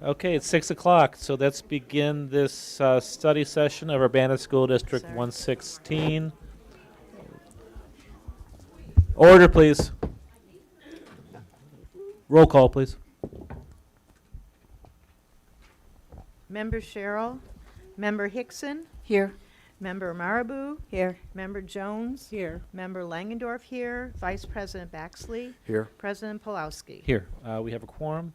Okay, it's 6 o'clock, so let's begin this study session of Urbana School District Sorry. 116. Order, please. Roll call, please. Member Cheryl, Member Hickson, Here. Member Marabou, Here. Member Jones, Here. Member Langendorf here, Vice President Baxley, Here. President Pulowski. Here, we have a quorum.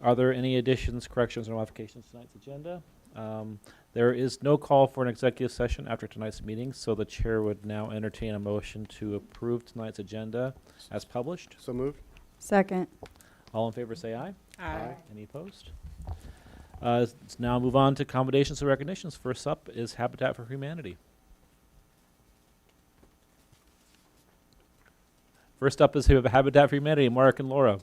Are there any additions, corrections, or modifications to tonight's agenda? There is no call for an executive session after tonight's meeting, so the chair would now entertain a motion to approve tonight's agenda as published. So moved. Second. All in favor say aye. Aye. Any opposed? Let's now move on to accommodations and recognitions. First up is Habitat for Humanity. First up is Habitat for Humanity, Mark and Laura.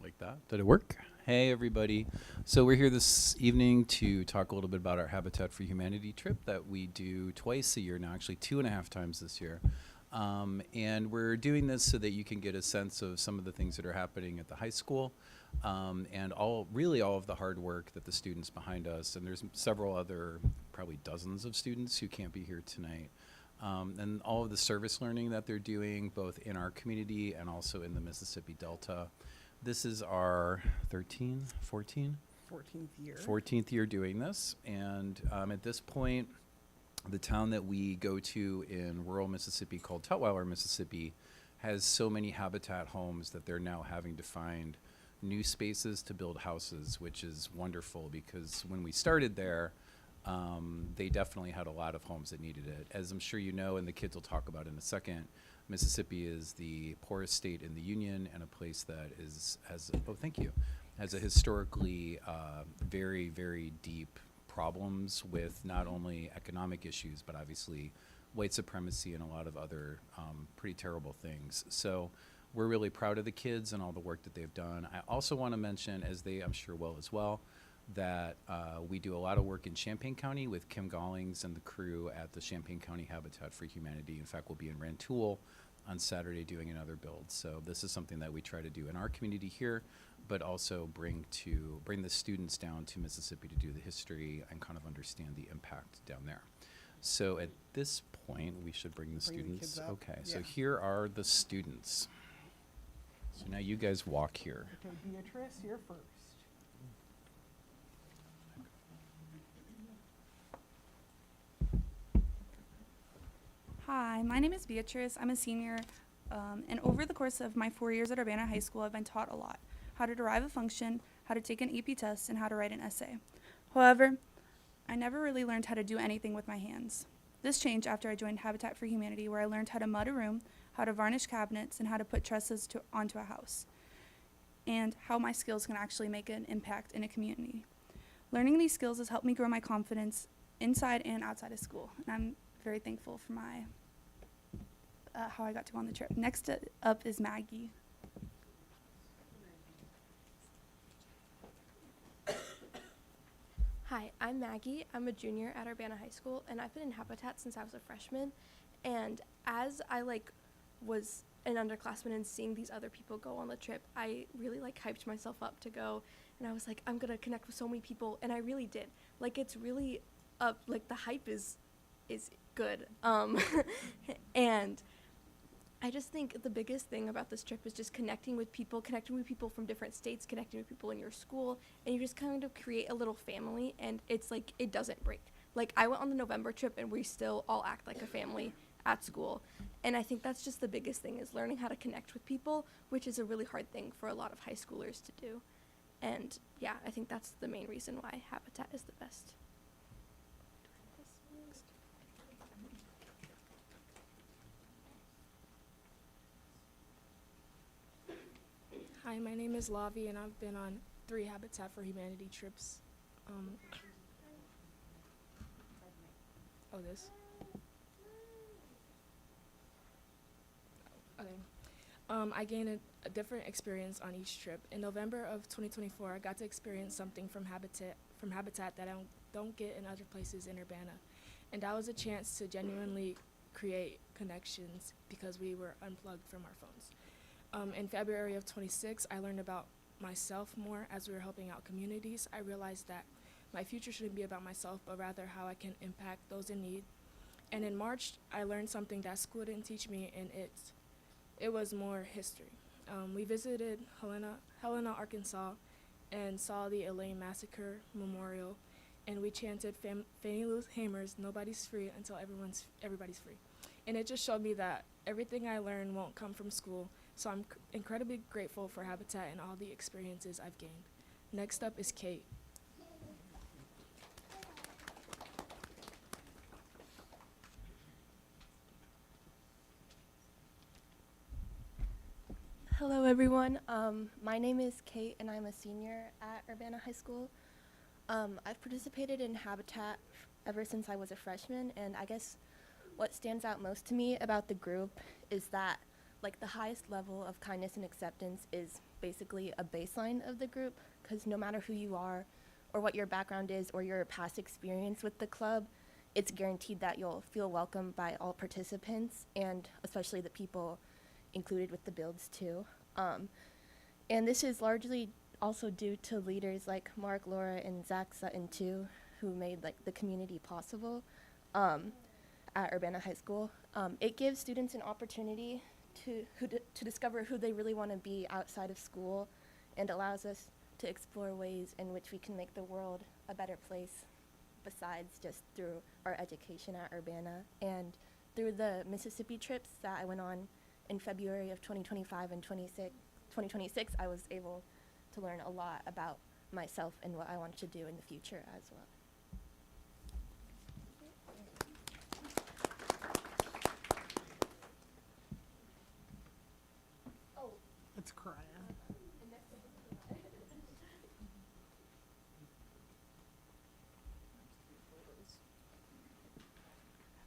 Like that. Did it work? Hey, everybody. So we're here this evening to talk a little bit about our Habitat for Humanity trip that we do twice a year now, actually 2.5 times this year. And we're doing this so that you can get a sense of some of the things that are happening at the high school and really all of the hard work that the students behind us, and there's several other, probably dozens of students who can't be here tonight. And all of the service learning that they're doing, both in our community and also in the Mississippi Delta. This is our 14th year. 14th year doing this. And at this point, the town that we go to in rural Mississippi called Tutwiler, Mississippi, has so many habitat homes that they're now having to find new spaces to build houses, which is wonderful because when we started there, they definitely had a lot of homes that needed it. As I'm sure you know, and the kids will talk about in a second, Mississippi is the poorest state in the union and a place that has a historically very, very deep problems with not only economic issues, but obviously white supremacy and a lot of other pretty terrible things. So we're really proud of the kids and all the work that they've done. I also want to mention, as they I'm sure will as well, that we do a lot of work in Champaign County with Kim Gollings and the crew at the Champaign County Habitat for Humanity. In fact, we'll be in Rantoul on Saturday doing another build. So this is something that we try to do in our community here, but also bring the students down to Mississippi to do the history and kind of understand the impact down there. So at this point, we should bring the students. Okay, so here are the students. So now you guys walk here. Okay, Beatrice, you're first. Hi, my name is Beatrice. I'm a senior, and over the course of my 4 years at Urbana High School, I've been taught a lot. How to derive a function, how to take an AP test, and how to write an essay. However, I never really learned how to do anything with my hands. This changed after I joined Habitat for Humanity, where I learned how to mud a room, how to varnish cabinets, and how to put trusses onto a house, and how my skills can actually make an impact in a community. Learning these skills has helped me grow my confidence inside and outside of school, and I'm very thankful for my how I got to go on the trip. Next up is Maggie. Hi, I'm Maggie. I'm a junior at Urbana High School, and I've been in Habitat since I was a freshman. And as I was an underclassman and seeing these other people go on the trip, I really hyped myself up to go. And I was like, I'm gonna connect with so many people, and I really did. It's really up. The hype is good. And I just think the biggest thing about this trip is just connecting with people from different states, connecting with people in your school, and you just kind of create a little family, and it's it doesn't break. I went on the November trip, and we still all act like a family at school, and I think that's just the biggest thing is learning how to connect with people, which is a really hard thing for a lot of high schoolers to do. And yeah, I think that's the main reason why Habitat is the best. Hi, my name is Lavi, and I've been on 3 Habitat for Humanity trips. This? Okay. I gained a different experience on each trip. In November of 2024, I got to experience something from Habitat from Habitat that I don't get in other places in Urbana. And that was a chance to genuinely create connections because we were unplugged from our phones. In February of 26, I learned about myself more as we were helping out communities. I realized that my future shouldn't be about myself, but rather how I can impact those in need. And in March, I learned something that school didn't teach me, and it was more history. We visited Helena, Arkansas, and saw the Elaine Massacre Memorial, and we chanted Fannie Lou Hamer's "Nobody's free until everybody's free," and it just showed me that everything I learned won't come from school. So I'm incredibly grateful for Habitat and all the experiences I've gained. Next up is Kate. Hello, everyone. My name is Kate, and I'm a senior at Urbana High School. I've participated in Habitat ever since I was a freshman, and I guess what stands out most to me about the group is that, like, the highest level of kindness and acceptance is basically a baseline of the group, because no matter who you are or what your background is or your past experience with the club, it's guaranteed that you'll feel welcome by all participants, and especially the people included with the builds too. And this is largely also due to leaders like Mark, Laura, and Zach Sutton too, who made like the community possible at Urbana High School. It gives students an opportunity to discover who they really want to be outside of school, and allows us to explore ways in which we can make the world a better place besides just through our education at Urbana. And through the Mississippi trips that I went on in February of 2025 and 2026, I was able to learn a lot about myself and what I want to do in the future as well. It's crying.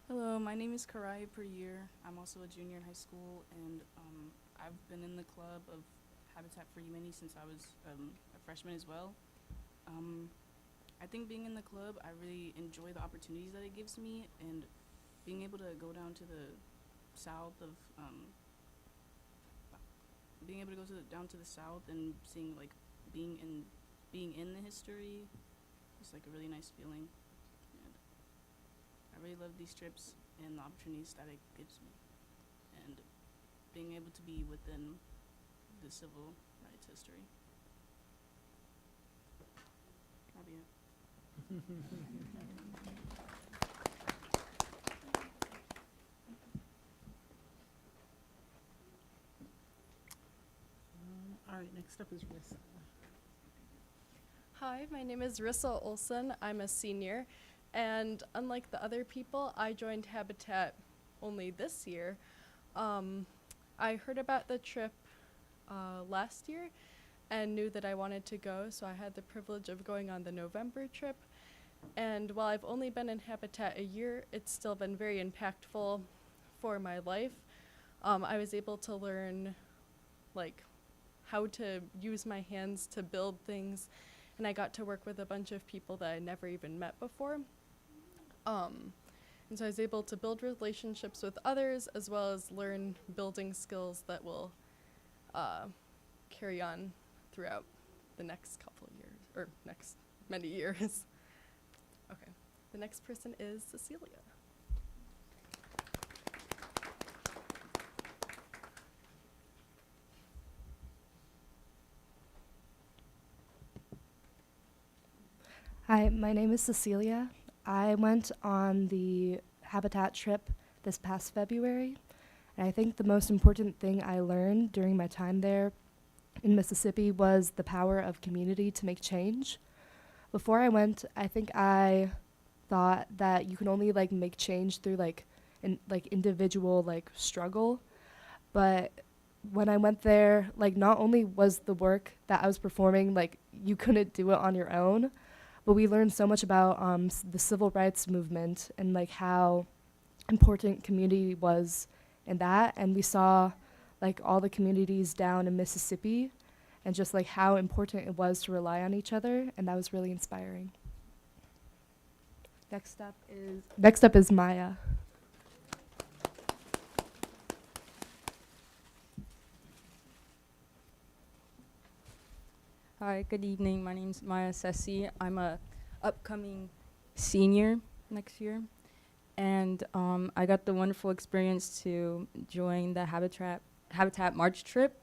Hello, my name is Karai Peryear. I'm also a junior in high school, and I've been in the club of Habitat for Humanity since I was a freshman as well. I think being in the club, I really enjoy the opportunities that it gives me, and being able to go down to the south of, being able to go down to the south and seeing like being in the history is like a really nice feeling. And I really love these trips and the opportunities that it gives me, and being able to be within the civil rights history. That'll be it. All right, next up is Rissa. Hi, my name is Rissa Olson. I'm a senior, and unlike the other people, I joined Habitat only this year. I heard about the trip last year and knew that I wanted to go, so I had the privilege of going on the November trip. And while I've only been in Habitat a year, it's still been very impactful for my life. I was able to learn like how to use my hands to build things, and I got to work with a bunch of people that I never even met before. And so I was able to build relationships with others, as well as learn building skills that will carry on throughout the next couple of years, or next many years. Okay, the next person is Cecilia. Hi, my name is Cecilia. I went on the Habitat trip this past February, and I think the most important thing I learned during my time there in Mississippi was the power of community to make change. Before I went, I think I thought that you can only like make change through like individual like struggle, but when I went there, like not only was the work that I was performing like you couldn't do it on your own, but we learned so much about the civil rights movement and like how important community was in that. And we saw like all the communities down in Mississippi and just like how important it was to rely on each other. And that was really inspiring. Next up is Maya. Hi, good evening. My name's Maya Sessi. I'm a upcoming senior next year, and I got the wonderful experience to join the Habitat March trip,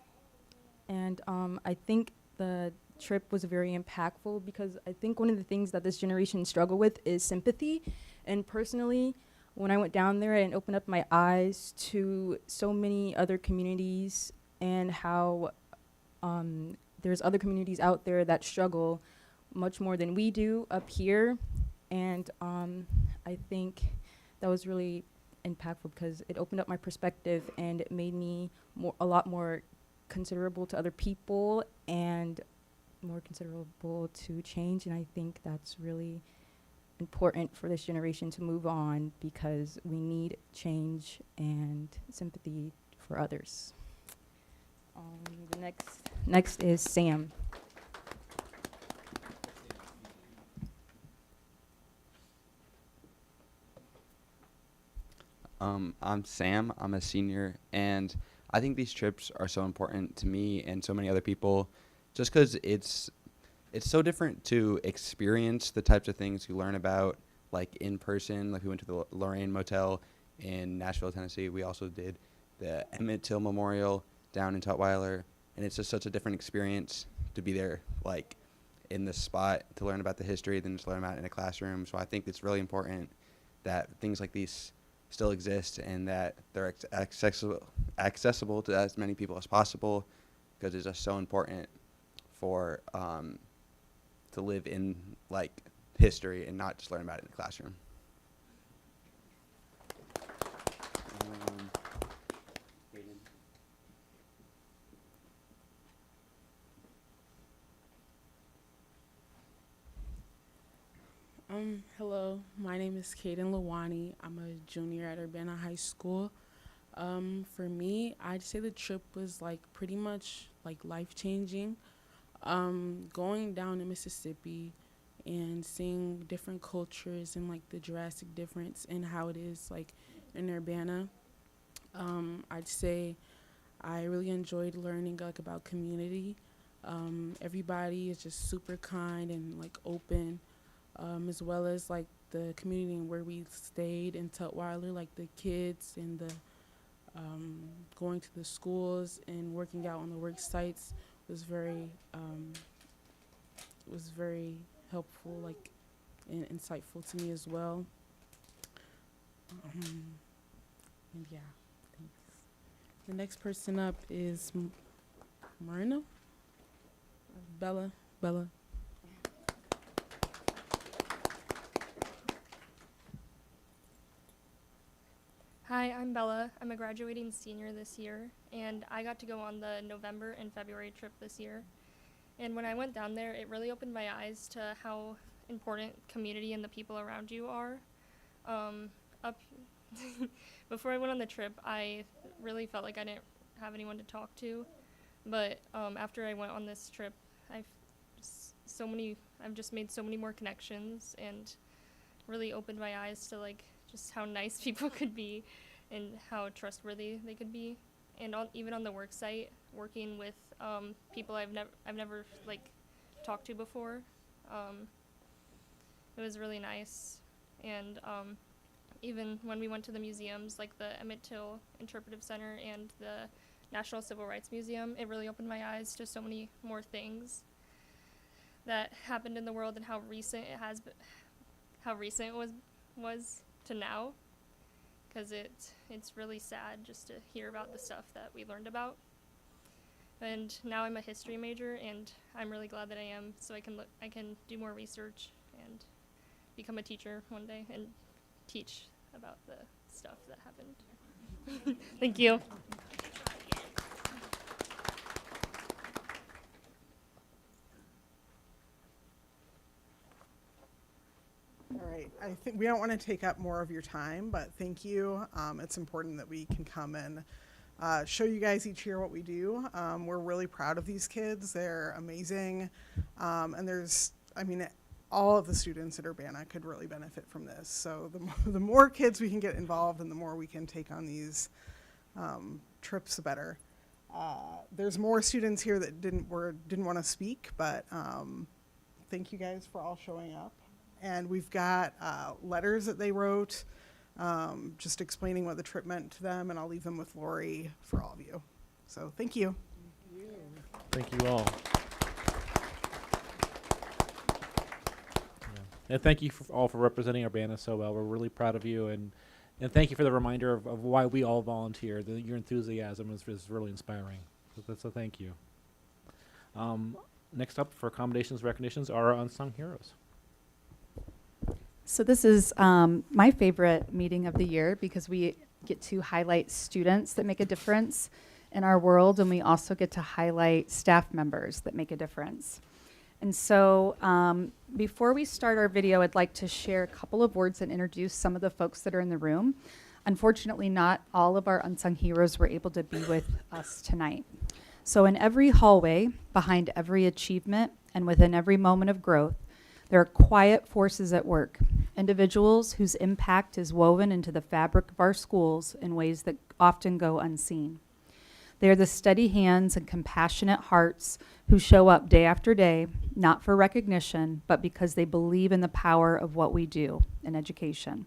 and I think the trip was very impactful because I think one of the things that this generation struggle with is sympathy, and personally, when I went down there and opened up my eyes to so many other communities and how there's other communities out there that struggle much more than we do up here. And I think that was really impactful because it opened up my perspective and it made me a lot more considerable to other people and more considerable to change. And I think that's really important for this generation to move on because we need change and sympathy for others. The next is Sam. I'm Sam. I'm a senior, and I think these trips are so important to me and so many other people, just because it's so different to experience the types of things you learn about, like in person. Like we went to the Lorraine Motel in Nashville, Tennessee. We also did the Emmett Till Memorial down in Tutwiler, and it's just such a different experience to be there, like in the spot, to learn about the history than just learn about it in a classroom. So I think it's really important that things like these still exist and that they're accessible to as many people as possible, because it's just so important for to live in like history and not just learn about it in the classroom. Hello, my name is Kaden Lawani. I'm a junior at Urbana High School. For me, I'd say the trip was like pretty much like life-changing. Going down to Mississippi and seeing different cultures and like the drastic difference in how it is like in Urbana. I'd say I really enjoyed learning like about community. Everybody is just super kind and like open. As well as like the community where we stayed in Tutwiler, like the kids and the going to the schools and working out on the work sites was very helpful, like and insightful to me as well. And yeah, thanks. The next person up is Marina. Bella. Hi, I'm Bella. I'm a graduating senior this year, and I got to go on the November and February trip this year. And when I went down there, it really opened my eyes to how important community and the people around you are. Up Before I went on the trip, I really felt like I didn't have anyone to talk to. But after I went on this trip, I've just made so many more connections and really opened my eyes to like just how nice people could be and how trustworthy they could be. And even on the work site, working with people I've never like talked to before, it was really nice. And even when we went to the museums, like the Emmett Till Interpretive Center and the National Civil Rights Museum, it really opened my eyes to so many more things that happened in the world and how recent it was to now, because it's really sad just to hear about the stuff that we learned about. And now I'm a history major, and I'm really glad that I am, so I can do more research and become a teacher one day and teach about the stuff that happened. Thank you. All right, I think we don't want to take up more of your time, but thank you. It's important that we can come and show you guys each year what we do. We're really proud of these kids. They're amazing. And all of the students at Urbana could really benefit from this. So the more kids we can get involved and the more we can take on these trips, the better. There's more students here that didn't want to speak, but thank you guys for all showing up. And we've got letters that they wrote, just explaining what the trip meant to them, and I'll leave them with Lori for all of you. So thank you. Thank you all. Yeah. And thank you all for representing Urbana so well. We're really proud of you, and thank you for the reminder of why we all volunteer. Your enthusiasm is really inspiring. So thank you. Next up for accommodations recognitions are our unsung heroes. So this is my favorite meeting of the year because we get to highlight students that make a difference in our world, and we also get to highlight staff members that make a difference. And so before we start our video, I'd like to share a couple of words and introduce some of the folks that are in the room. Unfortunately, not all of our unsung heroes were able to be with us tonight. So in every hallway, behind every achievement, and within every moment of growth, there are quiet forces at work, individuals whose impact is woven into the fabric of our schools in ways that often go unseen. They are the steady hands and compassionate hearts who show up day after day, not for recognition, but because they believe in the power of what we do in education.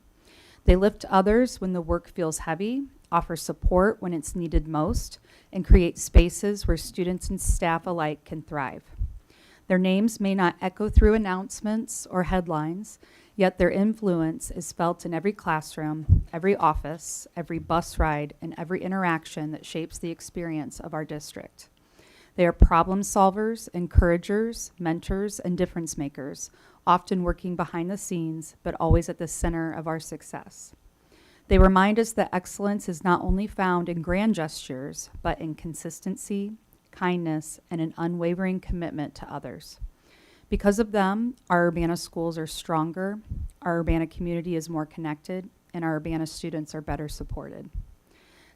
They lift others when the work feels heavy, offer support when it's needed most, and create spaces where students and staff alike can thrive. Their names may not echo through announcements or headlines, yet their influence is felt in every classroom, every office, every bus ride, and every interaction that shapes the experience of our district. They are problem solvers, encouragers, mentors, and difference makers, often working behind the scenes, but always at the center of our success. They remind us that excellence is not only found in grand gestures, but in consistency, kindness, and an unwavering commitment to others. Because of them, our Urbana schools are stronger, our Urbana community is more connected, and our Urbana students are better supported.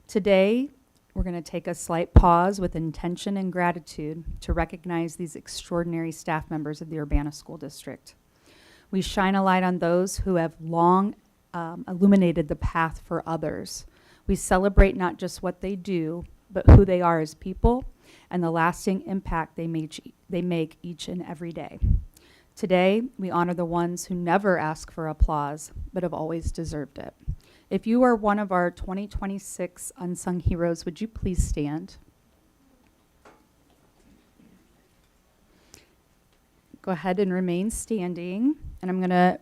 Today, we're going to take a slight pause with intention and gratitude to recognize these extraordinary staff members of the Urbana School District. We shine a light on those who have long illuminated the path for others. We celebrate not just what they do, but who they are as people and the lasting impact they make each and every day. Today, we honor the ones who never ask for applause, but have always deserved it. If you are one of our 2026 unsung heroes, would you please stand? Go ahead and remain standing, and I'm going to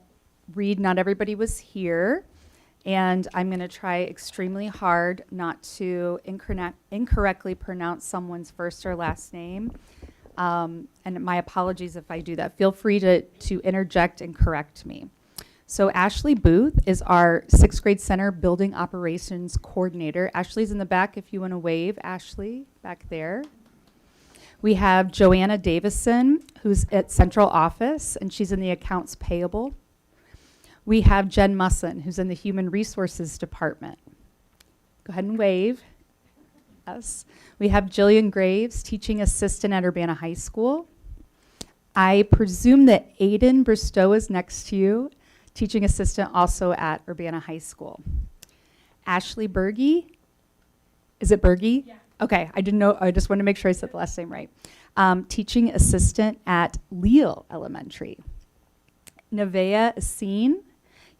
read Not Everybody Was Here, and I'm going to try extremely hard not to incorrectly pronounce someone's first or last name. And my apologies if I do that. Feel free to interject and correct me. So Ashley Booth is our 6th grade center building operations coordinator. Ashley's in the back if you want to wave. Ashley, back there. We have Joanna Davison, who's at central office, and she's in the accounts payable. We have Jen Musson, who's in the human resources department. Go ahead and wave. Yes. We have Jillian Graves, teaching assistant at Urbana High School. I presume that Aiden Bristow is next to you, teaching assistant also at Urbana High School. Ashley Berge, is it Berge? Yeah. Okay, I didn't know, I just wanted to make sure I said the last name right. Teaching assistant at Leal Elementary. Nevaeh Essene,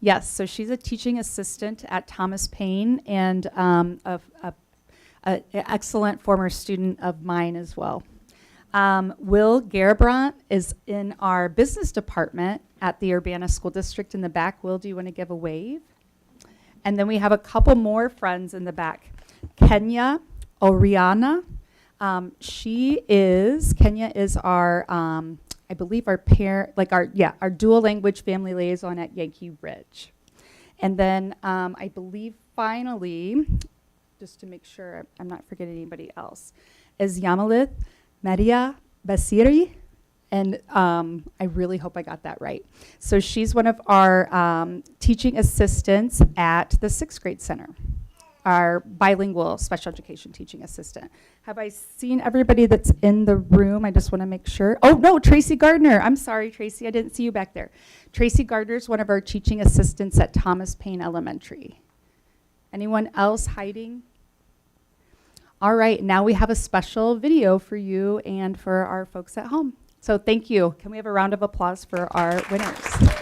yes, so she's a teaching assistant at Thomas Paine and an excellent former student of mine as well. Will Garabrandt is in our business department at the Urbana School District in the back. Will, do you want to give a wave? And then we have a couple more friends in the back. Kenya Oriana. Kenya is our, I believe our our dual language family liaison at Yankee Ridge. And then I believe finally, just to make sure I'm not forgetting anybody else, is Yamalith Maria Basiri. And I really hope I got that right. So she's one of our teaching assistants at the 6th grade center. our bilingual special education teaching assistant. Have I seen everybody that's in the room? I just want to make sure. Oh, no, Tracy Gardner. I'm sorry, Tracy. I didn't see you back there. Tracy Gardner is one of our teaching assistants at Thomas Paine Elementary. Anyone else hiding? All right, now we have a special video for you and for our folks at home. So thank you. Can we have a round of applause for our winners?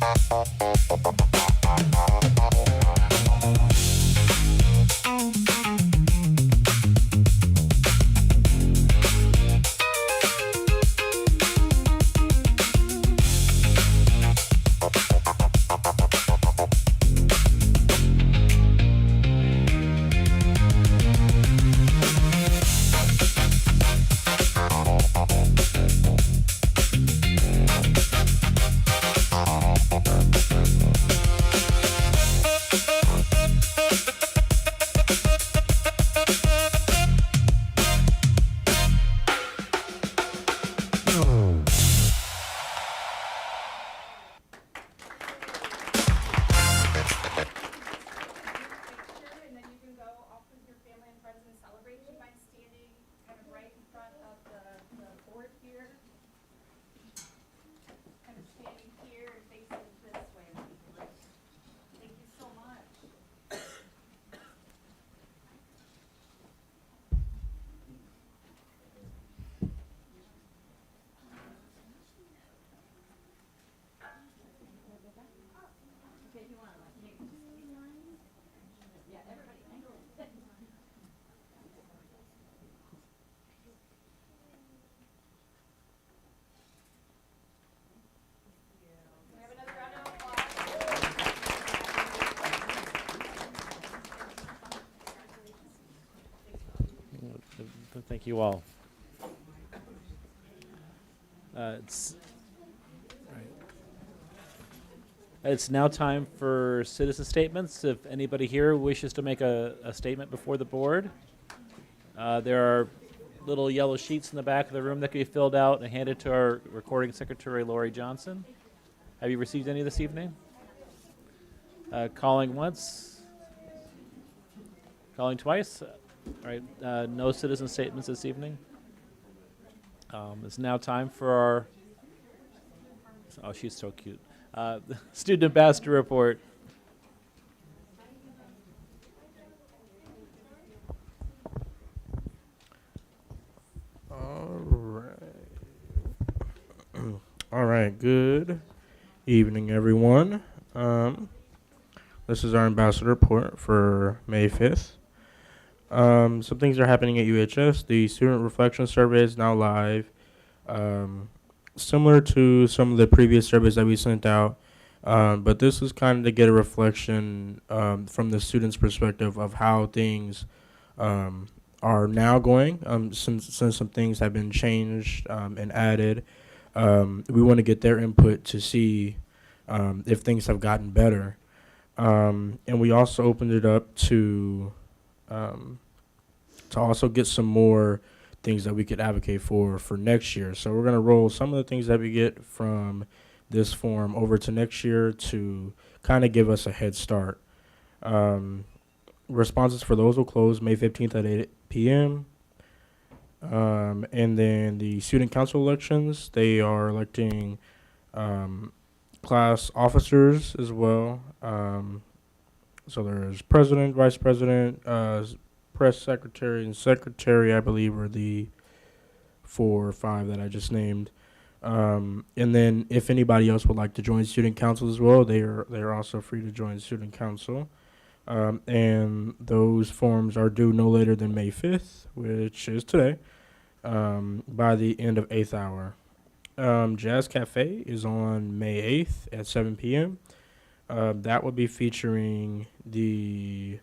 And then you can go off with your family and friends and celebrate. Do you mind standing kind of right in front of the board here? Kind of standing here and facing this way would be great. Thank you so much. Okay, you want to like maybe just keep lines? Yeah, everybody. Can we have another round of applause? Thank you all. It's now time for citizen statements. If anybody here wishes to make a statement before the board, there are little yellow sheets in the back of the room that can be filled out and handed to our recording secretary, Lori Johnson. Have you received any this evening? Calling once. Calling twice. All right, no citizen statements this evening. It's now time for our, oh, she's so cute. Student ambassador report. All right. All right. Good evening, everyone. This is our ambassador report for May 5th. Some things are happening at UHS. The student reflection survey is now live. Similar to some of the previous surveys that we sent out, but this is kind of to get a reflection from the students' perspective of how things are now going, since some things have been changed and added. We want to get their input to see if things have gotten better. And we also opened it up to also get some more things that we could advocate for next year. So we're going to roll some of the things that we get from this form over to next year to kind of give us a head start. Responses for those will close May 15th at 8 p.m. And then the student council elections, they are electing class officers as well. So there's president, vice president, press secretary, and secretary, I believe, are the 4 or 5 that I just named. And then if anybody else would like to join student council as well, they are also free to join student council. And those forms are due no later than May 5th, which is today, by the end of 8th hour. Jazz Cafe is on May 8th at 7 p.m. That will be featuring the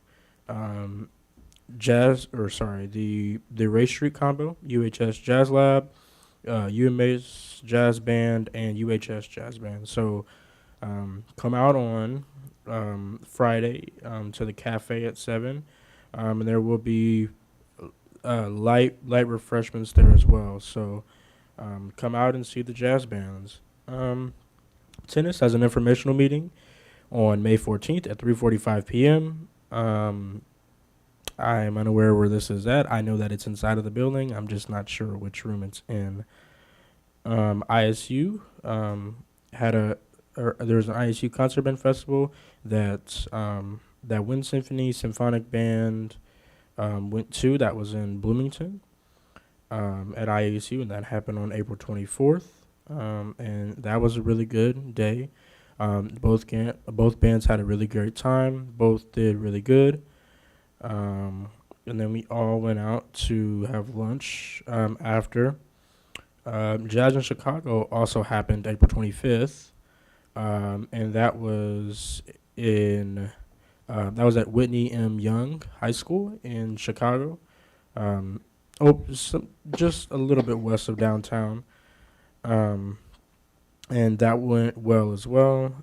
the Ray Street combo, UHS Jazz Lab, UMA's Jazz Band, and UHS Jazz Band. So come out on Friday to the cafe at 7, and there will be light refreshments there as well. So come out and see the jazz bands. Tennis has an informational meeting on May 14th at 3:45 p.m. I am unaware where this is at. I know that it's inside of the building. I'm just not sure which room it's in. ISU there's an ISU concert band festival that Wind Symphony Symphonic Band went to. That was in Bloomington at ISU, and that happened on April 24th. And that was a really good day. Both bands had a really great time. Both did really good. And then we all went out to have lunch after. Jazz in Chicago also happened April 25th, and that was at Whitney M. Young High School in Chicago. Um, just a little bit west of downtown. And that went well as well.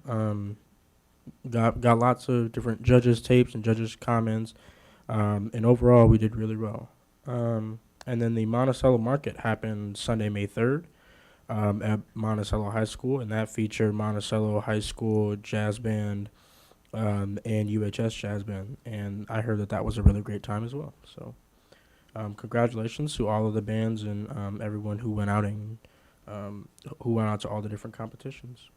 Got lots of different judges' tapes and judges' comments, and overall we did really well. And then the Monticello Market happened Sunday, May 3rd, at Monticello High School, and that featured Monticello High School Jazz Band and UHS Jazz Band, and I heard that was a really great time as well. So, congratulations to all of the bands and everyone who went out to all the different competitions.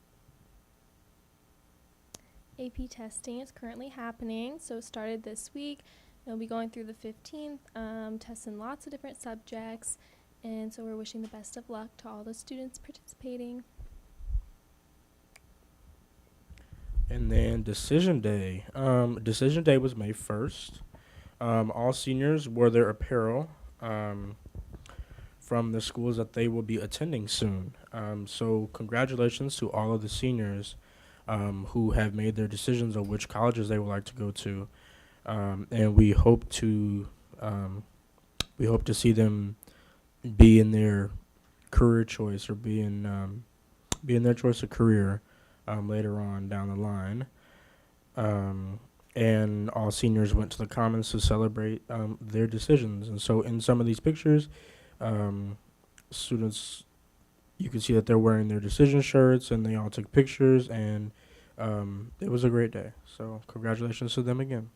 AP testing is currently happening, so it started this week. It'll be going through the 15th, testing lots of different subjects, and so we're wishing the best of luck to all the students participating. And then Decision Day. Decision Day was May 1st. All seniors wore their apparel from the schools that they will be attending soon. So congratulations to all of the seniors who have made their decisions on which colleges they would like to go to. And we hope to see them be in their career choice or be in their choice of career later on down the line. And all seniors went to the Commons to celebrate their decisions. And so in some of these pictures, students, you can see that they're wearing their decision shirts and they all took pictures, and it was a great day. So congratulations to them again.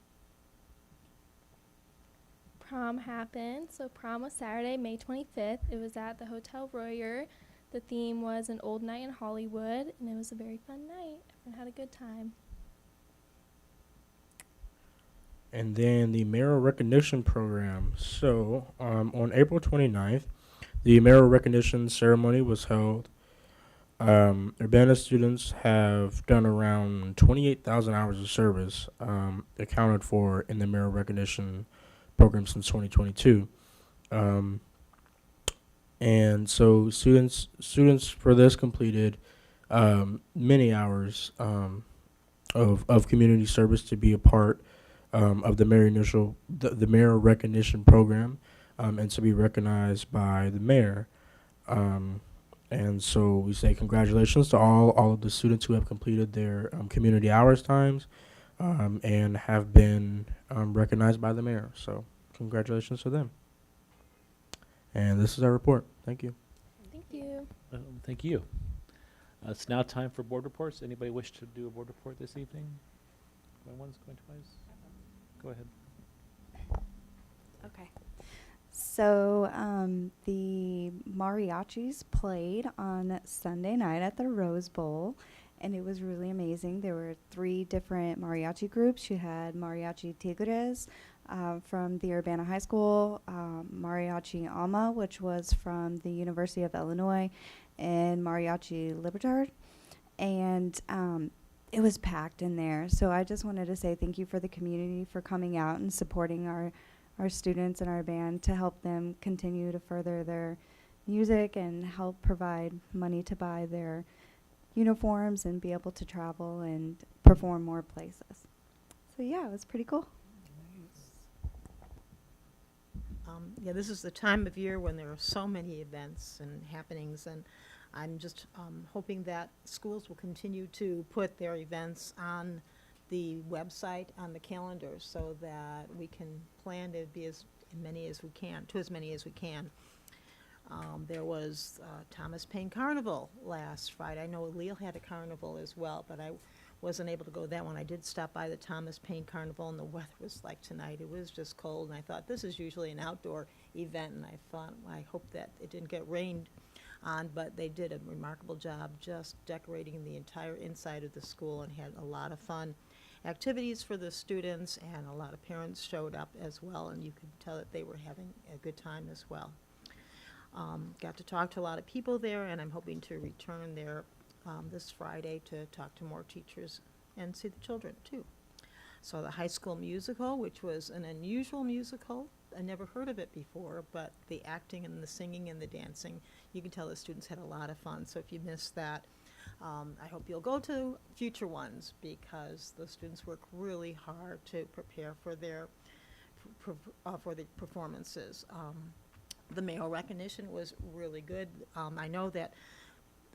Prom happened. So prom was Saturday, May 25th. It was at the Hotel Royer. The theme was an old night in Hollywood, and it was a very fun night. Everyone had a good time. And then the Mayoral Recognition Program. So on April 29th, the Mayoral Recognition ceremony was held. Urbana students have done around 28,000 hours of service accounted for in the Mayoral Recognition Program since 2022. And so students for this completed many hours of community service to be a part of the Mayoral Recognition Program and to be recognized by the mayor. And so we say congratulations to all of the students who have completed their community hours times and have been recognized by the mayor. So congratulations to them. And this is our report. Thank you. Thank you. Thank you. It's now time for board reports. Anybody wish to do a board report this evening? Going once, going twice? Go ahead. Okay. So the mariachis played on Sunday night at the Rose Bowl, and it was really amazing. There were 3 different mariachi groups. You had Mariachi Tigres from the Urbana High School, Mariachi Alma, which was from the University of Illinois, and Mariachi Libertad. And it was packed in there. So I just wanted to say thank you for the community for coming out and supporting our students and our band to help them continue to further their music and help provide money to buy their uniforms and be able to travel and perform more places. So yeah, it was pretty cool. Yeah, this is the time of year when there are so many events and happenings, and I'm just hoping that schools will continue to put their events on the website, on the calendar, so that we can plan to be as many as we can. There was Thomas Paine Carnival last Friday. I know Leal had a carnival as well, but I wasn't able to go to that one. I did stop by the Thomas Paine Carnival, and the weather was like tonight. It was just cold, and I thought this is usually an outdoor event, and I hope that it didn't get rained on, but they did a remarkable job just decorating the entire inside of the school and had a lot of fun activities for the students, and a lot of parents showed up as well, and you could tell that they were having a good time as well. Got to talk to a lot of people there, and I'm hoping to return there this Friday to talk to more teachers and see the children too. So the high school musical, which was an unusual musical, I never heard of it before, but the acting and the singing and the dancing, you can tell the students had a lot of fun. So if you missed that, I hope you'll go to future ones, because the students work really hard to prepare for their for the performances. The male recognition was really good. I know that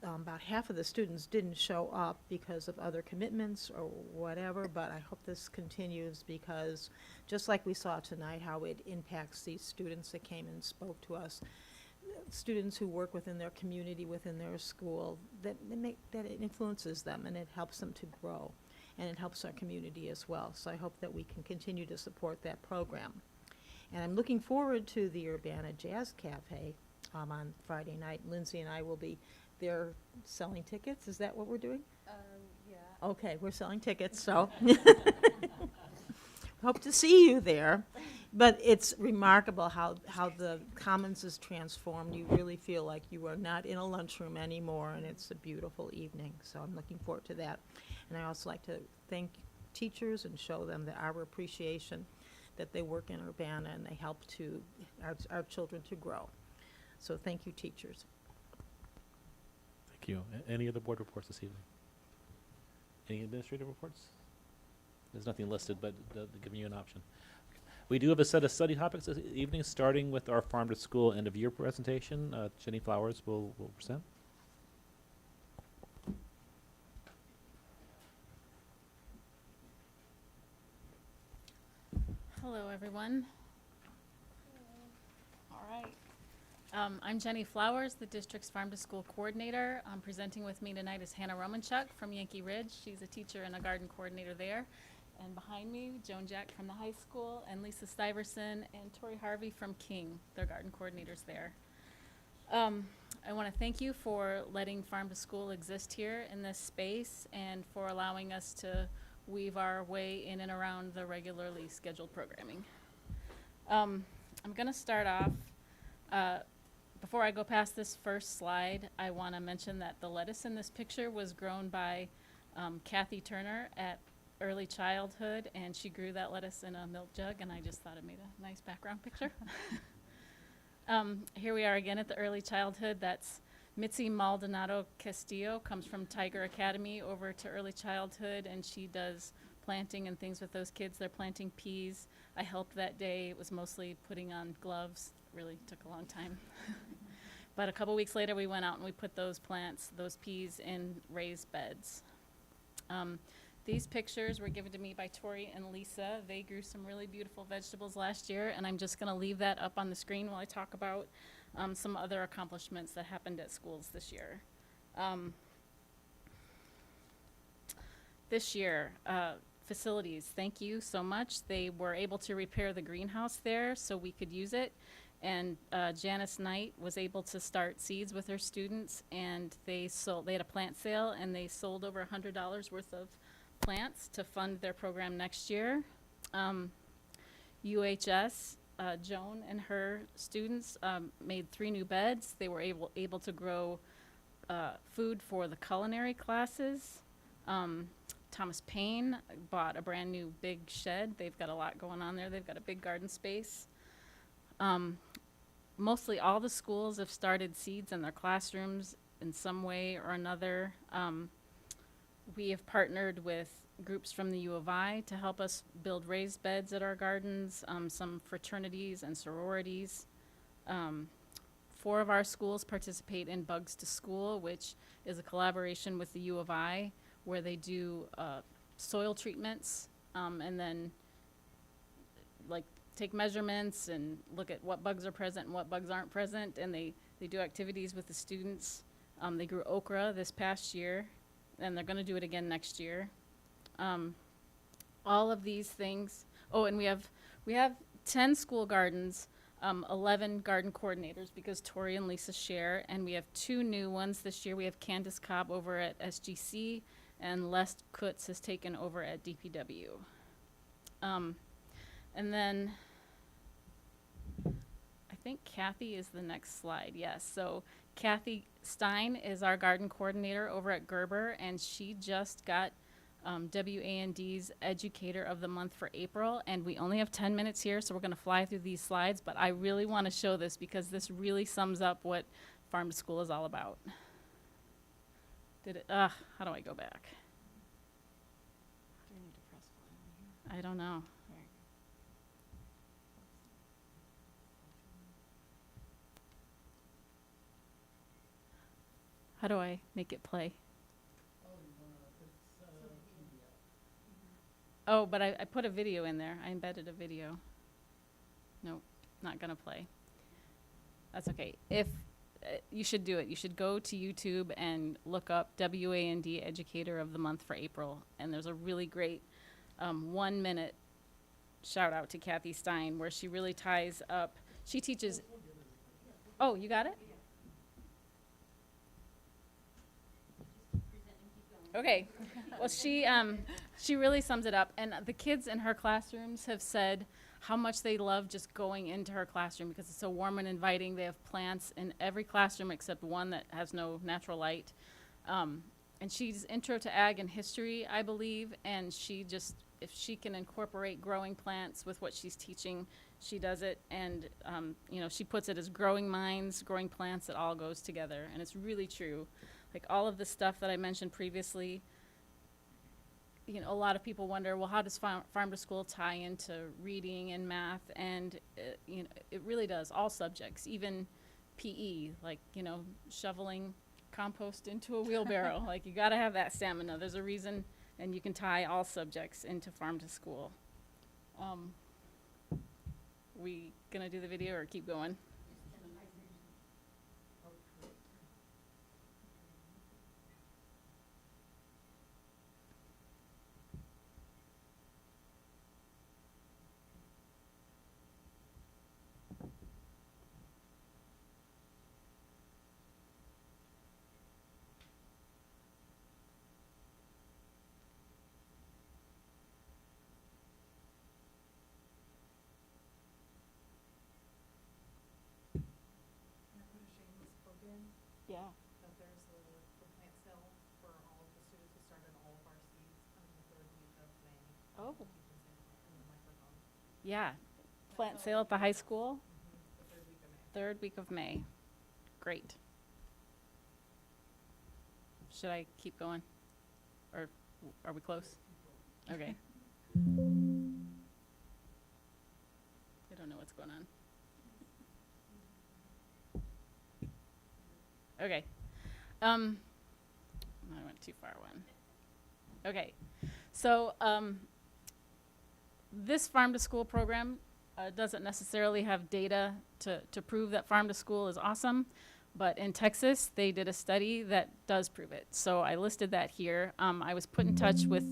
about half of the students didn't show up because of other commitments or whatever, but I hope this continues, because just like we saw tonight, how it impacts these students that came and spoke to us, students who work within their community, within their school, that it influences them and it helps them to grow, and it helps our community as well. So I hope that we can continue to support that program. And I'm looking forward to the Urbana Jazz Cafe on Friday night. Lindsay and I will be there selling tickets. Is that what we're doing? Yeah. Okay, we're selling tickets, so hope to see you there. But it's remarkable how the Commons is transformed. You really feel like you are not in a lunchroom anymore, and it's a beautiful evening. So I'm looking forward to that. And I also like to thank teachers and show them our appreciation that they work in Urbana and they help to our children to grow. So thank you, teachers. Thank you. Any other board reports this evening? Any administrative reports? There's nothing listed, but giving you an option. We do have a set of study topics this evening, starting with our Farm to School end of year presentation. Jenny Flowers will present. Hello, everyone. All right. I'm Jenny Flowers, the district's Farm to School coordinator. Presenting with me tonight is Hannah Romanchuk from Yankee Ridge. She's a teacher and a garden coordinator there. And behind me, Joan Jack from the high school, and Lisa Stiverson and Tori Harvey from King. They're garden coordinators there. I want to thank you for letting Farm to School exist here in this space and for allowing us to weave our way in and around the regularly scheduled programming. I'm going to start off. Before I go past this first slide, I want to mention that the lettuce in this picture was grown by Kathy Turner at Early Childhood, and she grew that lettuce in a milk jug, and I just thought it made a nice background picture. Here we are again at the Early Childhood. That's Mitzi Maldonado Castillo, comes from Tiger Academy over to Early Childhood, and she does planting and things with those kids. They're planting peas. I helped that day. It was mostly putting on gloves. Really took a long time. But a couple weeks later, we went out and we put those plants, those peas, in raised beds. These pictures were given to me by Tori and Lisa. They grew some really beautiful vegetables last year, and I'm just going to leave that up on the screen while I talk about some other accomplishments that happened at schools this year. This year, facilities, thank you so much. They were able to repair the greenhouse there so we could use it. And Janice Knight was able to start seeds with her students, and they had a plant sale, and they sold over $100 worth of plants to fund their program next year. UHS, Joan and her students made 3 new beds. They were able to grow food for the culinary classes. Thomas Paine bought a brand new big shed. They've got a lot going on there. They've got a big garden space. Mostly all the schools have started seeds in their classrooms in some way or another. We have partnered with groups from the U of I to help us build raised beds at our gardens, some fraternities and sororities. 4 of our schools participate in Bugs to School, which is a collaboration with the U of I, where they do soil treatments and then take measurements and look at what bugs are present and what bugs aren't present, and they do activities with the students. They grew okra this past year, and they're going to do it again next year. All of these things. Oh, and we have 10 school gardens, 11 garden coordinators because Tori and Lisa share, and we have 2 new ones this year. We have Candace Cobb over at SGC, and Les Kutz has taken over at DPW. And then I think Kathy is the next slide. Yes. So Kathy Stein is our garden coordinator over at Gerber, and she just got WAND's Educator of the Month for April, and we only have 10 minutes here, so we're going to fly through these slides, but I really want to show this because this really sums up what Farm to School is all about. How do I go back? Do I need to press play on here? I don't know. How do I make it play? Oh, but I put a video in there. I embedded a video. Nope, not gonna play. That's okay. If you should do it. You should go to YouTube and look up WAND Educator of the Month for April. And there's a really great 1 minute shout out to Kathy Stein where she really ties up. She teaches. Oh, you got it? Okay. Well, she really sums it up. And the kids in her classrooms have said how much they love just going into her classroom because it's so warm and inviting. They have plants in every classroom except one that has no natural light. And she's intro to ag and history, I believe. And she just, if she can incorporate growing plants with what she's teaching, she does it. And, you know, she puts it as growing minds, growing plants, it all goes together. And it's really true. Like all of the stuff that I mentioned previously, you know, a lot of people wonder, well, how does farm to school tie into reading and math? And, you know, it really does, all subjects, even PE, like, you know, shoveling compost into a wheelbarrow. Like, you got to have that stamina. There's a reason, and you can tie all subjects into farm to school. We going to do the video or keep going? Yeah. That there's the plant sale for all of the students who started all of our seeds on the 3rd week of May. Oh. You can say that in the microphone. Yeah. Plant sale at the high school? The 3rd week of May. 3rd week of May. Great. Should I keep going? Or are we close? Okay. I don't know what's going on. Okay. I went too far one. Okay. So this farm to school program doesn't necessarily have data to prove that farm to school is awesome, but in Texas they did a study that does prove it. So I listed that here. I was put in touch with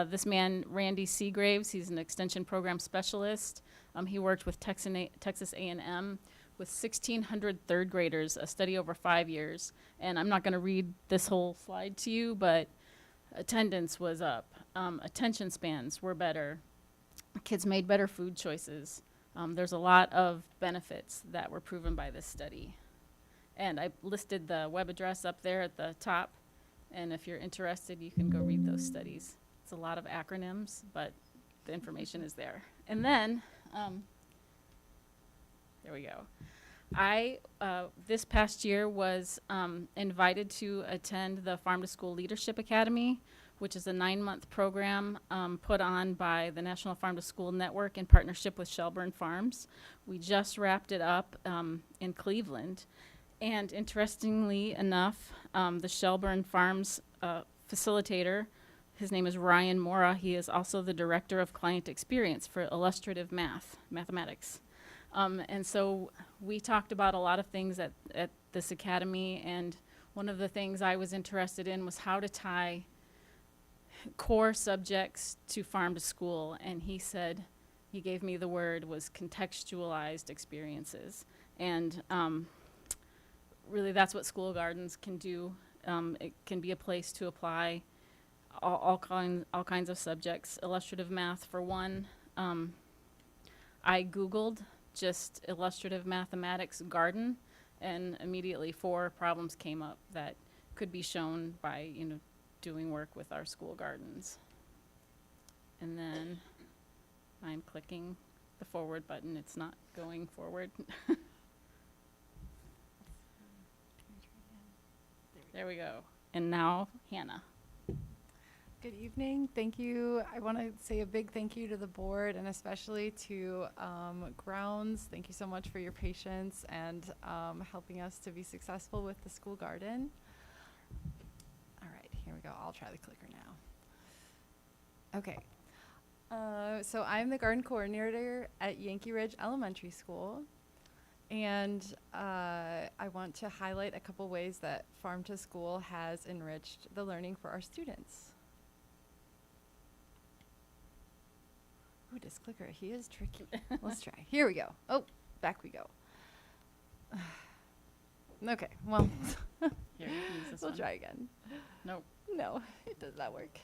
this man, Randy Seagraves. He's an extension program specialist. He worked with Texas A&M with 1,600 third graders, a study over 5 years. And I'm not going to read this whole slide to you, but attendance was up. Attention spans were better. Kids made better food choices. There's a lot of benefits that were proven by this study. And I listed the web address up there at the top. And if you're interested, you can go read those studies. It's a lot of acronyms, but the information is there. And then, there we go. I, this past year, was invited to attend the Farm to School Leadership Academy, which is a 9-month program put on by the National Farm to School Network in partnership with Shelburne Farms. We just wrapped it up in Cleveland. And interestingly enough, the Shelburne Farms facilitator, his name is Ryan Mora. He is also the Director of Client Experience for Illustrative Mathematics. And so we talked about a lot of things at this academy, and one of the things I was interested in was how to tie core subjects to farm to school. And he said, he gave me the word, was contextualized experiences. And really that's what School Gardens can do. It can be a place to apply all kinds of subjects. Illustrative math for one. I Googled just illustrative mathematics garden, and immediately 4 problems came up that could be shown by, doing work with our school gardens. And then I'm clicking the forward button. It's not going forward. There we go. And now Hannah. Good evening. Thank you. I want to say a big thank you to the board and especially to Grounds. Thank you so much for your patience and helping us to be successful with the school garden. All right, here we go. I'll try the clicker now. Okay. So I'm the garden coordinator at Yankee Ridge Elementary School. And I want to highlight a couple ways that Farm to School has enriched the learning for our students. Ooh, this clicker, he is tricky. Let's try. Here we go. Oh, back we go. Okay, well, Here, use this we'll one. try again. Nope. No, it does not work.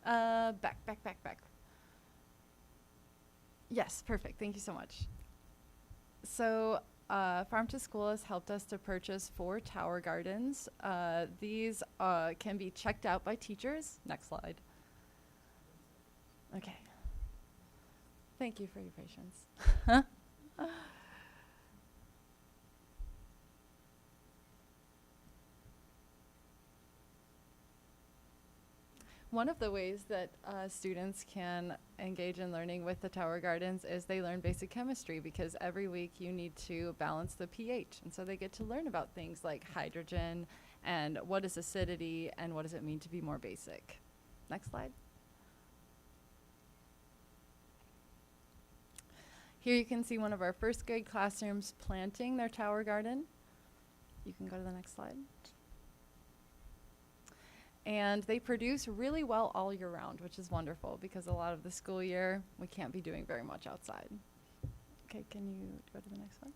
Back. Yes, perfect. Thank you so much. So, Farm to School has helped us to purchase 4 tower gardens. These can be checked out by teachers. Next slide. Okay. Thank you for your patience. One of the ways that students can engage in learning with the Tower Gardens is they learn basic chemistry because every week you need to balance the pH. And so they get to learn about things like hydrogen and what is acidity and what does it mean to be more basic. Next slide. Here you can see one of our first grade classrooms planting their tower garden. You can go to the next slide. And they produce really well all year round, which is wonderful because a lot of the school year we can't be doing very much outside. Okay, can you go to the next one?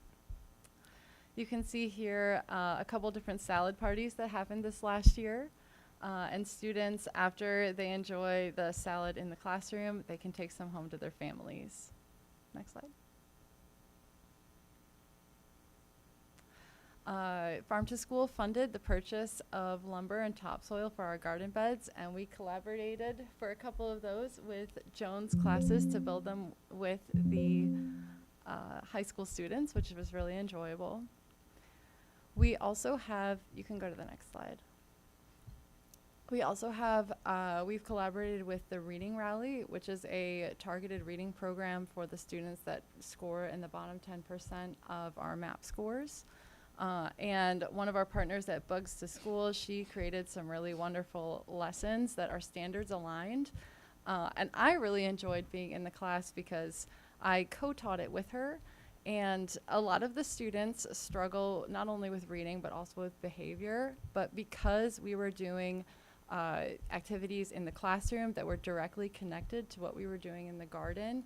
You can see here a couple different salad parties that happened this last year. And students, after they enjoy the salad in the classroom, they can take some home to their families. Next slide. Farm to School funded the purchase of lumber and topsoil for our garden beds, and we collaborated for a couple of those with Jones classes to build them with the high school students, which was really enjoyable. We also have, you can go to the next slide. We also have, we've collaborated with the Reading Rally, which is a targeted reading program for the students that score in the bottom 10% of our MAP scores. And one of our partners at Bugs to School, she created some really wonderful lessons that are standards aligned. And I really enjoyed being in the class because I co-taught it with her. And a lot of the students struggle not only with reading, but also with behavior. But because we were doing activities in the classroom that were directly connected to what we were doing in the garden,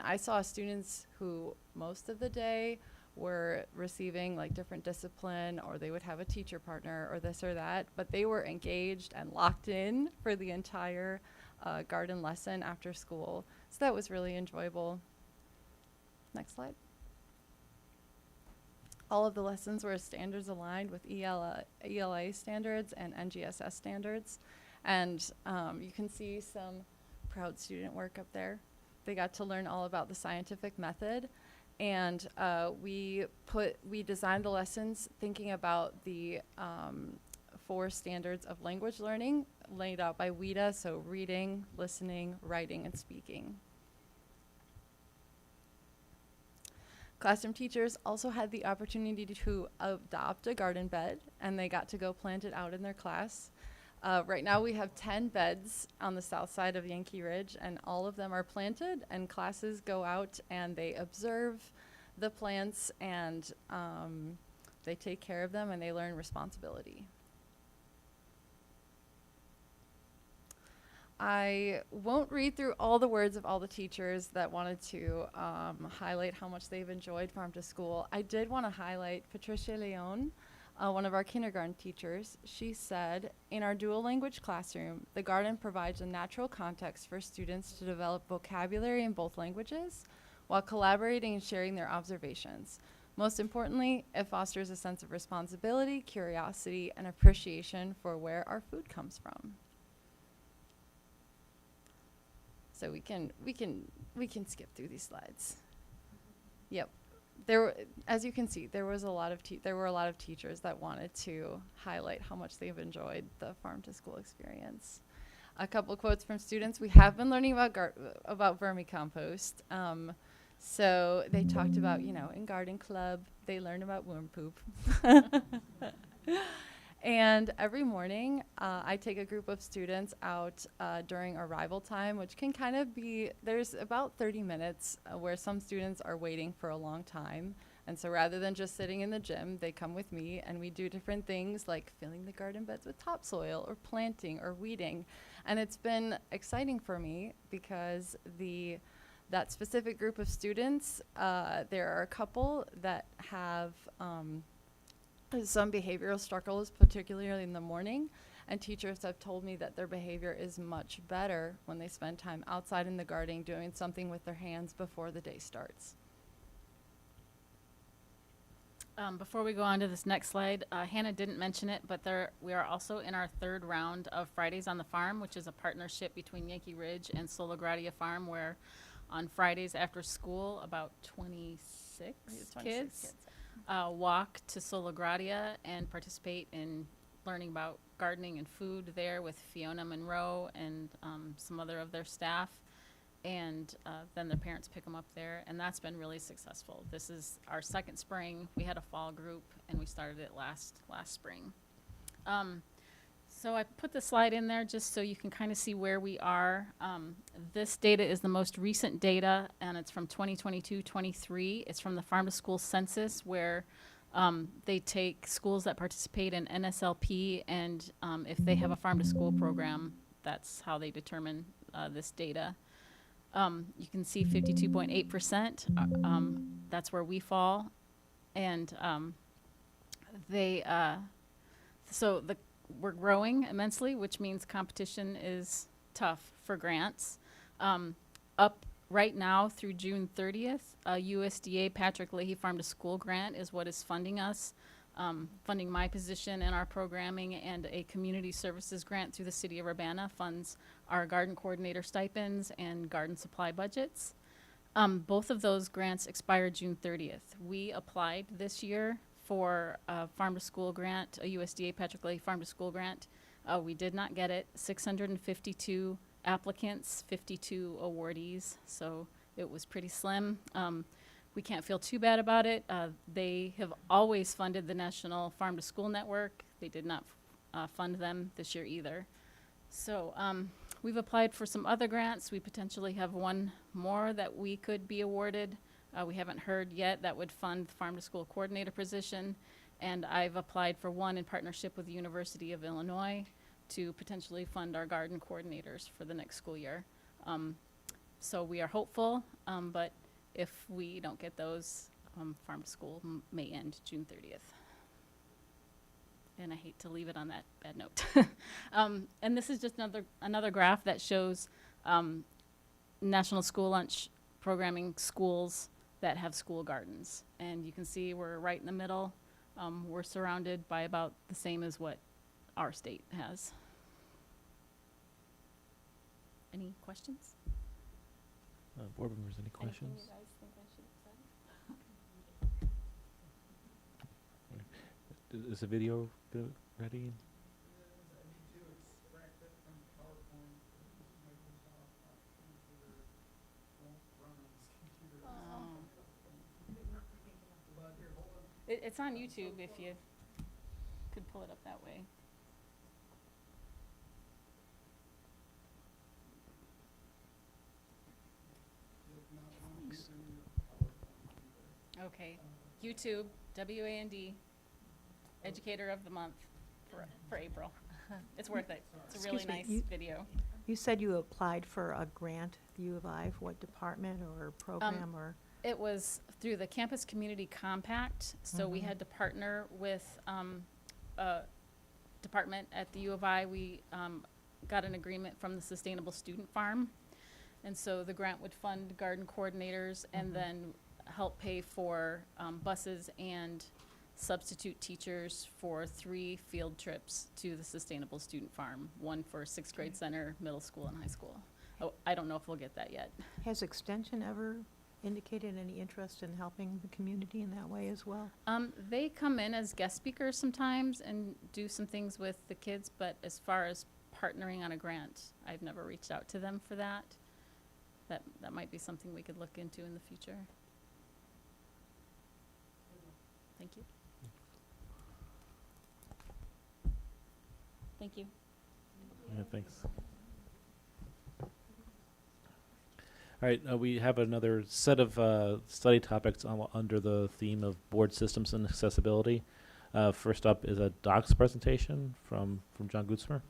I saw students who most of the day were receiving like different discipline, or they would have a teacher partner or this or that, but they were engaged and locked in for the entire garden lesson after school. So that was really enjoyable. Next slide. All of the lessons were standards aligned with ELA standards and NGSS standards. And you can see some proud student work up there. They got to learn all about the scientific method. And we designed the lessons thinking about the 4 standards of language learning laid out by WIDA, so reading, listening, writing, and speaking. Classroom teachers also had the opportunity to adopt a garden bed, and they got to go plant it out in their class. Right now we have 10 beds on the south side of Yankee Ridge, and all of them are planted, and classes go out and they observe the plants, and they take care of them, and they learn responsibility. I won't read through all the words of all the teachers that wanted to highlight how much they've enjoyed Farm to School. I did want to highlight Patricia Leon, one of our kindergarten teachers. She said, in our dual language classroom, the garden provides a natural context for students to develop vocabulary in both languages while collaborating and sharing their observations. Most importantly, it fosters a sense of responsibility, curiosity, and appreciation for where our food comes from. So we can skip through these slides. Yep. As you can see, there were a lot of teachers that wanted to highlight how much they've enjoyed the farm to school experience. A couple quotes from students. We have been learning about vermicompost. So they talked about, in garden club, they learned about worm poop. And every morning, I take a group of students out during arrival time, which can kind of be, there's about 30 minutes where some students are waiting for a long time. And so rather than just sitting in the gym, they come with me and we do different things like filling the garden beds with topsoil or planting or weeding. And it's been exciting for me because that specific group of students, there are a couple that have some behavioral struggles, particularly in the morning, and teachers have told me that their behavior is much better when they spend time outside in the garden doing something with their hands before the day starts. Before we go on to this next slide, Hannah didn't mention it, but we are also in our third round of Fridays on the Farm, which is a partnership between Yankee Ridge and Sologradia Farm, where on Fridays after school, about 26 kids walk to Sologradia and participate in learning about gardening and food there with Fiona Monroe and some other of their staff. And then their parents pick them up there, and that's been really successful. This is our second spring. We had a fall group, and we started it last spring. So I put the slide in there just so you can kind of see where we are. This data is the most recent data, and it's from 2022-23. It's from the Farm to School Census, where they take schools that participate in NSLP, and if they have a Farm to School program, that's how they determine this data. You can see 52.8%. That's where we fall, and we're growing immensely, which means competition is tough for grants. Up right now through June 30th, USDA Patrick Leahy Farm to School grant is what is funding us, funding my position in our programming, and a community services grant through the city of Urbana funds our garden coordinator stipends and garden supply budgets. Both of those grants expired June 30th. We applied this year for a farm to school grant, a USDA Patrick Leahy Farm to School grant. We did not get it. 652 applicants, 52 awardees, so it was pretty slim. We can't feel too bad about it. They have always funded the National Farm to School Network. They did not fund them this year either. So we've applied for some other grants. We potentially have one more that we could be awarded. We haven't heard yet that would fund the Farm to School coordinator position. And I've applied for one in partnership with the University of Illinois to potentially fund our garden coordinators for the next school year. So we are hopeful, but if we don't get those, Farm to School may end June 30th. And I hate to leave it on that bad note. And this is just another graph that shows National School Lunch programming schools that have school gardens. And you can see we're right in the middle. We're surrounded by about the same as what our state has. Any questions? Board members, any questions? Anything you guys think I should have said? Is the video ready? It's on YouTube if you could pull it up that way. Okay, YouTube, WAND, Educator of the Month for April. It's worth it. It's a really nice video. You said you applied for a grant, the U of I, for what department or program or? It was through the Campus Community Compact, so we had to partner with a department at the U of I. We got an agreement from the Sustainable Student Farm, and so the grant would fund garden coordinators, and then help pay for buses and substitute teachers for 3 field trips to the Sustainable Student Farm, one for 6th grade center, middle school, and high school. Oh, I don't know if we'll get that yet. Has Extension ever indicated any interest in helping the community in that way as well? They come in as guest speakers sometimes and do some things with the kids, but as far as partnering on a grant, I've never reached out to them for that. That might be something we could look into in the future. Thank you. Thank you. Yeah, thanks. All right, we have another set of study topics under the theme of board systems and accessibility. First up is a docs presentation from John Gutzmer.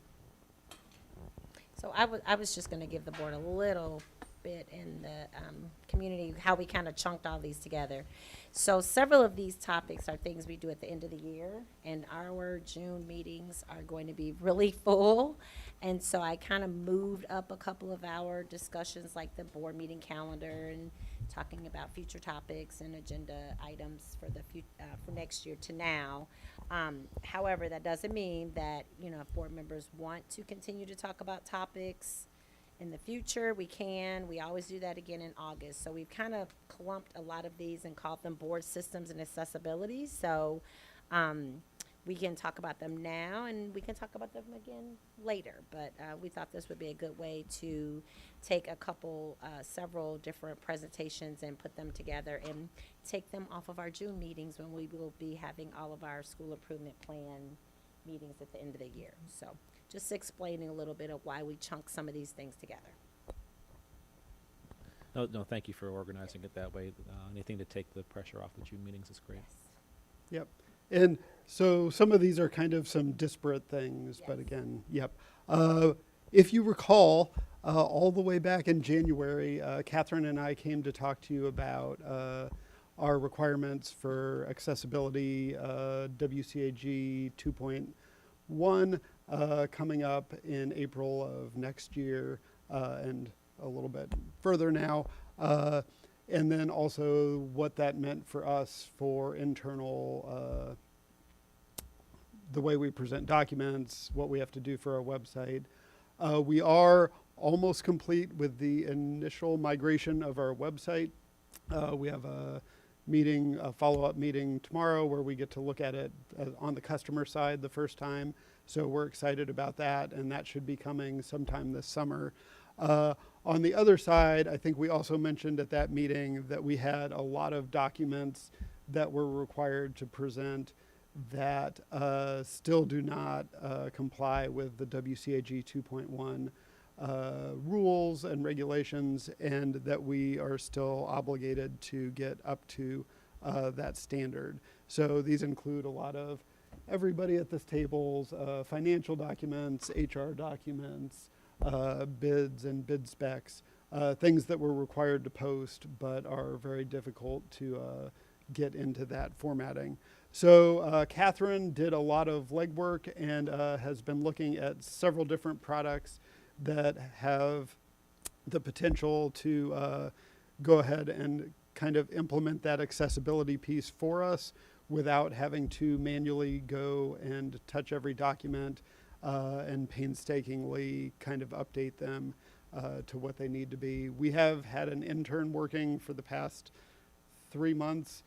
So I was just going to give the board a little bit in the community, how we kind of chunked all these together. So several of these topics are things we do at the end of the year, and our June meetings are going to be really full. And so I kind of moved up a couple of our discussions, like the board meeting calendar and talking about future topics and agenda items for the for next year to now. However, that doesn't mean that, you know, if board members want to continue to talk about topics in the future, we can. We always do that again in August. So we've kind of clumped a lot of these and called them board systems and accessibility. So we can talk about them now, and we can talk about them again later. But we thought this would be a good way to take a couple, several different presentations and put them together and take them off of our June meetings when we will be having all of our school improvement plan meetings at the end of the year. So just explaining a little bit of why we chunk some of these things together. No, thank you for organizing it that way. Anything to take the pressure off the June meetings is great. Yes. Yep. And so some of these are kind of some disparate things, but again, yep. If you recall, all the way back in January, Catherine and I came to talk to you about our requirements for accessibility, WCAG 2.1 coming up in April of next year, and a little bit further now. And then also what that meant for us for internal, the way we present documents, what we have to do for our website. We are almost complete with the initial migration of our website. We have a meeting, a follow-up meeting tomorrow where we get to look at it on the customer side the first time. So we're excited about that, and that should be coming sometime this summer. On the other side, I think we also mentioned at that meeting that we had a lot of documents that were required to present that still do not comply with the WCAG 2.1 rules and regulations, and that we are still obligated to get up to that standard. So these include a lot of everybody at this table's financial documents, HR documents, bids and bid specs, things that we're required to post but are very difficult to get into that formatting. So Catherine did a lot of legwork and has been looking at several different products that have the potential to go ahead and kind of implement that accessibility piece for us without having to manually go and touch every document and painstakingly kind of update them to what they need to be. We have had an intern working for the past 3 months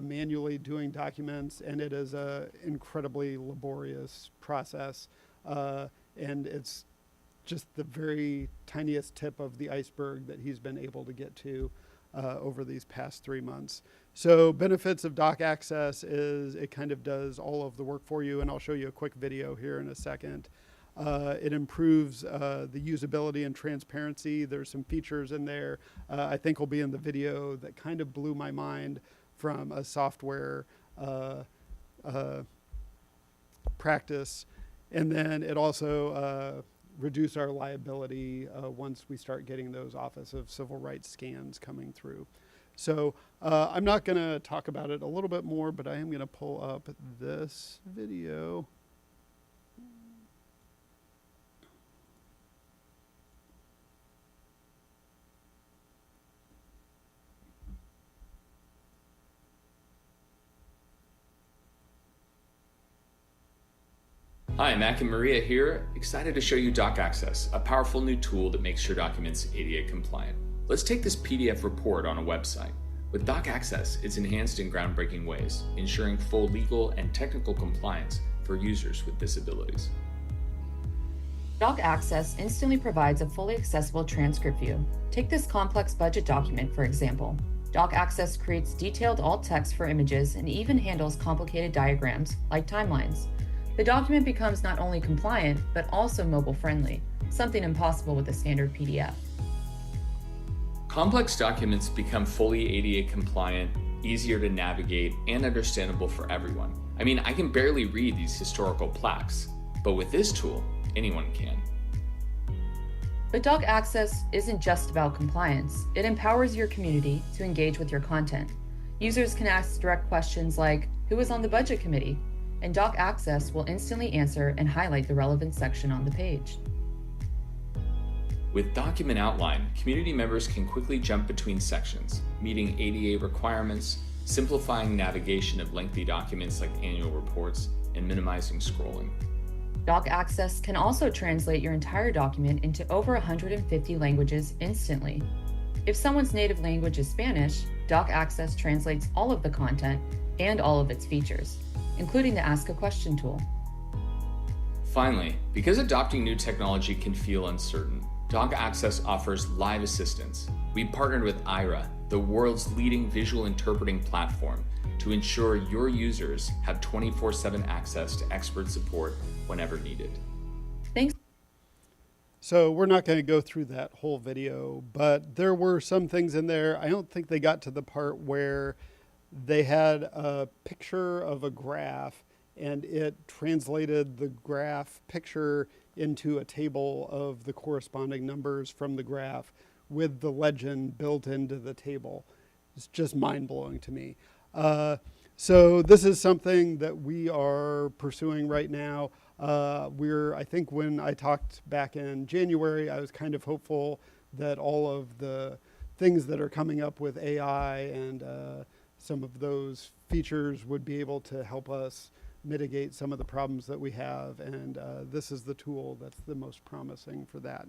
manually doing documents, and it is an incredibly laborious process. And it's just the very tiniest tip of the iceberg that he's been able to get to over these past 3 months. So benefits of Doc Access is it kind of does all of the work for you, and I'll show you a quick video here in a second. It improves the usability and transparency. There's some features in there I think will be in the video that kind of blew my mind from a software practice. And then it also reduce our liability once we start getting those Office of Civil Rights scans coming through. So I'm not going to talk about it a little bit more, but I am going to pull up this video. Hi, Mac and Maria here, excited to show you Doc Access, a powerful new tool that makes your documents ADA compliant. Let's take this PDF report on a website. With Doc Access, it's enhanced in groundbreaking ways, ensuring full legal and technical compliance for users with disabilities. Doc Access instantly provides a fully accessible transcript view. Take this complex budget document, for example. Doc Access creates detailed alt text for images and even handles complicated diagrams, like timelines. The document becomes not only compliant, but also mobile friendly, something impossible with a standard PDF. Complex documents become fully ADA compliant, easier to navigate, and understandable for everyone. I mean, I can barely read these historical plaques, but with this tool, anyone can. But Doc Access isn't just about compliance. It empowers your community to engage with your content. Users can ask direct questions like, who was on the budget committee? And Doc Access will instantly answer and highlight the relevant section on the page. With Document Outline, community members can quickly jump between sections, meeting ADA requirements, simplifying navigation of lengthy documents like annual reports, and minimizing scrolling. Doc Access can also translate your entire document into over 150 languages instantly. If someone's native language is Spanish, Doc Access translates all of the content and all of its features, including the Ask a Question tool. Finally, because adopting new technology can feel uncertain, Doc Access offers live assistance. We partnered with Ira, the world's leading visual interpreting platform, to ensure your users have 24/7 access to expert support whenever needed. Thanks. So we're not going to go through that whole video, but there were some things in there. I don't think they got to the part where they had a picture of a graph and it translated the graph picture into a table of the corresponding numbers from the graph with the legend built into the table. It's just mind-blowing to me. So this is something that we are pursuing right now. I think when I talked back in January, I was kind of hopeful that all of the things that are coming up with AI and some of those features would be able to help us mitigate some of the problems that we have, and this is the tool that's the most promising for that.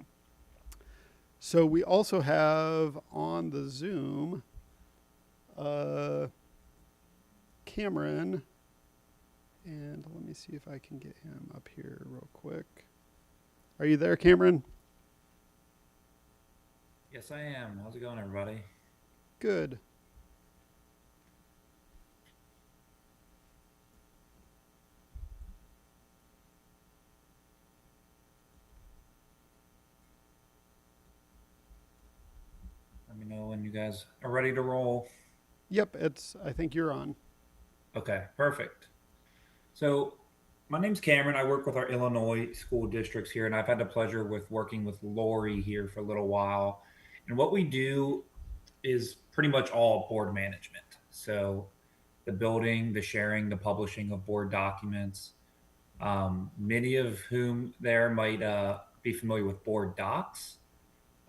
So we also have on the Zoom Cameron, and let me see if I can get him up here real quick. Are you there, Cameron? Yes, I am. How's it going, everybody? Good. Let me know when you guys are ready to roll. Yep, I think you're on. Okay, perfect. So my name's Cameron. I work with our Illinois school districts here, and I've had the pleasure with working with Lori here for a little while. And what we do is pretty much all board management. So the building, the sharing, the publishing of board documents. Many of whom there might be familiar with Board Docs.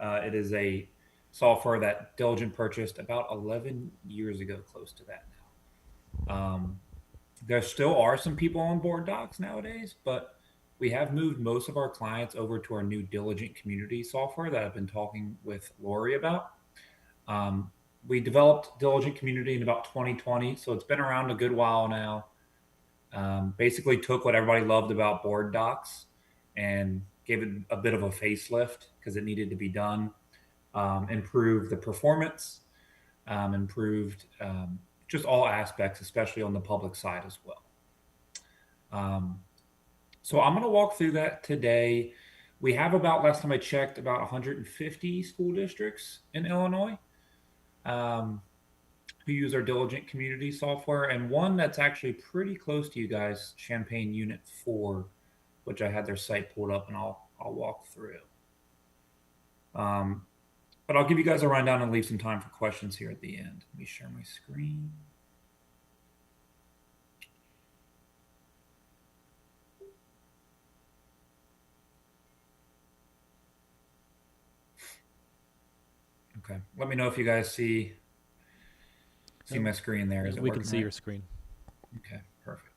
It is a software that Diligent purchased about 11 years ago, close to that now. There still are some people on Board Docs nowadays, but we have moved most of our clients over to our new Diligent community software that I've been talking with Lori about. We developed Diligent Community in about 2020, so it's been around a good while now. Basically took what everybody loved about Board Docs and gave it a bit of a facelift because it needed to be done. Improved the performance, improved just all aspects, especially on the public side as well. So I'm going to walk through that today. We have about, last time I checked, about 150 school districts in Illinois who use our Diligent community software, and one that's actually pretty close to you guys, Champaign Unit 4, which I had their site pulled up and I'll walk through. But I'll give you guys a rundown and leave some time for questions here at the end. Let me share my screen. Okay, let me know if you guys see my screen there. Is it We can working see right? your screen. Okay, perfect.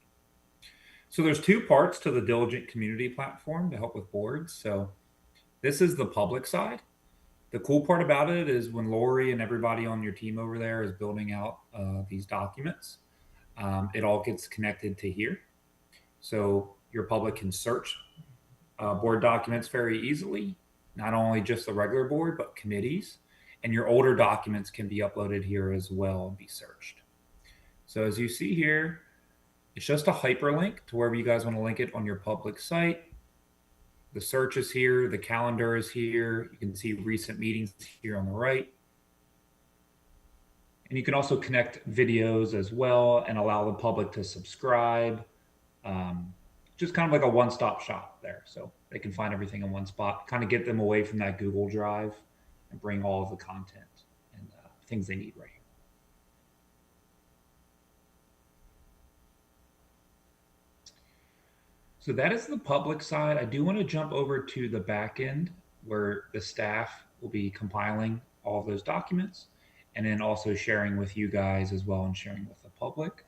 So there's two parts to the Diligent Community platform to help with boards. So this is the public side. The cool part about it is when Lori and everybody on your team over there is building out these documents, it all gets connected to here. So your public can search board documents very easily, not only just the regular board, but committees. And your older documents can be uploaded here as well and be searched. So as you see here, it's just a hyperlink to wherever you guys want to link it on your public site. The search is here, the calendar is here. You can see recent meetings here on the right. And you can also connect videos as well and allow the public to subscribe. Just kind of like a one-stop shop there. So they can find everything in one spot, kind of get them away from that Google Drive and bring all of the content and things they need right here. So that is the public side. I do want to jump over to the back end where the staff will be compiling all of those documents and then also sharing with you guys as well and sharing with the public.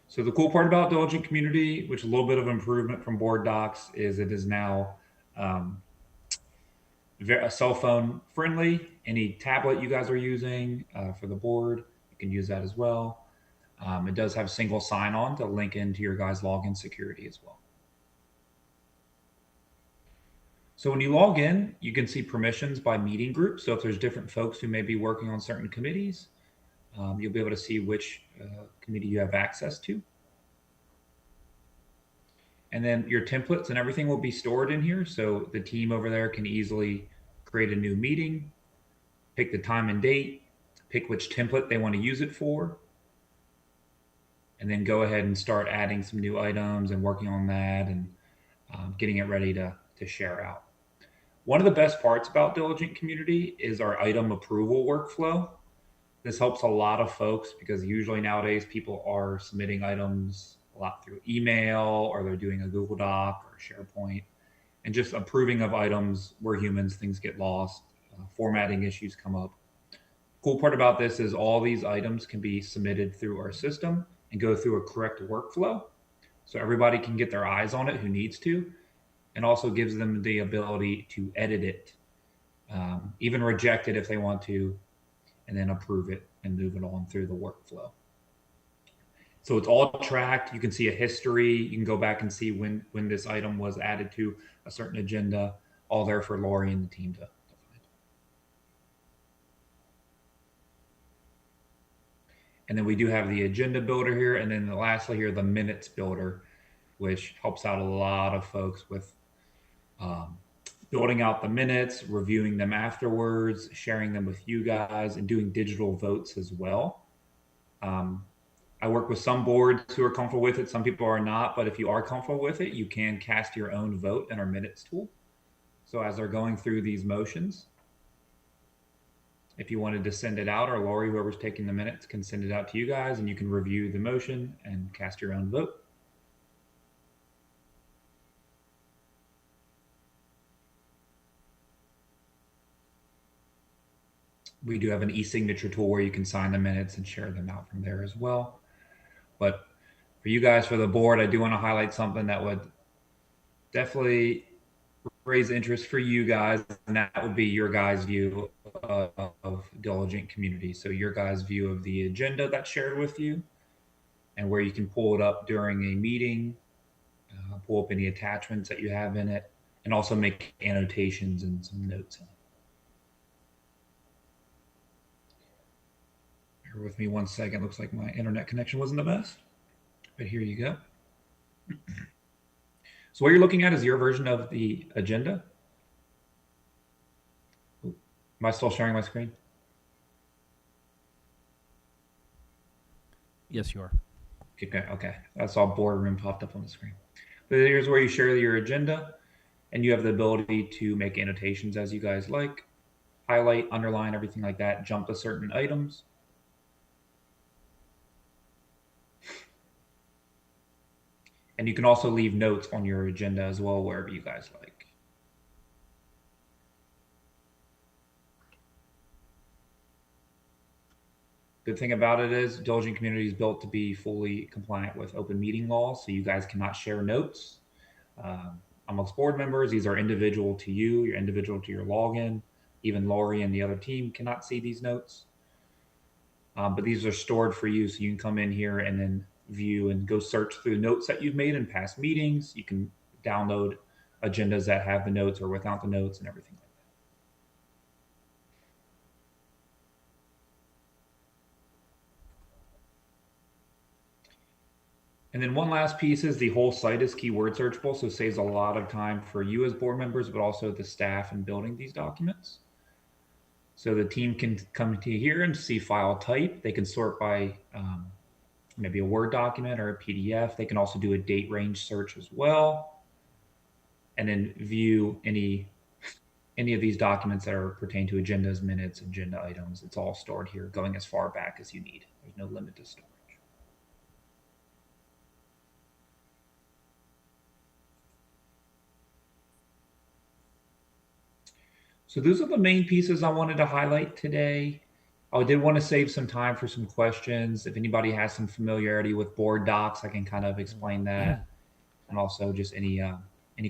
So the cool part about Diligent Community, which is a little bit of improvement from Board Docs, is it is now cell phone friendly. Any tablet you guys are using for the board, you can use that as well. It does have single sign-on to link into your guys' login security as well. So when you log in, you can see permissions by meeting group. So if there's different folks who may be working on certain committees, you'll be able to see which committee you have access to. And then your templates and everything will be stored in here. So the team over there can easily create a new meeting, pick the time and date, pick which template they want to use it for, and then go ahead and start adding some new items and working on that and getting it ready to share out. One of the best parts about Diligent Community is our item approval workflow. This helps a lot of folks because usually nowadays people are submitting items a lot through email or they're doing a Google Doc or SharePoint. And just approving of items, we're humans, things get lost, formatting issues come up. Cool part about this is all these items can be submitted through our system and go through a correct workflow. So everybody can get their eyes on it who needs to, and also gives them the ability to edit it, even reject it if they want to, and then approve it and move it on through the workflow. So it's all tracked. You can see a history. You can go back and see when this item was added to a certain agenda, all there for Lori and the team to find. And then we do have the agenda builder here. And then lastly here, the minutes builder, which helps out a lot of folks with building out the minutes, reviewing them afterwards, sharing them with you guys, and doing digital votes as well. I work with some boards who are comfortable with it. Some people are not, but if you are comfortable with it, you can cast your own vote in our minutes tool. So as they're going through these motions, if you wanted to send it out, or Lori, whoever's taking the minutes, can send it out to you guys and you can review the motion and cast your own vote. We do have an e-signature tool where you can sign the minutes and share them out from there as well. But for you guys, for the board, I do want to highlight something that would definitely raise interest for you guys, and that would be your guys' view of Diligent Community. So your guys' view of the agenda that's shared with you and where you can pull it up during a meeting, pull up any attachments that you have in it, and also make annotations and some notes in it. Bear with me one second. Looks like my internet connection wasn't the best, but here you go. So what you're looking at is your version of the agenda. Am I still sharing my screen? Yes, you are. Okay. I saw boardroom popped up on the screen. But here's where you share your agenda, and you have the ability to make annotations as you guys like, highlight, underline, everything like that, jump to certain items. And you can also leave notes on your agenda as well, wherever you guys like. Good thing about it is Diligent Community is built to be fully compliant with open meeting laws, so you guys cannot share notes amongst board members. These are individual to you, you're individual to your login. Even Lori and the other team cannot see these notes. But these are stored for you, so you can come in here and then view and go search through notes that you've made in past meetings. You can download agendas that have the notes or without the notes and everything like that. And then one last piece is the whole site is keyword searchable, so it saves a lot of time for you as board members, but also the staff in building these documents. So the team can come to here and see file type. They can sort by maybe a Word document or a PDF. They can also do a date range search as well. And then view any of these documents that are pertain to agendas, minutes, agenda items. It's all stored here, going as far back as you need. There's no limit to storage. So those are the main pieces I wanted to highlight today. I did want to save some time for some questions. If anybody has some familiarity with board docs, I can kind of explain that. And also just any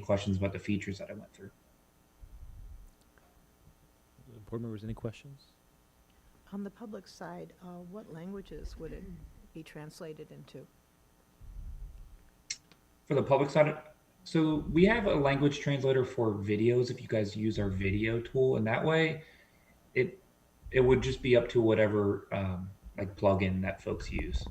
questions about the features that I went through. Board members, any questions? On the public side, what languages would it be translated into? For the public side, so we have a language translator for videos if you guys use our video tool, and that way it would just be up to whatever like plugin that folks use.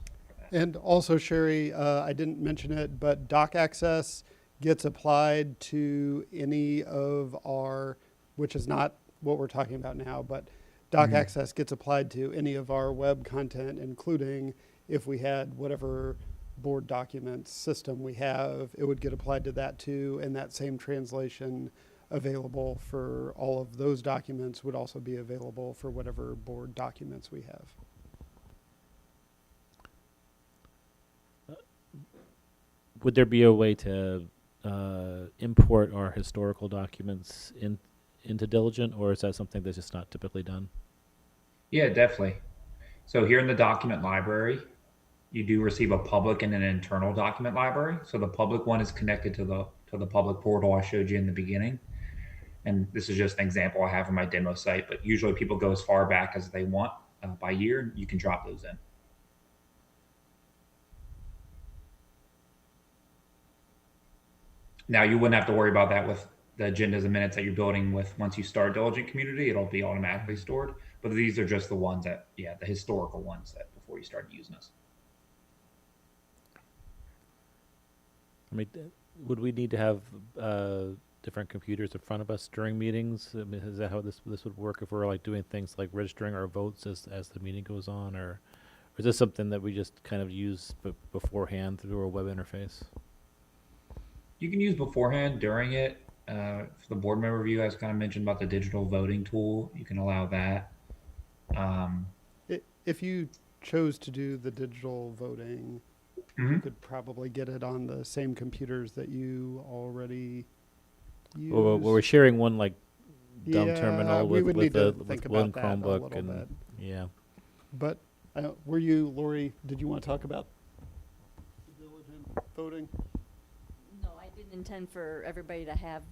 And also, Sherry, I didn't mention it, but doc access gets applied to any of our, which is not what we're talking about now, but doc access gets applied to any of our web content, including if we had whatever board documents system we have, it would get applied to that too, and that same translation available for all of those documents would also be available for whatever board documents we have. Would there be a way to import our historical documents into Diligent, or is that something that's just not typically done? Yeah, definitely. So here in the document library, you do receive a public and an internal document library. So the public one is connected to the public portal I showed you in the beginning. And this is just an example I have on my demo site, but usually people go as far back as they want by year, and you can drop those in. Now you wouldn't have to worry about that with the agendas and minutes that you're building with. Once you start Diligent Community, it'll be automatically stored. But these are just the ones that, yeah, the historical ones that before you start using us. I mean, would we need to have different computers in front of us during meetings? I mean, is that how this would work if we're like doing things like registering our votes as the meeting goes on, or is this something that we just kind of use beforehand through our web interface? You can use beforehand, during it. For the board member of you guys kind of mentioned about the digital voting tool. You can allow that. If you chose to do the digital voting, you could probably get it on the same computers that you already use. Well, we're sharing one like dumb Yeah, terminal we with, would need with, to a, think with one about that a Chromebook, little and bit. yeah. But were you, Lori, did you want to talk about diligent voting? No, I didn't intend for everybody to have,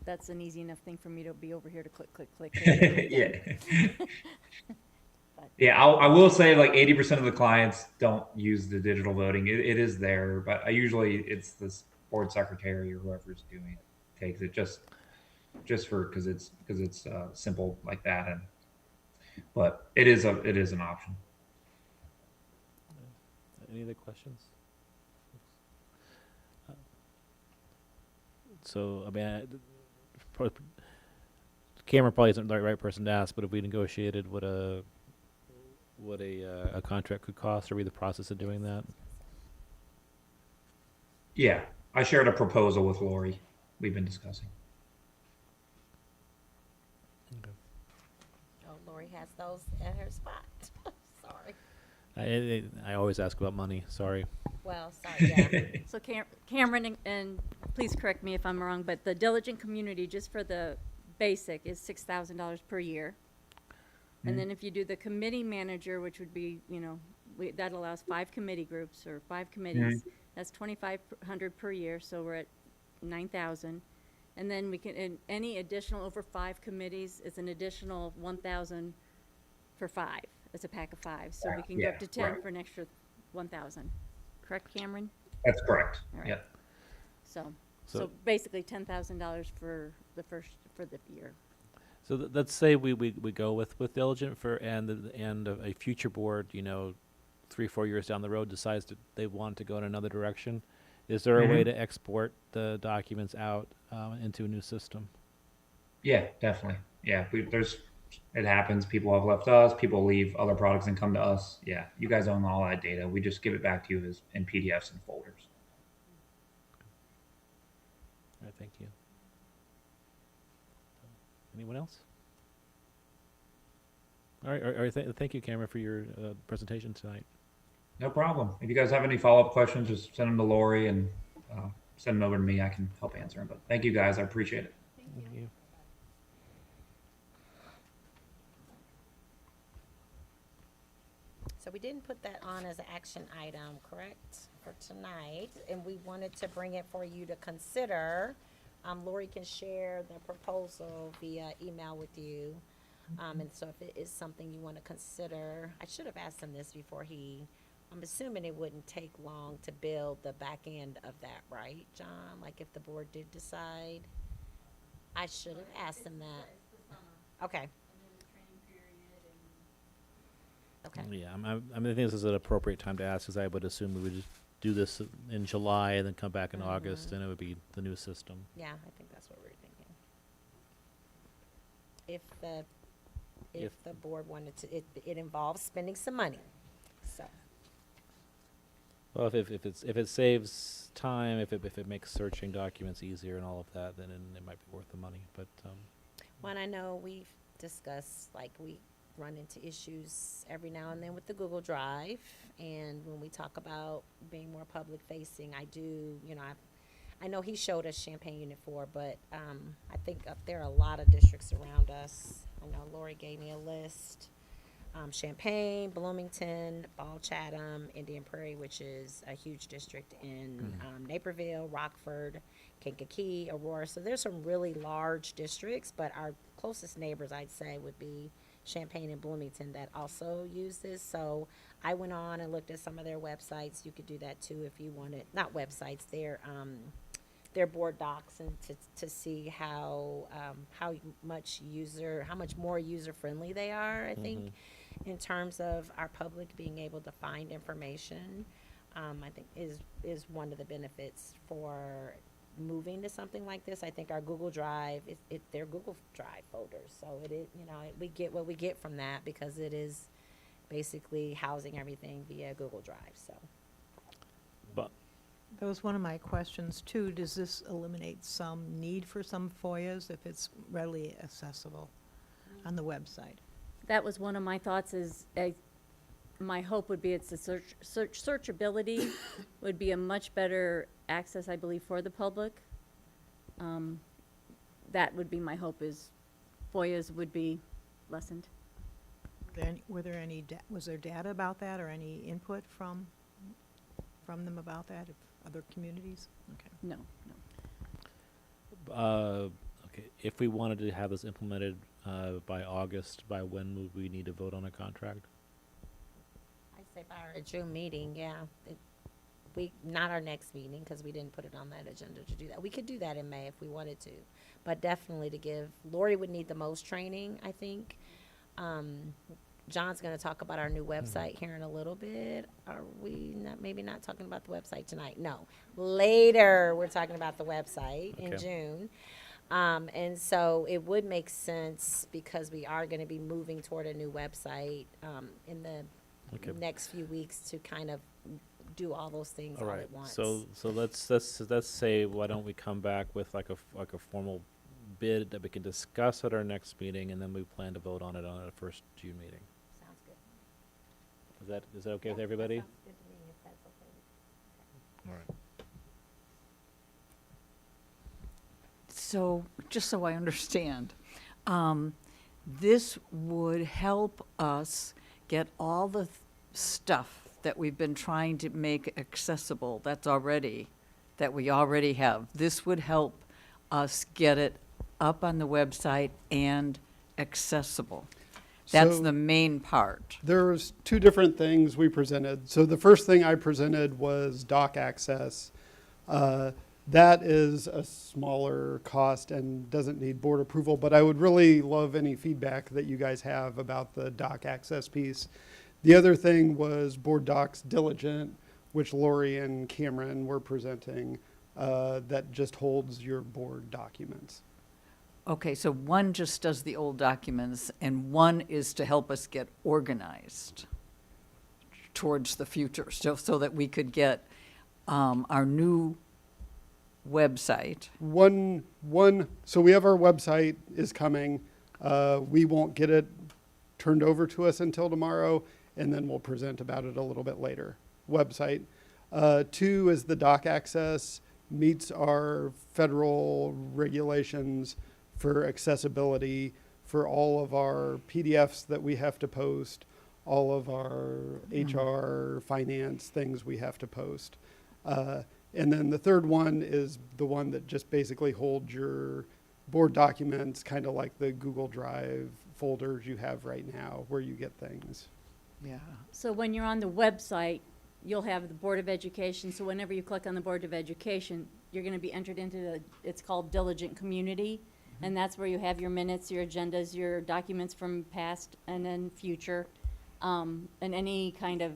that's an easy enough thing for me to be over here to click, click, click. Yeah. Yeah, I will say like 80% of the clients don't use the digital voting. It is there, but it's this board secretary or whoever's doing it takes it just because it's simple like that. But it is an option. Any other questions? So, I mean, Cameron probably isn't the right person to ask, but if we negotiated what a contract could cost, or be the process of doing that? Yeah, I shared a proposal with Lori. We've been discussing. Okay. Oh, Lori has those at her spot. Sorry. I always ask about money. Sorry. Well, sorry, yeah. So Cameron, and please correct me if I'm wrong, but the Diligent Community, just for the basic, is $6,000 per year. And then if you do the committee manager, which would be, you know, that allows 5 committee groups or 5 committees. That's 2,500 per year, so we're at 9,000. And then we can, and any additional over 5 committees is an additional 1,000 for 5. It's a pack of 5, so we can go up to 10 right. for an extra 1,000. Correct, Cameron? That's correct. All right. Yep. So basically $10,000 for the year. So let's say we go with Diligent and a future board, you know, 3-4 years down the road decides that they want to go in another direction. Is there a way to export the documents out into a new system? Yeah, definitely. Yeah, it happens. People have left us. People leave other products and come to us. Yeah, you guys own all that data. We just give it back to you as in PDFs and folders. All right, thank you. Anyone else? All right, thank you, Cameron, for your presentation tonight. No problem. If you guys have any follow-up questions, just send them to Lori and send them over to me. I can help answer them. But thank you guys. I appreciate it. Thank you. So we didn't put that on as an action item, correct, for tonight, and we wanted to bring it for you to consider. Lori can share the proposal via email with you. And so if it is something you want to consider, I should have asked him this before I'm assuming it wouldn't take long to build the back end of that, right, John? Like if the board did decide? I should have asked him that. Okay. Okay. Yeah, I mean, I think this is an appropriate time to ask, because I would assume we would just do this in July and then come back in August, and it would be the new system. Yeah, I think that's what we're thinking. If the board wanted to, it involves spending some money, so. Well, if it saves time, if it makes searching documents easier and all of that, then it might be worth the money. But One, I know we've discussed, like, we run into issues every now and then with the Google Drive, and when we talk about being more public facing, I do, you know, I know he showed us Champaign Unit 4, but I think up there are a lot of districts around us. I know Lori gave me a list. Champaign, Bloomington, Ball Chatham, Indian Prairie, which is a huge district in Naperville, Rockford, Kankakee, Aurora. So there's some really large districts, but our closest neighbors, I'd say, would be Champaign and Bloomington that also use this. So I went on and looked at some of their websites. You could do that too if you wanted, not websites, their board docs, and to see how much more user friendly they are, I think, in terms of our public being able to find information. I think is one of the benefits for moving to something like this. I think our Google Drive, they're Google Drive folders, so we get what we get from that because it is basically housing everything via Google Drive. So. But That was one of my questions too. Does this eliminate some need for some FOIAs if it's readily accessible on the website? That was one of my thoughts. My hope would be it's the searchability would be a much better access, I believe, for the public. That would be my hope, is FOIAs would be lessened. Was there data about that or any input from them about that, if other communities? Okay. No. okay, if we wanted to have this implemented by August, by when would we need to vote on a contract? I'd say by our June meeting, yeah. Not our next meeting, because we didn't put it on that agenda to do that. We could do that in May if we wanted to, but definitely Lori would need the most training, I think. John's going to talk about our new website here in a little bit. Are we maybe not talking about the website tonight? No. Later, we're talking about the website in June. And so it would make sense, because we are going to be moving toward a new website in the next few weeks, to kind of do all those things all at once. So let's say, why don't we come back with like a formal bid that we can discuss at our next meeting, and then we plan to vote on it on our first June meeting. Sounds good. Is that okay with everybody? That sounds good to me, if that's okay. All right. So, just so I understand, this would help us get all the stuff that we've been trying to make accessible that we already have. This would help us get it up on the website and accessible. That's So the main part. There's two different things we presented. So the first thing I presented was doc access. That is a smaller cost and doesn't need board approval, but I would really love any feedback that you guys have about the doc access piece. The other thing was Board Docs Diligent, which Lori and Cameron were presenting, that just holds your board documents. Okay, so one just does the old documents, and one is to help us get organized towards the future, so that we could get our new website. So we have our website is coming. We won't get it turned over to us until tomorrow, and then we'll present about it a little bit later. Website. Two is the doc access, meets our federal regulations for accessibility for all of our PDFs that we have to post, all of our HR, finance things we have to post. And then the third one is the one that just basically holds your board documents, kind of like the Google Drive folders you have right now where you get things. Yeah. So when you're on the website, you'll have the Board of Education. So whenever you click on the Board of Education, you're going to be entered into it's called Diligent Community. And that's where you have your minutes, your agendas, your documents from past and then future, and any kind of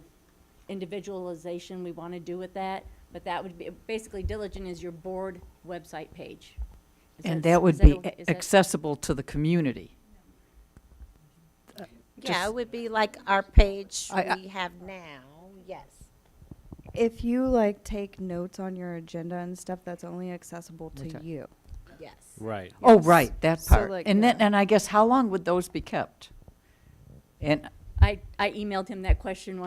individualization we want to do with that. But that would be, basically Diligent is your board website page. And that would is be okay? Is accessible to the community. Yeah, it would be like our page we have now, yes. If you like take notes on your agenda and stuff, that's only accessible to Okay. you. Yes. Right. Oh, right, that So, part. like, And then, yeah. and I guess how long would those be kept? And I emailed him that question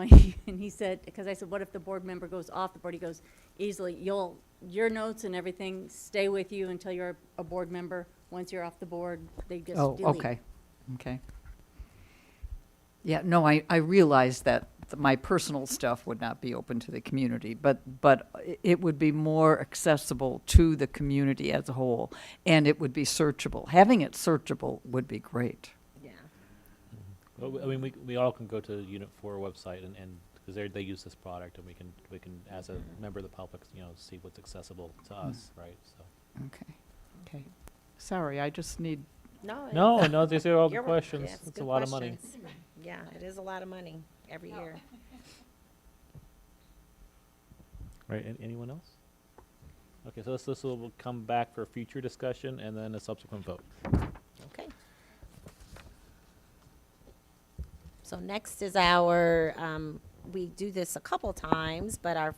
and he said, because I said, what if the board member goes off the board? He goes, easily, your notes and everything stay with you until you're a board member. Once you're off the board, they just delete. Okay. Yeah, no, I realized that my personal stuff would not be open to the community, but it would be more accessible to the community as a whole, and it would be searchable. Having it searchable would be great. Yeah. Well, I mean, we all can go to Unit 4 website and because they use this product, and we can as a member of the public, see what's accessible to us, right? So. Okay. Sorry, I just need. No, these are all the You're- questions. yeah, It's a good lot of money. questions. Yeah, it is a lot of money every year. Right, anyone else? Okay, so this will come back for future discussion and then a subsequent vote. Okay. So next is our, we do this a couple times, but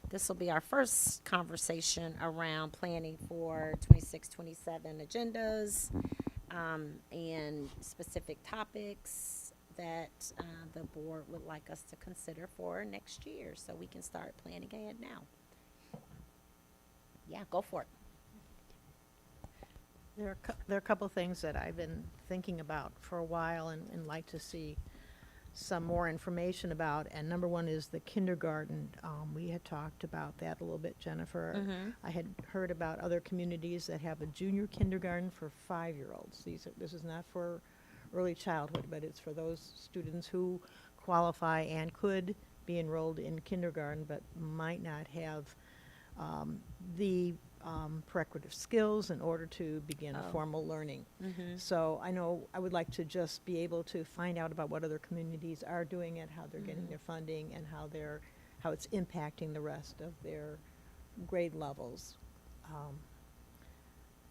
this will be our first conversation around planning for 26, 27 agendas, and specific topics that the board would like us to consider for next year, so we can start planning ahead now. Yeah, go for it. There are a couple things that I've been thinking about for a while and like to see some more information about. And number one is the kindergarten. We had talked about that a little bit, Jennifer. Mhm. I had heard about other communities that have a junior kindergarten for 5-year-olds. This is not for early childhood, but it's for those students who qualify and could be enrolled in kindergarten but might not have the prerequisite skills in order to begin formal learning. Mhm. So I know I would like to just be able to find out about what other communities are doing it, how they're getting their funding, and how it's impacting the rest of their grade levels.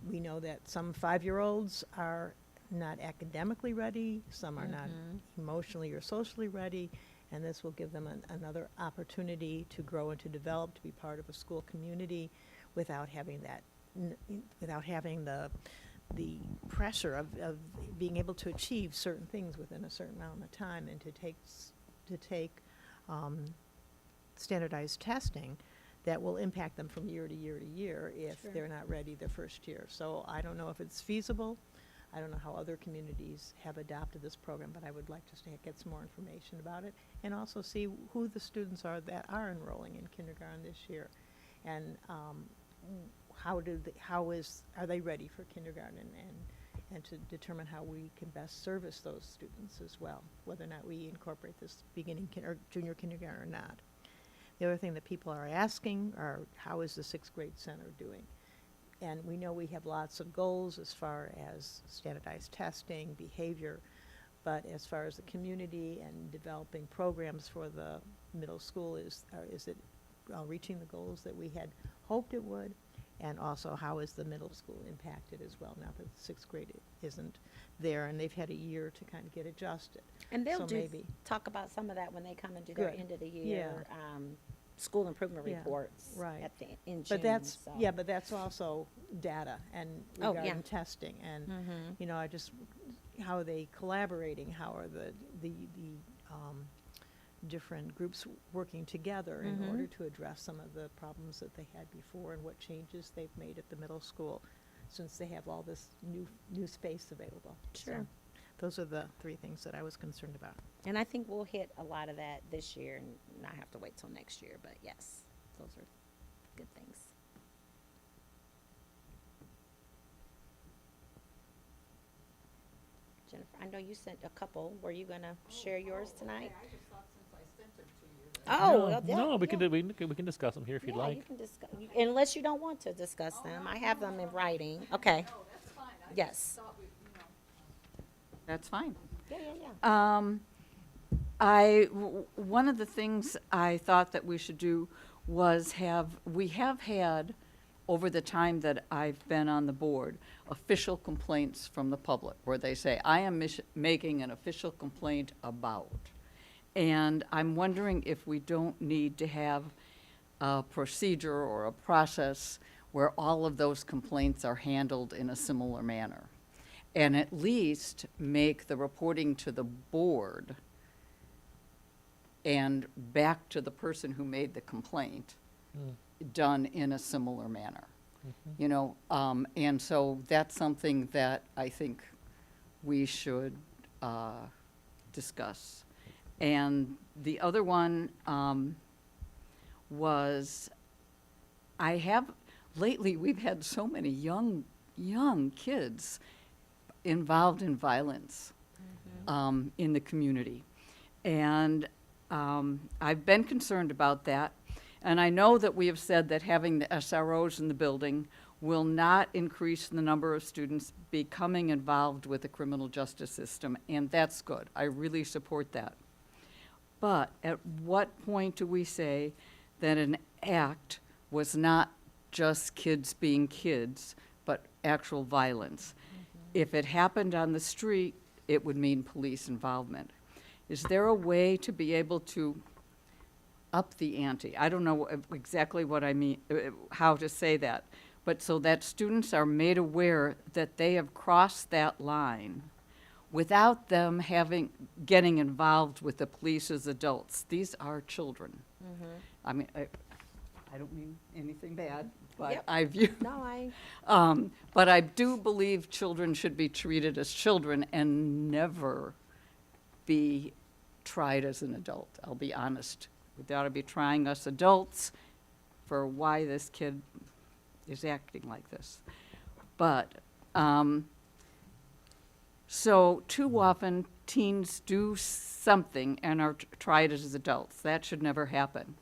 We know that some 5-year-olds are not academically ready, some are not emotionally or socially ready, and this will give them another opportunity to grow and to develop, to be part of a school community without having that, without having the pressure of being able to achieve certain things within a certain amount of time, and to take standardized testing that will impact them from year to year to year if they're not ready the first year. So I don't know if it's feasible. I don't know how other communities have adopted this program, but I would like to get some more information about it, and also see who the students are that are enrolling in kindergarten this year, and are they ready for kindergarten, and to determine how we can best service those students as well, whether or not we incorporate this or junior kindergarten or not. The other thing that people are asking are, how is the 6th grade center doing? And we know we have lots of goals as far as standardized testing, behavior, but as far as the community and developing programs for the middle school, is it reaching the goals that we had hoped it would? And also, how is the middle school impacted as well, now that the 6th grade isn't there, and they've had a year to kind of get adjusted. And they'll So maybe talk about some of that when they come and do their Good. end of the year school improvement Yeah, reports right. in June. But that's, so. yeah, but that's also data and Oh, yeah. regarding testing, and, you know, how are they collaborating? How are the different groups working together in order to address some of the problems that they had before, and what changes they've made at the middle school, since they have all this new space available. Sure. So those are the 3 things that I was concerned about. And I think we'll hit a lot of that this year and not have to wait till next year, but yes, those are good things. Jennifer, I know you sent a couple. Were you gonna share yours tonight? I just thought since I sent them to you. Oh, well, No, we can discuss them here if you'd yeah, like. you can discuss, unless you don't want to discuss them. I have them in writing. Okay. No, that's fine. I Yes. just thought That's fine. Yeah, yeah, yeah. One of the things I thought that we should do was we have had, over the time that I've been on the board, official complaints from the public, where they say, I am making an official complaint about. And I'm wondering if we don't need to have a procedure or a process where all of those complaints are handled in a similar manner. And at least make the reporting to the board and back to the person who made the complaint done in a similar manner. You know, and so that's something that I think we should discuss. And the other one was, lately we've had so many young kids involved in violence in the community. And I've been concerned about that. And I know that we have said that having the SROs in the building will not increase the number of students becoming involved with the criminal justice system, and that's good. I really support that. But at what point do we say that an act was not just kids being kids, but actual violence? If it happened on the street, it would mean police involvement. Is there a way to be able to up the ante? I don't know exactly what I mean, how to say that, but so that students are made aware that they have crossed that line without them getting involved with the police as adults. These are children. I mean, I don't mean anything bad, but Yep. I view. No, But I do believe children should be treated as children and never be tried as an adult. I'll be honest. We ought to be trying us adults for why this kid is acting like this. But, so too often teens do something and are tried as adults. That should never happen.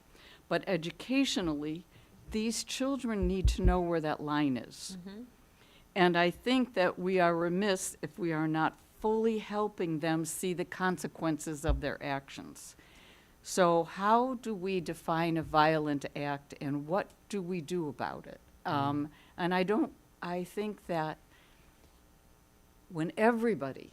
But educationally, these children need to know where that line is. And I think that we are remiss if we are not fully helping them see the consequences of their actions. So how do we define a violent act, and what do we do about it? And I think that when everybody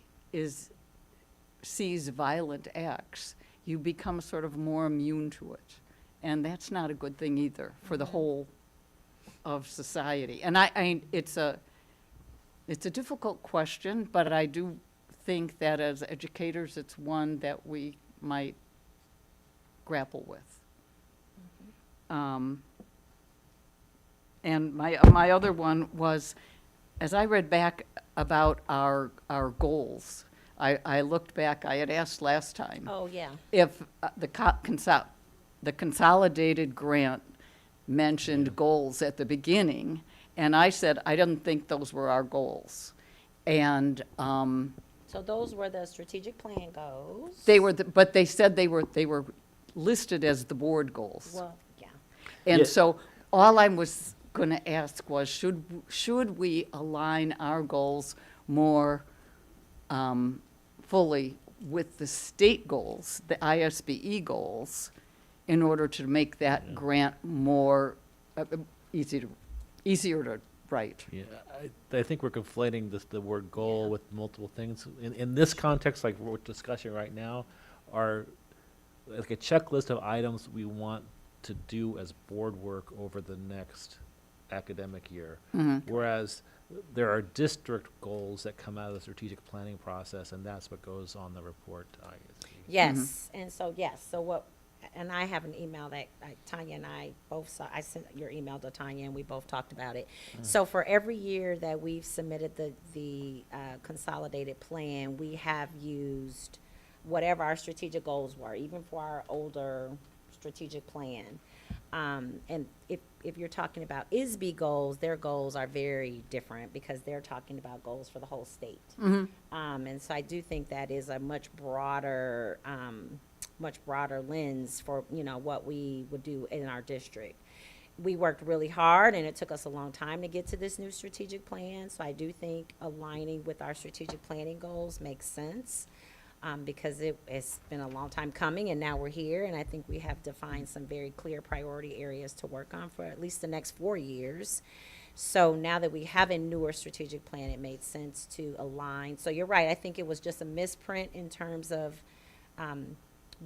sees violent acts, you become sort of more immune to it. And that's not a good thing either for the whole of society. And it's a difficult question, but I do think that as educators, it's one that we might grapple with. And my other one was, as I read back about our goals. I looked back, I had asked last time. Oh, yeah. If the consolidated grant mentioned goals at the beginning, and I said, I didn't think those were our goals. And So those were the strategic plan goals. they were, but they said they were listed as the board goals. Well, yeah. And Yeah. so all I was going to ask was, should we align our goals more fully with the state goals, the ISBE goals, in order to make that grant more easier to write? Yeah, I think we're conflating the word goal with multiple things. In this context, like we're discussing right now, are like a checklist of items we want to do as board work over the next academic year. Whereas there are district goals that come out of the strategic planning process, and that's what goes on the report to ISB. Yes, and so, yes, so what, and I have an email that Tanya and I both saw, I sent your email to Tanya and we both talked about it. So for every year that we've submitted the consolidated plan, we have used whatever our strategic goals were, even for our older strategic plan. And if you're talking about ISB goals, their goals are very different because they're talking about goals for the whole state. And so I do think that is a much broader lens for, what we would do in our district. We worked really hard and it took us a long time to get to this new strategic plan. So I do think aligning with our strategic planning goals makes sense. Because it's been a long time coming and now we're here, and I think we have defined some very clear priority areas to work on for at least the next 4 years. So now that we have a newer strategic plan, it made sense to align. So you're right, I think it was just a misprint in terms of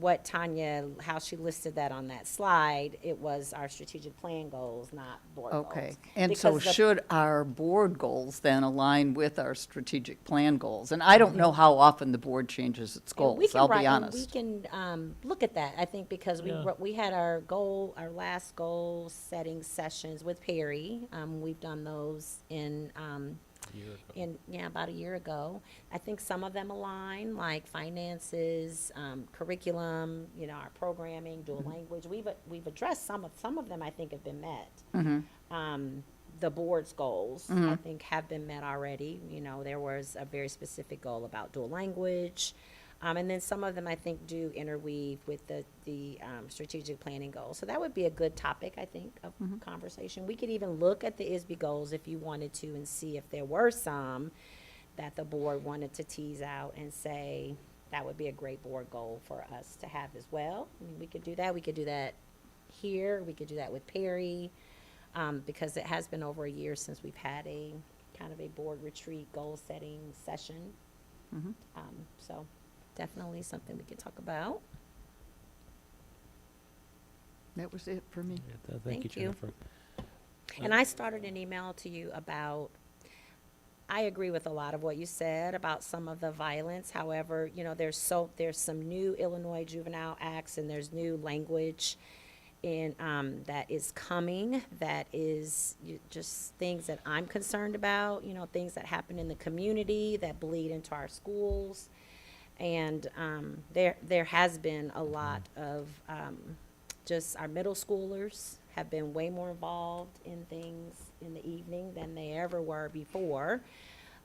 what Tanya, how she listed that on that slide. It was our strategic plan goals, not board goals. Okay, and so Because should our board goals then align with our strategic plan goals? And I don't know how often the board changes its And we goals, can I'll write- be and honest. We can look at that, I think, because Yeah. we had our last goal setting sessions with Perry. We've done those in about a year ago. I think some of them align, like finances, curriculum, our programming, dual language. We've addressed some of them. I think have been met. The board's goals, I think, have been met already. There was a very specific goal about dual language. And then some of them, I think, do interweave with the strategic planning goals. So that would be a good topic, I think, of conversation. We could even look at the ISB goals if you wanted to and see if there were some that the board wanted to tease out and say that would be a great board goal for us to have as well. I mean, we could do that. We could do that here. We could do that with Perry, because it has been over a year since we've had a kind of a board retreat goal-setting session. So definitely something we could talk about. That was it for me. Yeah, thank you, Thank you. Jennifer. And I started an email to you about, I agree with a lot of what you said about some of the violence. However, there's some new Illinois juvenile acts and there's new language in, that is coming, that is just things that I'm concerned about, things that happen in the community that bleed into our schools. And there has been a lot of just our middle schoolers have been way more involved in things in the evening than they ever were before.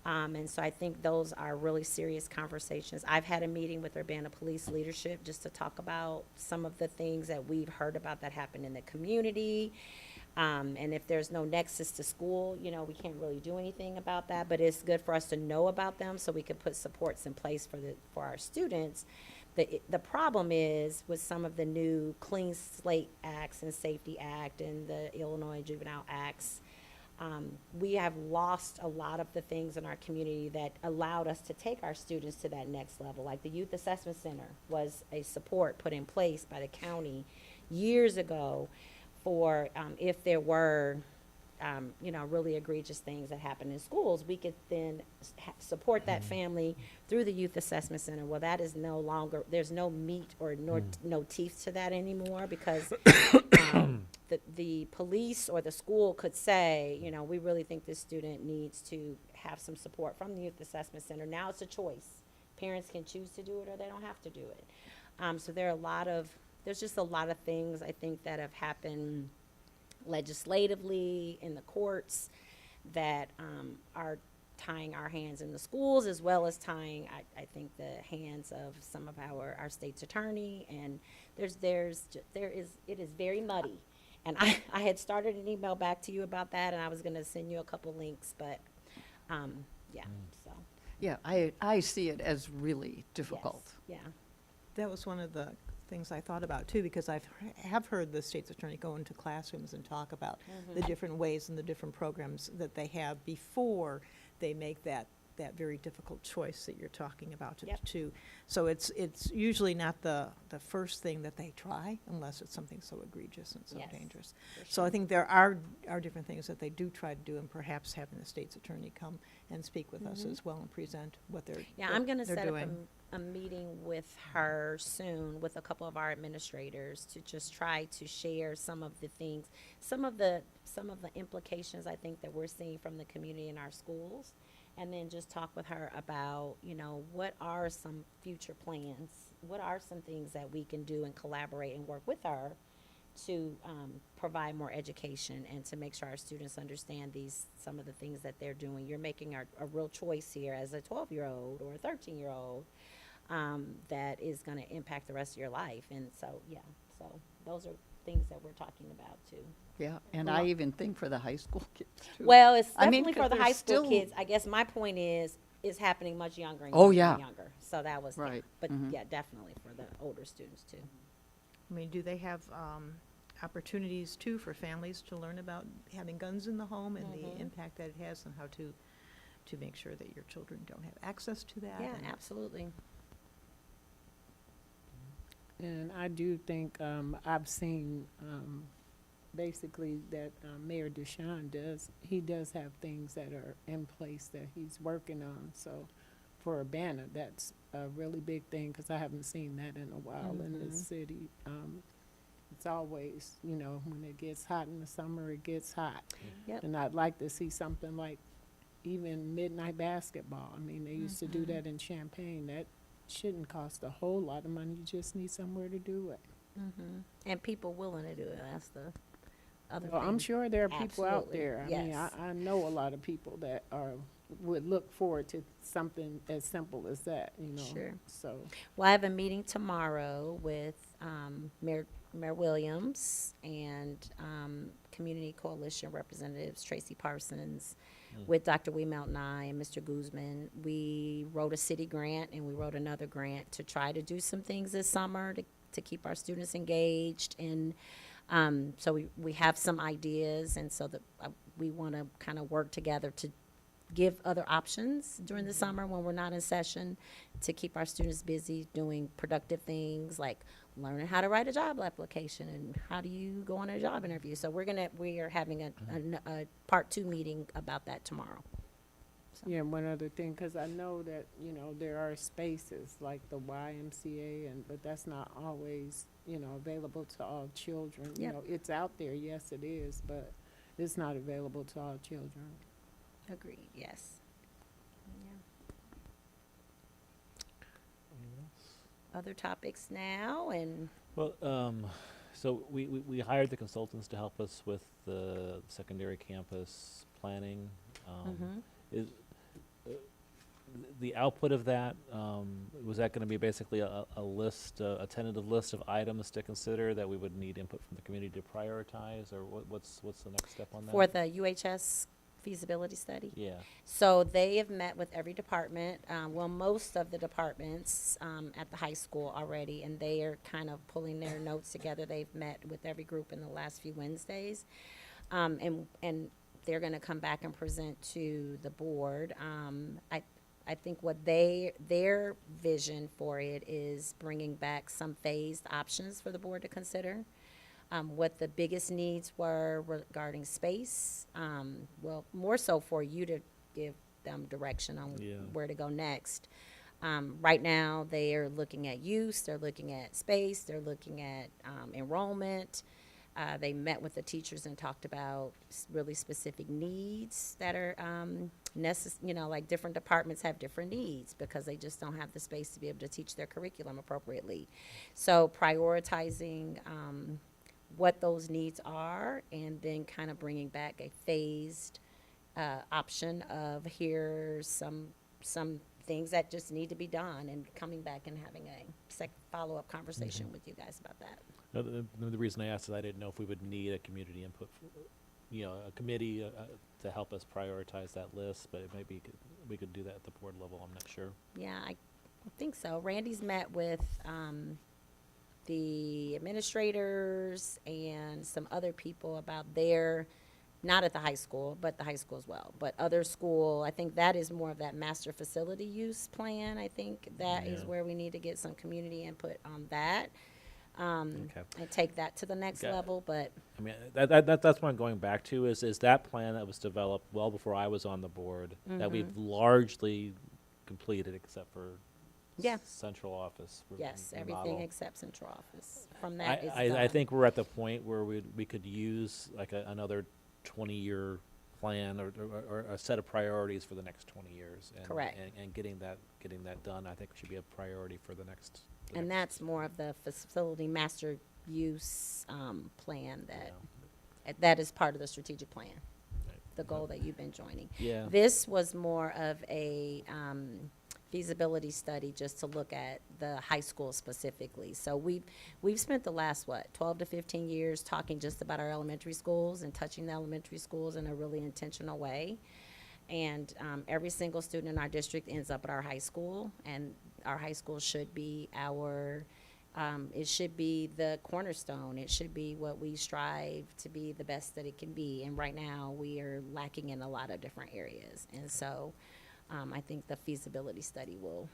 And so I think those are really serious conversations. I've had a meeting with Urbana police leadership just to talk about some of the things that we've heard about that happen in the community. And if there's no nexus to school, we can't really do anything about that, but it's good for us to know about them so we can put supports in place for our students. The problem is with some of the new Clean Slate Acts and Safety Act and the Illinois Juvenile Acts, we have lost a lot of the things in our community that allowed us to take our students to that next level. Like the Youth Assessment Center was a support put in place by the county years ago for if there were, really egregious things that happen in schools, we could then support that family through the Youth Assessment Center. Well, that is no longer, there's no meat or no teeth to that anymore because the police or the school could say, we really think this student needs to have some support from the Youth Assessment Center. Now it's a choice. Parents can choose to do it or they don't have to do it. So there's just a lot of things I think that have happened legislatively in the courts that are tying our hands in the schools, as well as tying, I think, the hands of some of our state's attorney. And it is very muddy. And I had started an email back to you about that, and I was going to send you a couple links, but yeah. So Yeah, I see it as really difficult. yes, yeah. That was one of the things I thought about too, because have heard the state's attorney go into classrooms and talk about the different ways and the different programs that they have before they make that very difficult choice that you're talking about to. So it's usually not the first thing that they try unless it's something so egregious and so Yes, dangerous. for So I sure. think there are different things that they do try to do, and perhaps having the state's attorney come and speak with us as well and present what they're Yeah, what I'm going to they're set up doing. a meeting with her soon with a couple of our administrators to just try to share some of the things, some of the implications I think that we're seeing from the community in our schools, and then just talk with her about, what are some future plans? What are some things that we can do and collaborate and work with her to provide more education and to make sure our students understand some of the things that they're doing. You're making a real choice here as a 12-year-old or a 13-year-old that is going to impact the rest of your life. And so, so those are things that we're talking about too. Yeah, and I even think for the high school kids too. Well, it's I mean, definitely 'cause for the they're high school still- kids. I guess my point is happening much younger and Oh, younger yeah. and younger. So that was, Right. but Mhm. yeah, definitely for the older students too. I mean, do they have opportunities too for families to learn about having guns in the home and the impact that it has and how to make sure that your children don't have access to that? Yeah, and- absolutely. And I do think I've seen basically that Mayor DeShawn he does have things that are in place that he's working on. So for Urbana, that's a really big thing because I haven't seen that in a while in this city. It's always, when it gets hot in the summer, it gets hot. Yep. And I'd like to see something like even midnight basketball. I mean, they used to do that in Champaign. That shouldn't cost a whole lot of money. You just need somewhere to do it. And people willing to do it. That's the other Well, thing. I'm sure there are people out Absolutely. there. I mean, Yes. I know a lot of people that would look forward to something as simple as that, Sure. So, Well, I have a meeting tomorrow with Mayor Williams and Community Coalition Representatives Tracy Parsons, with Dr. Weemelt and I and Mr. Guzman. We wrote a city grant and we wrote another grant to try to do some things this summer to keep our students engaged. And so we have some ideas, and so that we want to kind of work together to give other options during the summer when we're not in session to keep our students busy doing productive things like learning how to write a job application and how do you go on a job interview. So we are having a part 2 meeting about that tomorrow. yeah, one other thing, because I know that, there are spaces like the YMCA, but that's not always, available to all children. Yep. It's out there, yes, it is, but it's not available to all children. Agreed, yes. Other topics now, and Well, so we hired the consultants to help us with the secondary campus planning. Is the output of that, was that going to be basically a list, a tentative list of items to consider that we would need input from the community to prioritize, or what's the next step on that? for the UHS feasibility study? Yeah. So they have met with every department, most of the departments at the high school already, and they are kind of pulling their notes together. They've met with every group in the last few Wednesdays. And they're going to come back and present to the board. I think what their vision for it is bringing back some phased options for the board to consider. What the biggest needs were regarding space, well, more so for you to give them direction on where to go next. Right now, they are looking at use, they're looking at space, they're looking at enrollment. They met with the teachers and talked about really specific needs that are like different departments have different needs because they just don't have the space to be able to teach their curriculum appropriately. So prioritizing what those needs are and then kind of bringing back a phased option of here's some things that just need to be done and coming back and having a follow-up conversation with you guys about that. The reason I asked is I didn't know if we would need a community input, a committee to help us prioritize that list, but maybe we could do that at the board level. I'm not sure. Yeah, I think so. Randy's met with the administrators and some other people about not at the high school, but the high school as well, but other school. I think that is more of that master facility use plan. I think that is where we need to get some community input on that. And take that to the next level, but I mean, that's what I'm going back to is that plan that was developed well before I was on the board that we've largely completed except for central office. Yes, everything remodel. Except central office. From that, I think we're at the point where we could use like another 20-year plan or a set of priorities for the next 20 years. And, correct. And getting that done, I think should be a priority for the next. And that's more of the facility master use plan that is part of the strategic plan, the goal that you've been joining. Yeah. This was more of a feasibility study just to look at the high school specifically. So we've spent the last 12 to 15 years talking just about our elementary schools and touching the elementary schools in a really intentional way. And every single student in our district ends up at our high school, and our high school should be it should be the cornerstone. It should be what we strive to be the best that it can be. And right now, we are lacking in a lot of different areas. And so I think the feasibility study will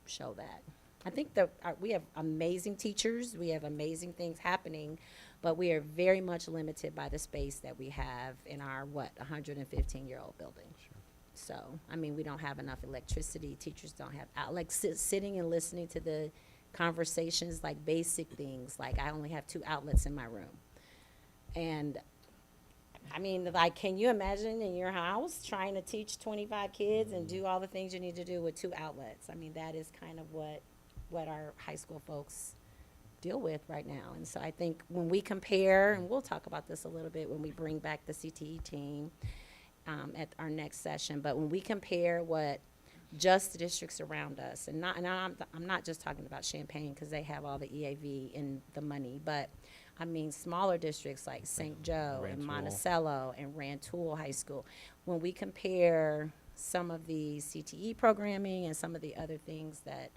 show that. I think that we have amazing teachers. We have amazing things happening, but we are very much limited by the space that we have in our, 115-year-old building. Sure. So, I mean, we don't have enough electricity. Teachers don't have sitting and listening to the conversations, like basic things. Like, I only have 2 outlets in my room. And, I mean, like, can you imagine in your house trying to teach 25 kids and do all the things you need to do with 2 outlets? I mean, that is kind of what our high school folks deal with right now. And so I think when we compare, and we'll talk about this a little bit when we bring back the CTE team, at our next session, but when we compare what just the districts around us, and I'm not just talking about Champaign because they have all the EAV and the money, but I mean smaller districts like St. Joe and Monticello and Rantoul High School. When we compare some of the CTE programming and some of the other things that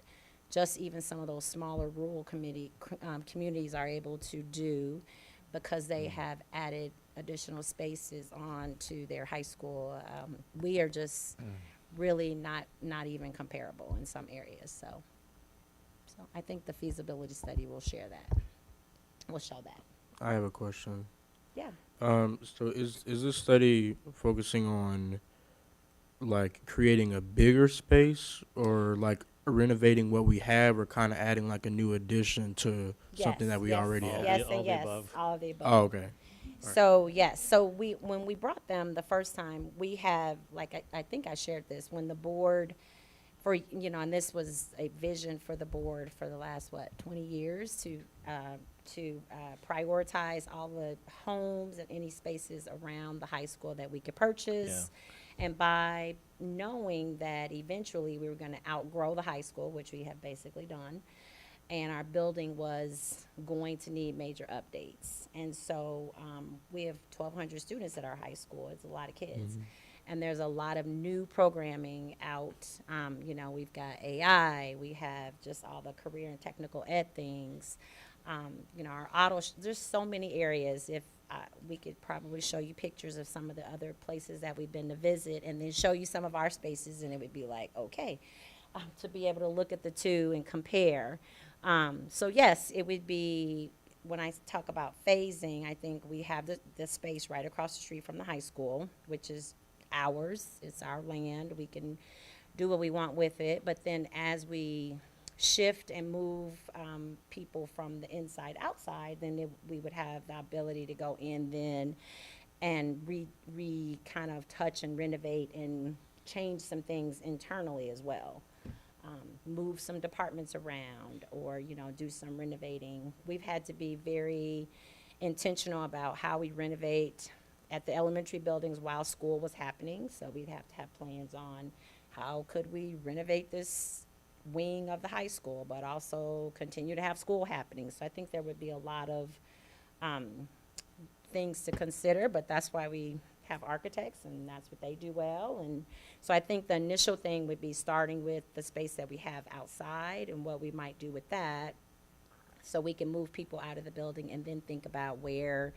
just even some of those smaller rural communities are able to do because they have added additional spaces on to their high school, we are just really not even comparable in some areas. So I think the feasibility study will show that. I have a question. Yeah. So is this study focusing on like creating a bigger space or like renovating what we have or kind of adding like a new addition to something that we already have? Yes, and yes, all of the above. Oh, okay. So yes, so when we brought them the first time, we have, like I think I shared this, when the board and this was a vision for the board for the last 20 years to prioritize all the homes and any spaces around the high school that we could purchase. And by knowing that eventually we were going to outgrow the high school, which we have basically done, and our building was going to need major updates. And so we have 1,200 students at our high school. It's a lot of kids. Mm-hmm. And there's a lot of new programming out. We've got AI. We have just all the career and technical ed things. Our auto, there's so many areas. If we could probably show you pictures of some of the other places that we've been to visit and then show you some of our spaces, and it would be like, okay, to be able to look at the two and compare. So yes, it would be, when I talk about phasing, I think we have the space right across the street from the high school, which is ours. It's our land. We can do what we want with it. But then as we shift and move people from the inside outside, then we would have the ability to go in then and kind of touch and renovate and change some things internally as well. Move some departments around, or, you know, do some renovating. We've had to be very intentional about how we renovate at the elementary buildings while school was happening. So we'd have to have plans on how could we renovate this wing of the high school, but also continue to have school happening. So I think there would be a lot of things to consider, but that's why we have architects, and that's what they do well. And so I think the initial thing would be starting with the space that we have outside and what we might do with that, so we can move people out of the building, and then think about where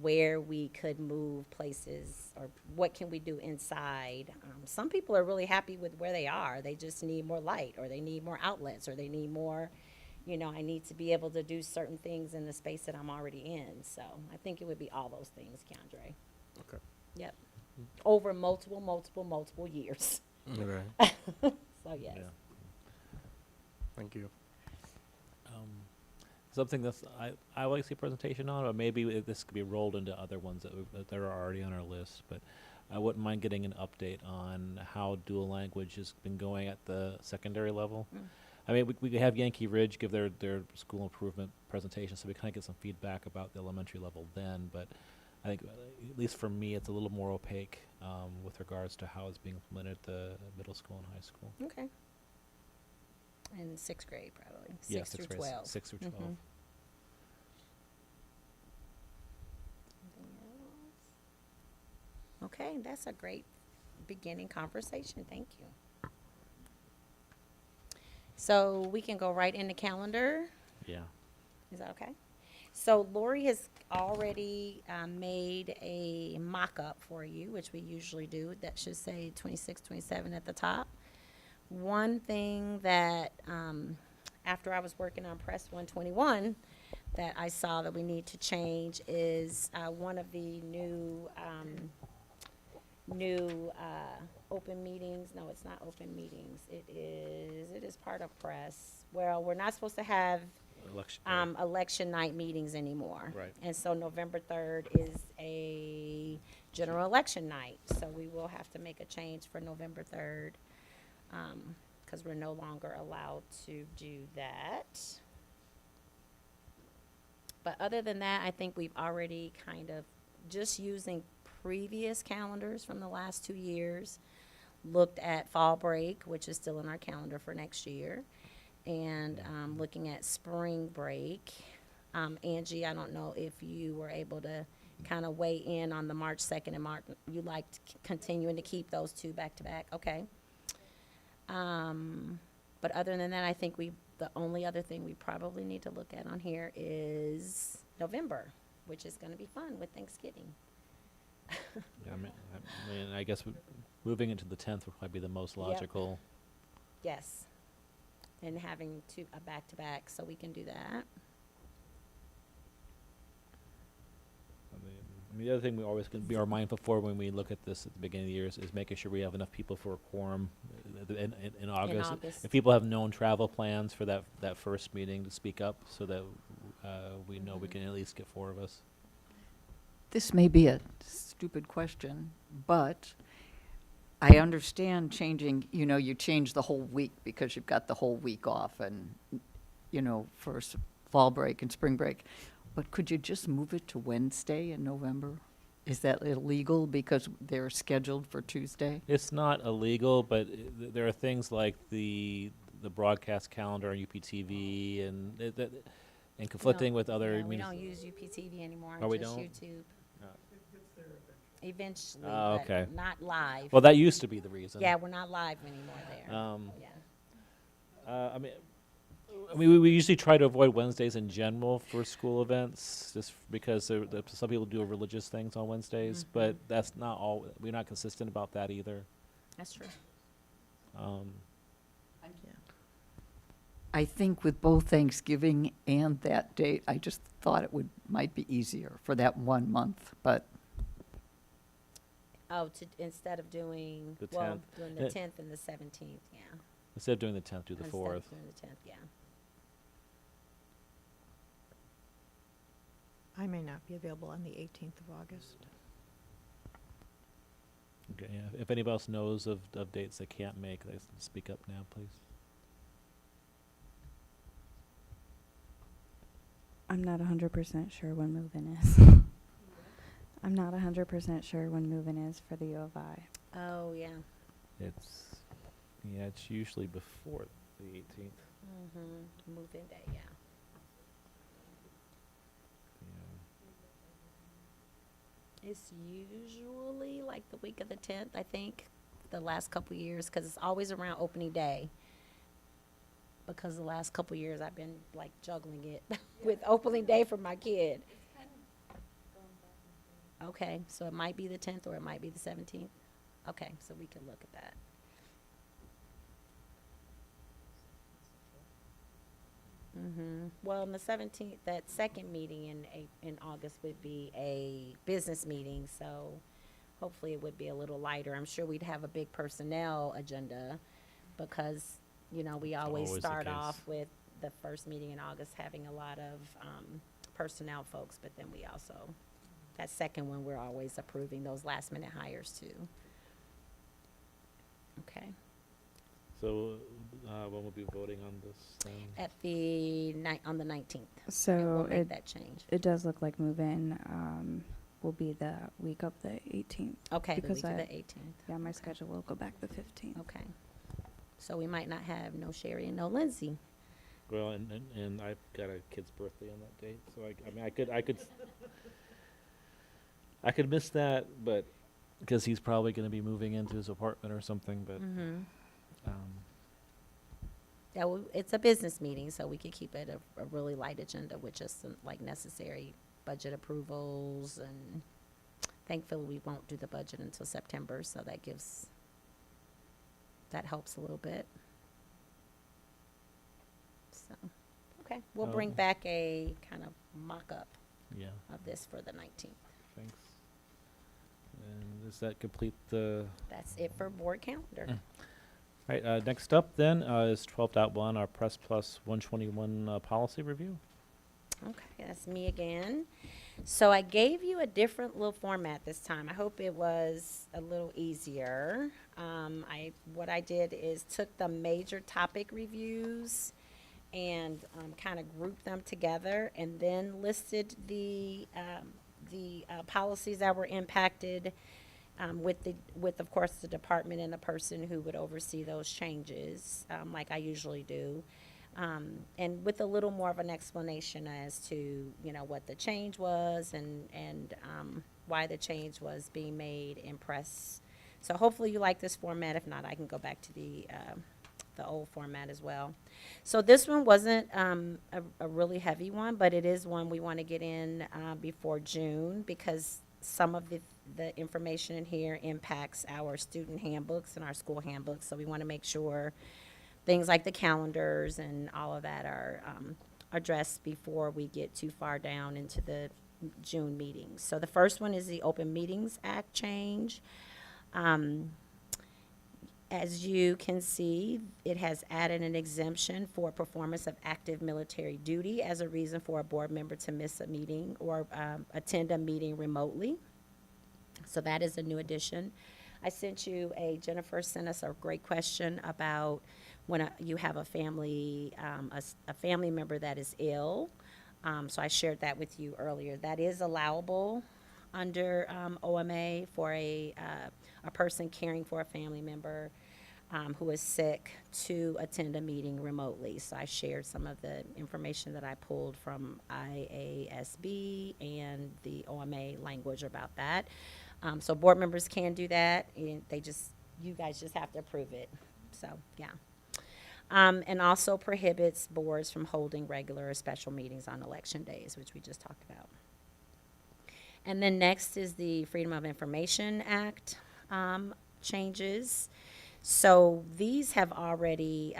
we could move places, or what can we do inside. Some people are really happy with where they are. They just need more light, or they need more outlets, or they need more, you know, I need to be able to do certain things in the space that I'm already in. So I think it would be all those things, Keandre. Okay. Yep. Over multiple years. Okay. So, yes. Yeah. Thank you. Something that's I like to see a presentation on, or maybe this could be rolled into other ones that are already on our list. But I wouldn't mind getting an update on how dual language has been going at the secondary level. I mean, we could have Yankee Ridge give their school improvement presentation, so we kind of get some feedback about the elementary level then. But I think, at least for me, it's a little more opaque with regards to how it's being implemented at the middle school and high school. Okay. In sixth grade, probably. Yeah, Six through grade, 12. 6 through 12. Mhm. Okay, that's a great beginning conversation. Thank you. So we can go right in the calendar. Yeah. Is that okay? So Lori has already made a mock-up for you, which we usually do. That should say 26, 27 at the top. One thing that, after I was working on Press 121, that I saw that we need to change is one of the new open meetings. No, it's not open meetings. It is part of Press. Well, we're not supposed to have election night meetings anymore. Right. And so November 3rd is a general election night. So we will have to make a change for November 3rd, because we're no longer allowed to do that. But other than that, I think we've already kind of, just using previous calendars from the last 2 years, looked at fall break, which is still in our calendar for next year, and looking at spring break. Angie, I don't know if you were able to kind of weigh in on the March 2nd and March. You liked continuing to keep those two back to back, okay? But other than that, I think the only other thing we probably need to look at on here is November, which is going to be fun with Thanksgiving. Yeah, I mean, I guess moving into the 10th would probably be the most logical. Yes. And having a back-to-back, so we can do that. I mean, the other thing we always can be mindful for when we look at this at the beginning of the year is making sure we have enough people for a quorum in August. August. If people have known travel plans for that first meeting, to speak up so that we know we can at least get 4 of us. This may be a stupid question, but I understand changing, you change the whole week because you've got the whole week off and, for fall break and spring break. But could you just move it to Wednesday in November? Is that illegal because they're scheduled for Tuesday? It's not illegal, but there are things like the broadcast calendar on UPTV and conflicting with other. Yeah, we don't use UPTV anymore. Oh, we just don't? YouTube. Eventually, Oh, but okay. not live. Well, that used to be the reason. Yeah, we're not live anymore there. I mean, we usually try to avoid Wednesdays in general for school events, just because some people do religious things on Wednesdays, but that's not all. We're not consistent about that either. That's true. I think with both Thanksgiving and that date, I just thought it might be easier for that 1 month, but. Oh, instead of doing The doing 10th. the 10th and the 17th, yeah. Instead of doing the 10th, do the Instead 4th. of doing the 10th, yeah. I may not be available on the 18th of August. Okay, yeah. If anybody else knows of dates they can't make, they speak up now, please. I'm not 100% sure when move-in is. I'm not 100% sure when move-in is for the U of I. Oh, yeah. It's usually before the 18th. Mm-hmm. Move-in day, yeah. It's usually like the week of the 10th, I think, the last couple years, because it's always around opening day. Because the last couple years I've been like juggling it with opening day for my kid. Okay, so it might be the 10th or it might be the 17th. Okay, so we can look at that. Well, on the 17th, that second meeting in August would be a business meeting, so hopefully it would be a little lighter. I'm sure we'd have a big personnel agenda because, you know, we always Always the start case. off with the first meeting in August having a lot of personnel folks, but then we also, that second one, we're always approving those last minute hires too. Okay. So when we'll be voting on this? At the on the 19th. And So we'll make that change. it does look like move-in will be the week of the 18th. Okay, the because week of I- the 18th. Yeah, my schedule will go back the 15th. Okay. So we might not have no Sherry and no Lindsay. Well, and I've got a kid's birthday on that date, so I mean, I could miss that, but because he's probably going to be moving into his apartment or something. But Yeah, well, it's a business meeting, so we could keep it a really light agenda with just some, like necessary budget approvals, and thankfully we won't do the budget until September, so that helps a little bit. So, okay, we'll bring back a kind of mock-up yeah, of this for the 19th. thanks. And does that complete the? That's it for board calendar. All right. Next up then is 12.1, our Press Plus 121 policy review. Okay, that's me again. So I gave you a different little format this time. I hope it was a little easier. What I did is took the major topic reviews and kind of grouped them together, and then listed the policies that were impacted with of course the department and the person who would oversee those changes, like I usually do. And with a little more of an explanation as to, you know, what the change was and why the change was being made in press. So hopefully you like this format. If not, I can go back to the old format as well. So this one wasn't a really heavy one, but it is one we want to get in before June, because some of the information in here impacts our student handbooks and our school handbooks. So we want to make sure things like the calendars and all of that are addressed before we get too far down into the June meetings. So the first one is the Open Meetings Act change. As you can see, it has added an exemption for performance of active military duty as a reason for a board member to miss a meeting or attend a meeting remotely. So that is a new addition. Jennifer sent us a great question about when you have a family member that is ill. So I shared that with you earlier. That is allowable under OMA for a person caring for a family member who is sick to attend a meeting remotely. So I shared some of the information that I pulled from IASB and the OMA language about that. So board members can do that, and you guys just have to approve it. So, yeah. And also prohibits boards from holding regular or special meetings on election days, which we just talked about. And then next is the Freedom of Information Act changes. So these have already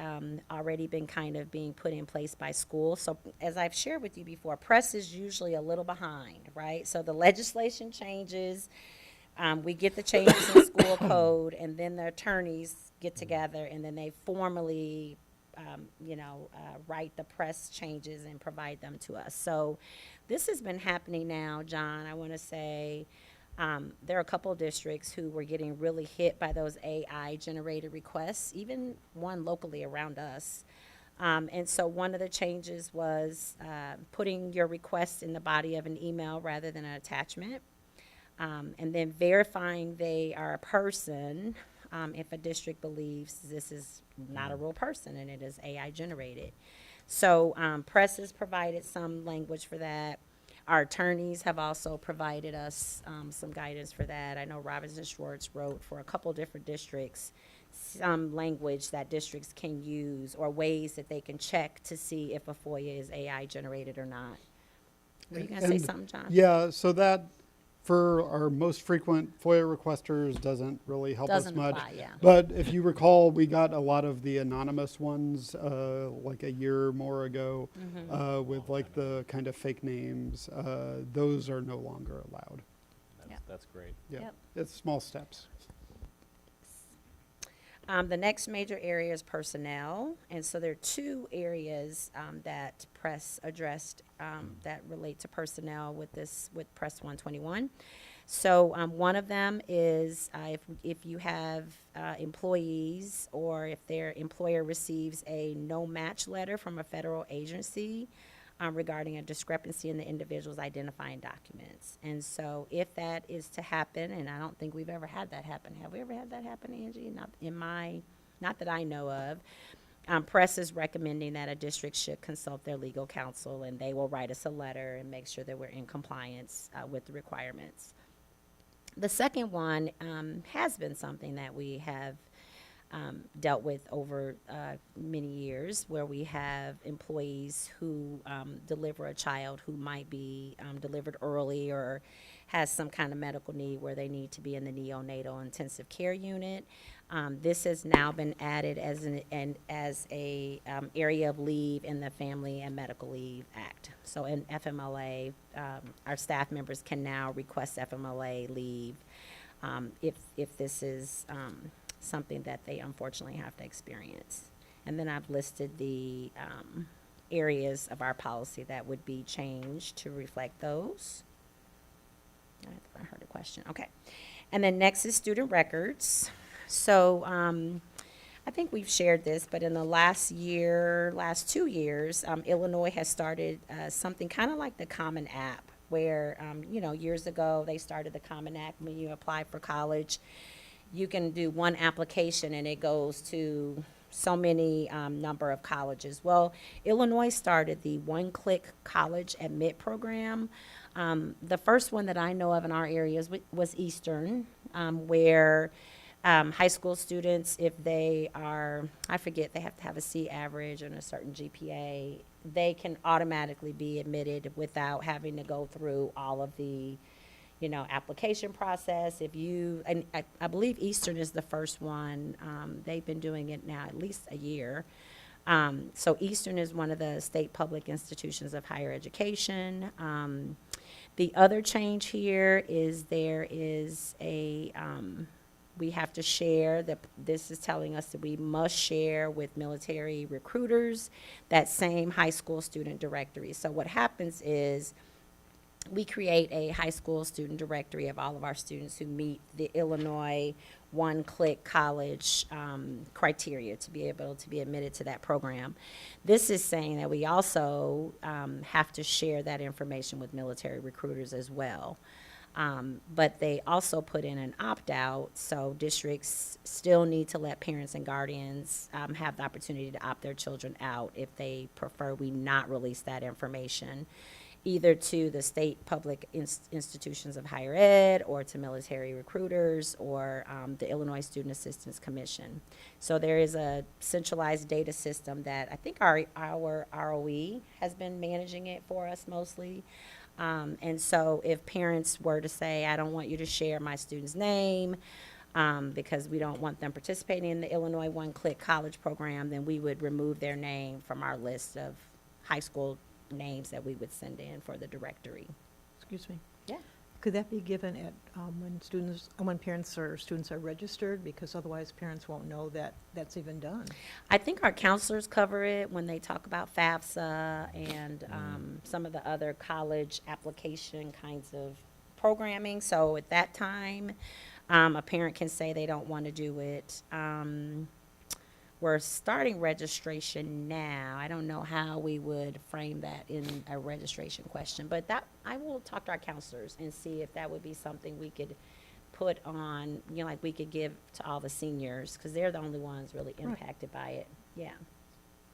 been kind of being put in place by schools. So as I've shared with you before, press is usually a little behind, right? So the legislation changes, We get the changes in school code, and then the attorneys get together, and then they formally, write the press changes and provide them to us. So this has been happening now, John, I want to say, there are a couple of districts who were getting really hit by those AI-generated requests, even one locally around us. And so one of the changes was putting your request in the body of an email rather than an attachment. And then verifying they are a person if a district believes this is not a real person and it is AI generated. So press has provided some language for that. Our attorneys have also provided us some guidance for that. I know Robinson Schwartz wrote for a couple different districts some language that districts can use or ways that they can check to see if a FOIA is AI generated or not. Were you going to say something, John? Yeah, so that for our most frequent FOIA requesters doesn't really help us Doesn't much. apply, yeah. But if you recall, we got a lot of the anonymous ones like a year or more ago with like the kind of fake names. Those are no longer allowed. That's great. Yeah, Yep. it's small steps. The next major area is personnel, and so there are two areas that press addressed that relate to personnel with Press 121. So one of them is if you have employees or if their employer receives a no match letter from a federal agency regarding a discrepancy in the individual's identifying documents. And so if that is to happen, and I don't think we've ever had that happen. Have we ever had that happen, Angie? Not that I know of. Press is recommending that a district should consult their legal counsel, and they will write us a letter and make sure that we're in compliance with the requirements. The second one has been something that we have dealt with over many years, where we have employees who deliver a child who might be delivered early or has some kind of medical need where they need to be in the neonatal intensive care unit. This has now been added as an area of leave in the Family and Medical Leave Act. So in FMLA, our staff members can now request FMLA leave if this is something that they unfortunately have to experience. And then I've listed the areas of our policy that would be changed to reflect those. I heard a question. Okay. And then next is student records. So I think we've shared this, but in the last 2 years, Illinois has started something kind of like the Common App, where, years ago they started the Common App when you apply for college. You can do one application and it goes to so many number of colleges. Well, Illinois started the one-click college admit program. The first one that I know of in our areas was Eastern, where high school students, if they are, I forget, they have to have a C average and a certain GPA, they can automatically be admitted without having to go through all of the application process. And I believe Eastern is the first one. They've been doing it now at least a year. So Eastern is one of the state public institutions of higher education. The other change here is there is we have to share, this is telling us that we must share with military recruiters that same high school student directory. So what happens is we create a high school student directory of all of our students who meet the Illinois one-click college criteria to be able to be admitted to that program. This is saying that we also have to share that information with military recruiters as well. But they also put in an opt-out, so districts still need to let parents and guardians have the opportunity to opt their children out if they prefer we not release that information, either to the state public institutions of higher ed or to military recruiters or the Illinois Student Assistance Commission. So there is a centralized data system that I think our ROE has been managing it for us mostly. And so if parents were to say, I don't want you to share my student's name because we don't want them participating in the Illinois one-click college program, then we would remove their name from our list of high school names that we would send in for the directory. Excuse me. Yeah. Could that be given at, when parents or students are registered? Because otherwise parents won't know that that's even done. I think our counselors cover it when they talk about FAFSA and some of the other college application kinds of programming. So at that time, a parent can say they don't want to do it. We're starting registration now. I don't know how we would frame that in a registration question, but that, I will talk to our counselors and see if that would be something we could put on, you know, like we could give to all the seniors, because they're the only ones really Right. impacted by it. Yeah.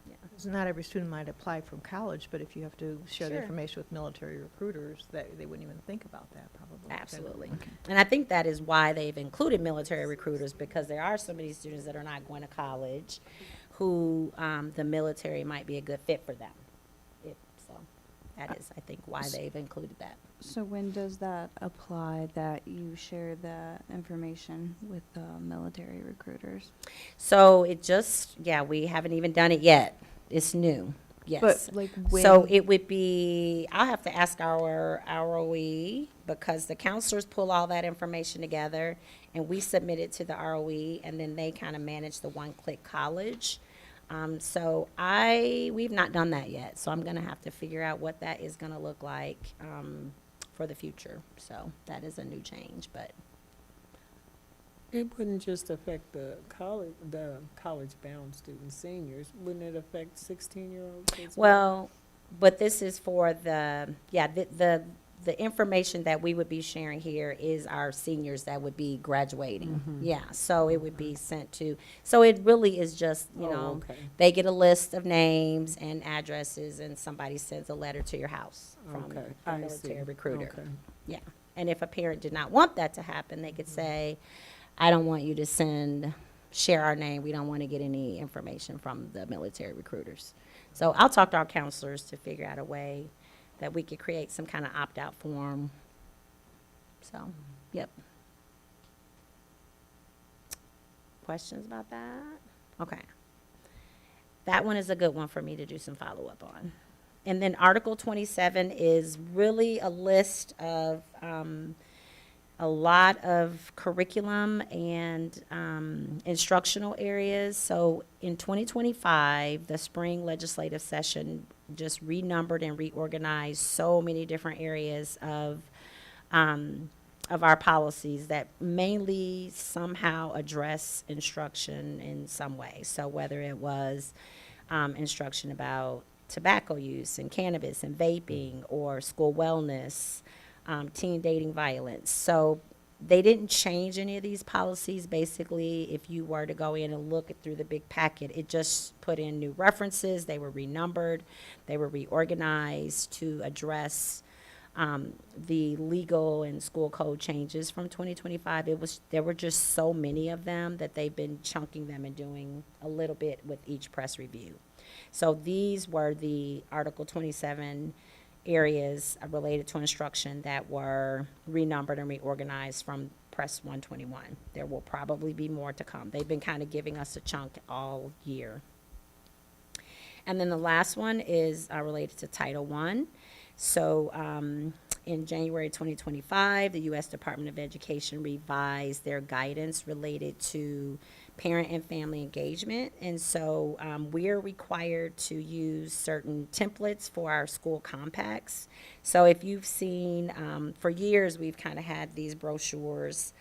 Yeah. 'Cause not every student might apply from college, but if you have to share the Sure. information with military recruiters, they wouldn't even think about that probably. Absolutely. And I think that is why they've included military recruiters, because there are so many students that are not going to college who the military might be a good fit for them. So that is, I think, why they've included that. So when does that apply, that you share the information with the military recruiters? So it just, yeah, we haven't even done it yet. It's new. Yes. But, like, So when- it would be, I'll have to ask our ROE, because the counselors pull all that information together and we submit it to the ROE, and then they kind of manage the one-click college. So we've not done that yet. So I'm going to have to figure out what that is going to look like for the future. So that is a new change, but. It wouldn't just affect the college-bound students, seniors. Wouldn't it affect 16-year-olds as Well, but this is for the information that we would be sharing here is our seniors that would be graduating. Mhm. Yeah, so it would be sent to, so it really is just, you Oh, know, okay. they get a list of names and addresses, and somebody sends a letter to your house from Okay, the I military see. recruiter. Okay. Yeah, and if a parent did not want that to happen, they could say, I don't want you to share our name. We don't want to get any information from the military recruiters. So I'll talk to our counselors to figure out a way that we could create some kind of opt-out form. So, yep. Questions about that? Okay. That one is a good one for me to do some follow-up on. And then Article 27 is really a list of a lot of curriculum and instructional areas. So in 2025, the spring legislative session just renumbered and reorganized so many different areas of our policies that mainly somehow address instruction in some way. So whether it was instruction about tobacco use and cannabis and vaping, or school wellness, teen dating violence. So they didn't change any of these policies. Basically, if you were to go in and look through the big packet, it just put in new references. They were renumbered. They were reorganized to address the legal and school code changes from 2025. There were just so many of them that they've been chunking them and doing a little bit with each press review. So these were the Article 27 areas related to instruction that were renumbered and reorganized from Press 121. There will probably be more to come. They've been kind of giving us a chunk all year. And then the last one is related to Title I. So in January 2025, the U.S. Department of Education revised their guidance related to parent and family engagement. And so we're required to use certain templates for our school compacts. So if you've seen, for years, we've kind of had these brochures,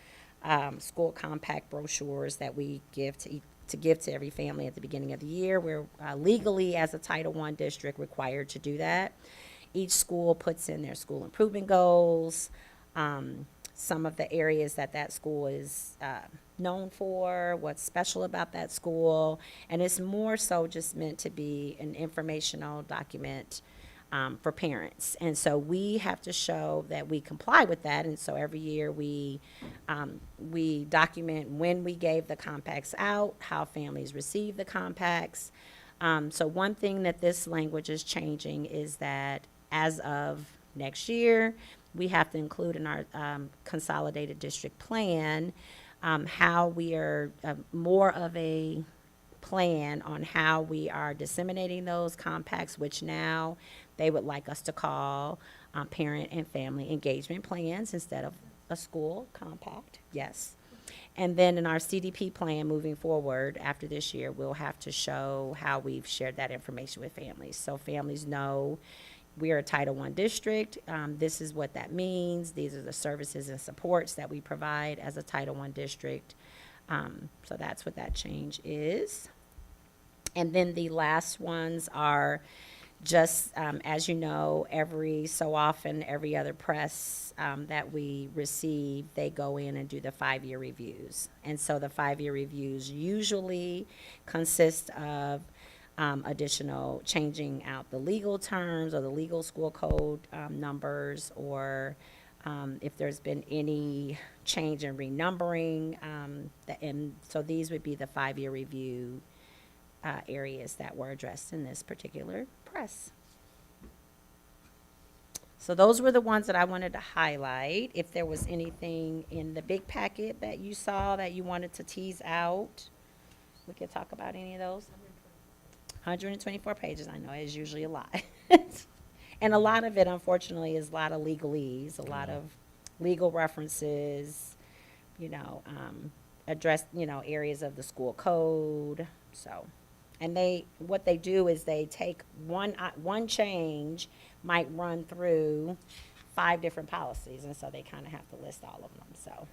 school compact brochures that we give to every family at the beginning of the year. We're legally, as a Title I district, required to do that. Each school puts in their school improvement goals, some of the areas that school is known for, what's special about that school, and it's more so just meant to be an informational document for parents. And so we have to show that we comply with that, and so every year we document when we gave the compacts out, how families receive the compacts. So one thing that this language is changing is that as of next year, we have to include in our consolidated district plan how we are more of a plan on how we are disseminating those compacts, which now they would like us to call parent and family engagement plans instead of a school compact. Yes. And then in our CDP plan moving forward after this year, we'll have to show how we've shared that information with families. So families know we are a Title I district. This is what that means. These are the services and supports that we provide as a Title I district. So that's what that change is. And then the last ones are just, as you know, every so often, every other press that we receive, they go in and do the 5-year reviews. And so the 5-year reviews usually consist of additional changing out the legal terms or the legal school code numbers, or if there's been any change in renumbering. And so these would be the 5-year review areas that were addressed in this particular press. So those were the ones that I wanted to highlight. If there was anything in the big packet that you saw that you wanted to tease out, we could talk about any of those. 124 pages, I know, is usually a lot. And a lot of it, unfortunately, is a lot of legalese, a lot of legal references, address, areas of the school code. So, and what they do is they take one change might run through 5 different policies, and so they kind of have to list all of them, so.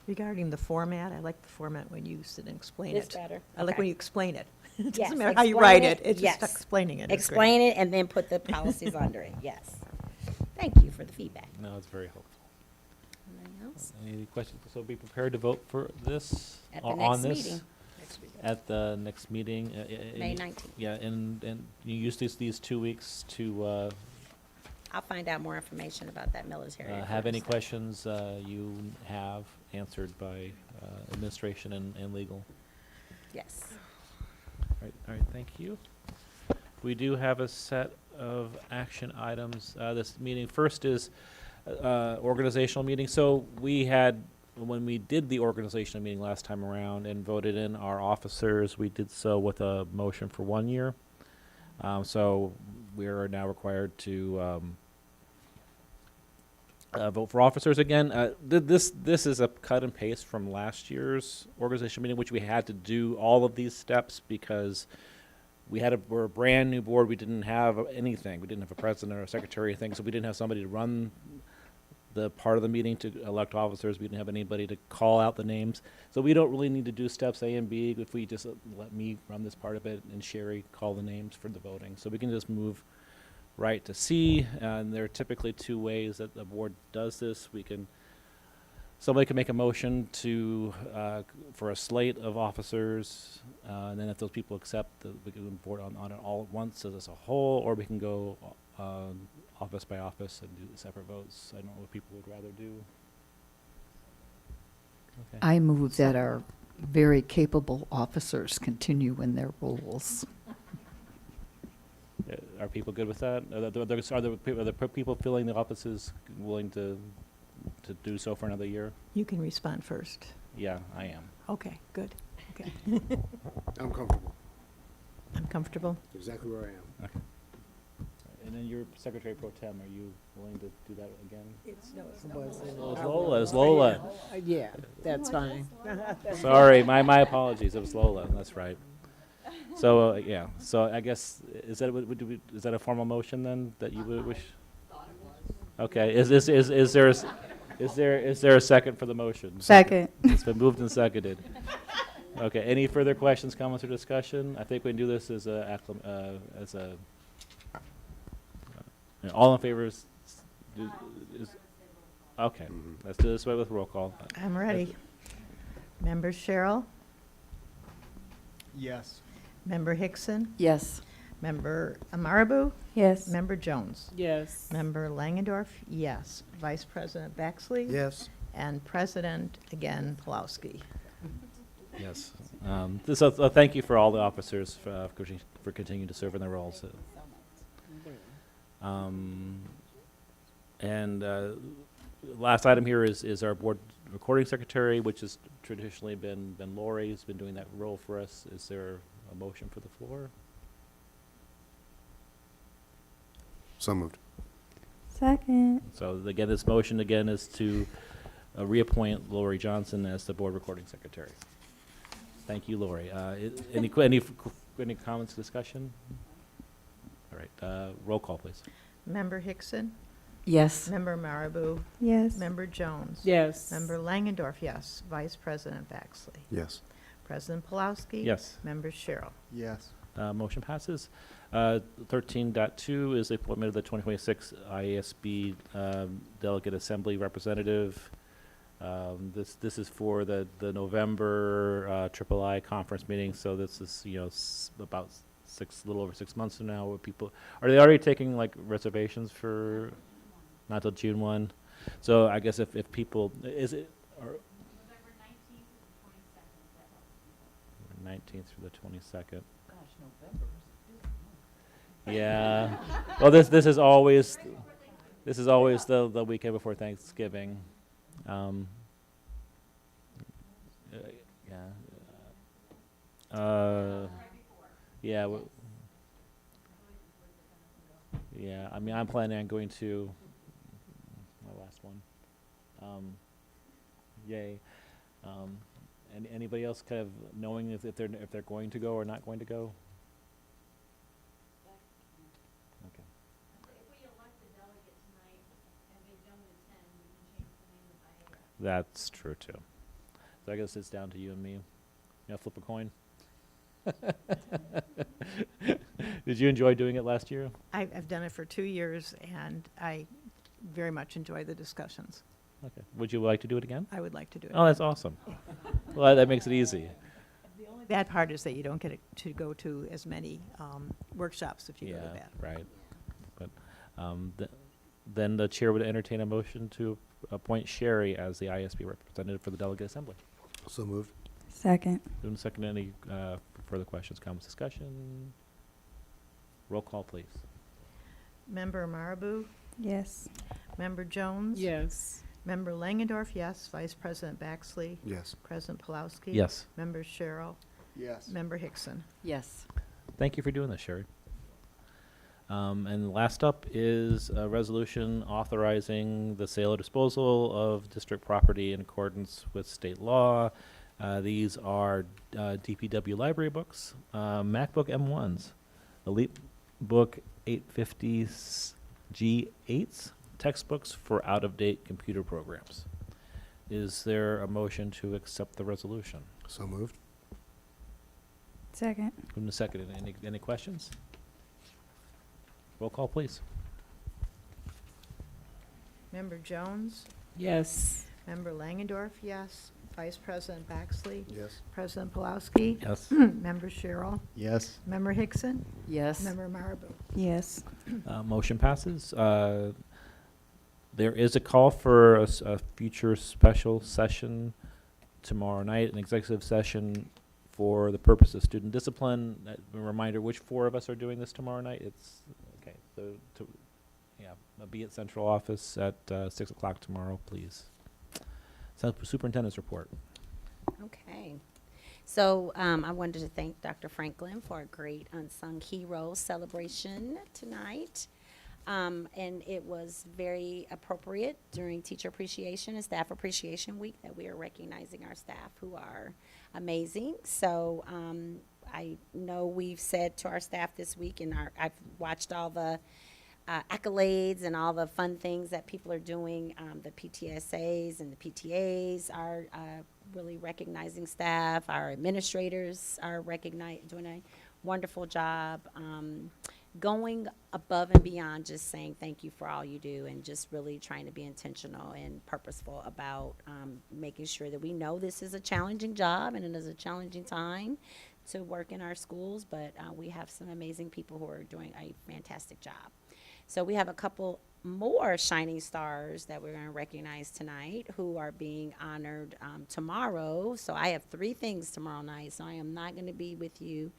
Regarding the format, I like the format when you sit and explain it. It's better. I like Okay. when you explain it. It Yes, doesn't matter how you explain write it, it's yes. just explaining it. is great. Explain it and then put the policies under it, yes. Thank you for the feedback. No, it's very helpful. Anything else? Any questions? So be prepared to vote for this, At the on next this? meeting. At the next meeting. May 19th. Yeah, and you use these 2 weeks to I'll find out more information about that military. have any stuff. questions you have answered by administration and legal. Yes. All right, thank you. We do have a set of action items this meeting. First is organizational meeting. So we had, when we did the organizational meeting last time around and voted in our officers, we did so with a motion for 1 year. So we are now required to vote for officers again. This is a cut and paste from last year's organizational meeting, which we had to do all of these steps because we're a brand new board. We didn't have anything. We didn't have a president or a secretary or thing, so we didn't have somebody to run the part of the meeting to elect officers. We didn't have anybody to call out the names. So we don't really need to do steps A and B if we just let me run this part of it and Sherry call the names for the voting. So we can just move right to C, and there are typically 2 ways that the board does this. Somebody can make a motion to for a slate of officers, and then if those people accept, we can vote on it all at once as a whole, or we can go office by office and do separate votes. I don't know what people would rather do. Okay. I move that our very capable officers continue in their roles. Are people good with that? Are the people filling the offices willing to do so for another year? You can respond first. Yeah, I am. Okay, good, okay. I'm comfortable, I'm comfortable. exactly where I am. Okay. And then your Secretary Pro Tem, are you willing to do that again? It's It's Lola. Yeah, that's fine. Sorry, my apologies. It was Lola. That's right. So yeah. So I guess is that a formal motion then that you would wish? Okay. Is there a second for the motion? Second. It's been moved and seconded. Okay. Any further questions, comments, or discussion? I think we can do this as all in favor is okay. Let's do this way with roll call. I'm ready. Member Cheryl? Yes. Member Hickson? Yes. Member Amarabu? Yes. Member Jones? Yes. Member Langendorf? Yes. Vice President Baxley? Yes. And President, again, Pulowski. Yes. So thank you for all the officers for continuing to serve in their roles. And last item here is our board recording secretary, which has traditionally been Lori, who's been doing that role for us. Is there a motion for the floor? So moved. Second. So again, this motion again is to reappoint Lori Johnson as the board recording secretary. Thank you, Lori. Any comments, discussion? All right, roll call, please. Member Hickson? Yes. Member Marabou? Yes. Member Jones? Yes. Member Langendorf, yes. Vice President Baxley? Yes. President Pulowski? Yes. Member Cheryl? Yes. Motion passes. 13.2 is the appointment of the 2026 IASB Delegate Assembly Representative. This is for the November III conference meeting. So this is about a little over 6 months from now. Where people are they already taking like reservations for not till June 1? So I guess if people November 19th through the 22nd. Gosh, November. Yeah. Well, this is always the weekend before Thanksgiving. Yeah. Yeah. Yeah. I mean, I'm planning on going to my last one. Yay. Anybody else kind of knowing if they're going to go or not going to go? Okay. That's true too. So I guess it's down to you and me. Flip a coin. Did you enjoy doing it last year? I've done it for 2 years, and I very much enjoy the discussions. Okay. Would you like to do it again? I would like to do it. Oh, that's awesome. Well, that makes it easy. The only bad part is that you don't get to go to as many workshops if you go to Yeah, that. right. But then the chair would entertain a motion to appoint Sherry as the ISB representative for the delegate assembly. So moved. Second. Doing second, any further questions, comments, discussion? Roll call, please. Member Marabou? Yes. Member Jones? Yes. Member Langendorf, yes. Vice President Baxley? Yes. President Pulowski? Yes. Member Cheryl? Yes. Member Hickson? Yes. Thank you for doing this, Sherry. And last up is a resolution authorizing the sale or disposal of district property in accordance with state law. These are DPW library books, MacBook M1s, Elite Book 850s G8s, textbooks for out-of-date computer programs. Is there a motion to accept the resolution? So moved. Second. Moving to second. Any questions? Roll call, please. Member Jones? Yes. Member Langendorf, yes. Vice President Baxley? Yes. President Pulowski? Yes. Member Cheryl? Yes. Member Hickson? Yes. Member Marabou? Yes. Motion passes. There is a call for a future special session tomorrow night, an executive session for the purpose of student discipline. A reminder, which four of us are doing this tomorrow night? It's, okay, so, be at central office at 6 o'clock tomorrow, please. Superintendent's report. Okay. So I wanted to thank Dr. Franklin for a great Unsung Hero celebration tonight. And it was very appropriate during Teacher Appreciation and Staff Appreciation Week that we are recognizing our staff who are amazing. So I know we've said to our staff this week, and I've watched all the accolades and all the fun things that people are doing. The PTSAs and the PTAs are really recognizing staff. Our administrators are doing a wonderful job. Going above and beyond just saying thank you for all you do, and just really trying to be intentional and purposeful about making sure that we know this is a challenging job and it is a challenging time to work in our schools, but we have some amazing people who are doing a fantastic job. So we have a couple more shining stars that we're going to recognize tonight who are being honored tomorrow. So I have 3 things tomorrow night, so I am not going to be with you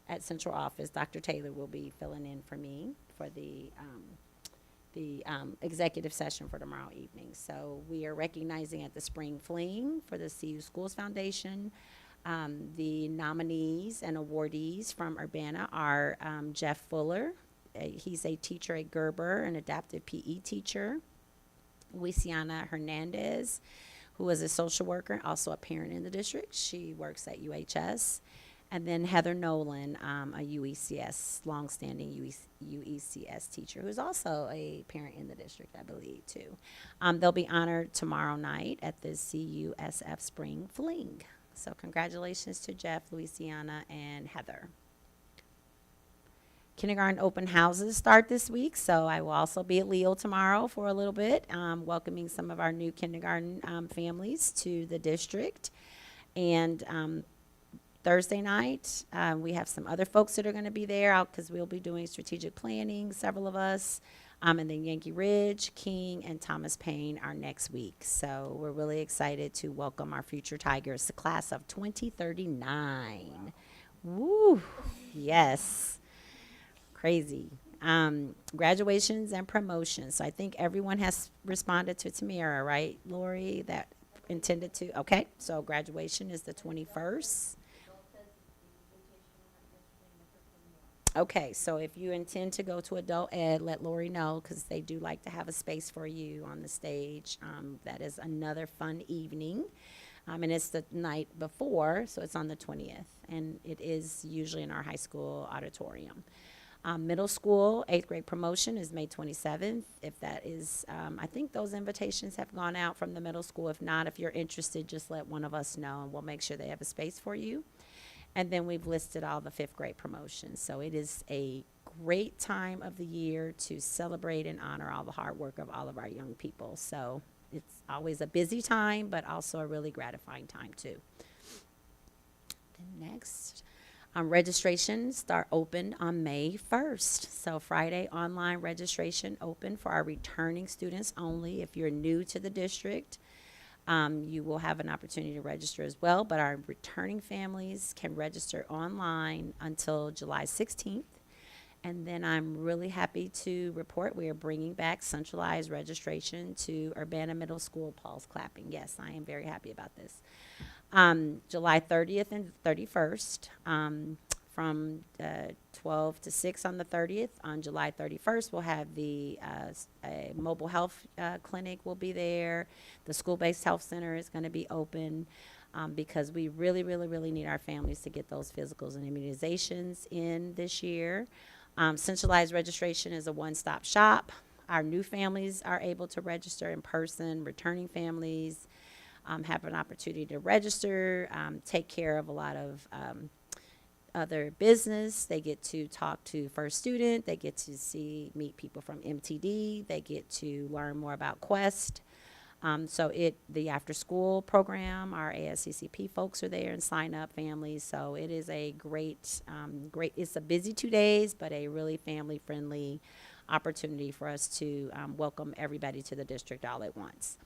at central office. Dr. Taylor will be filling in for me for the the executive session for tomorrow evening. So we are recognizing at the Spring Fling for the CU Schools Foundation. The nominees and awardees from Urbana are Jeff Fuller. He's a teacher at Gerber, an adaptive PE teacher. Luciana Hernandez, who is a social worker, also a parent in the district. She works at UHS. And then Heather Nolan, a UECS, longstanding UECS teacher, who's also a parent in the district, I believe, too. They'll be honored tomorrow night at the CUSF Spring Fling. So congratulations to Jeff, Louisiana, and Heather. Kindergarten open houses start this week, so I will also be at Leo tomorrow for a little bit, welcoming some of our new kindergarten families to the district. And Thursday night, we have some other folks that are going to be there because we'll be doing strategic planning, several of us. And then Yankee Ridge, King, and Thomas Paine are next week. So we're really excited to welcome our future Tigers, the class of 2039. Woo! Yes. Crazy. Graduations and promotions. So I think everyone has responded to Tamara, right, Lori, that intended to? Okay, so graduation is the 21st. Okay, so if you intend to go to adult ed, let Lori know because they do like to have a space for you on the stage. That is another fun evening. And it's the night before, so it's on the 20th. And it is usually in our high school auditorium. Middle school, 8th grade promotion is May 27th. If that is, I think those invitations have gone out from the middle school. If not, if you're interested, just let one of us know and we'll make sure they have a space for you. And then we've listed all the 5th grade promotions. So it is a great time of the year to celebrate and honor all the hard work of all of our young people. So it's always a busy time, but also a really gratifying time too. Then next, registrations start open on May 1st. So Friday, online registration open for our returning students only. If you're new to the district, you will have an opportunity to register as well, but our returning families can register online until July 16th. And then I'm really happy to report we are bringing back centralized registration to Urbana Middle School. Paul's clapping. Yes, I am very happy about this. July 30th and 31st, from 12 to 6 on the 30th. On July 31st, we'll have the mobile health clinic will be there. The school-based health center is going to be open because we really, really, really need our families to get those physicals and immunizations in this year. Centralized registration is a one-stop shop. Our new families are able to register in person. Returning families have an opportunity to register, take care of a lot of other business. They get to talk to First Student. They get to meet people from MTD. They get to learn more about Quest. So the after school program, our ASCCP folks are there and sign up families. So it is a great, it's a busy 2 days, but a really family friendly opportunity for us to welcome everybody to the district all at once.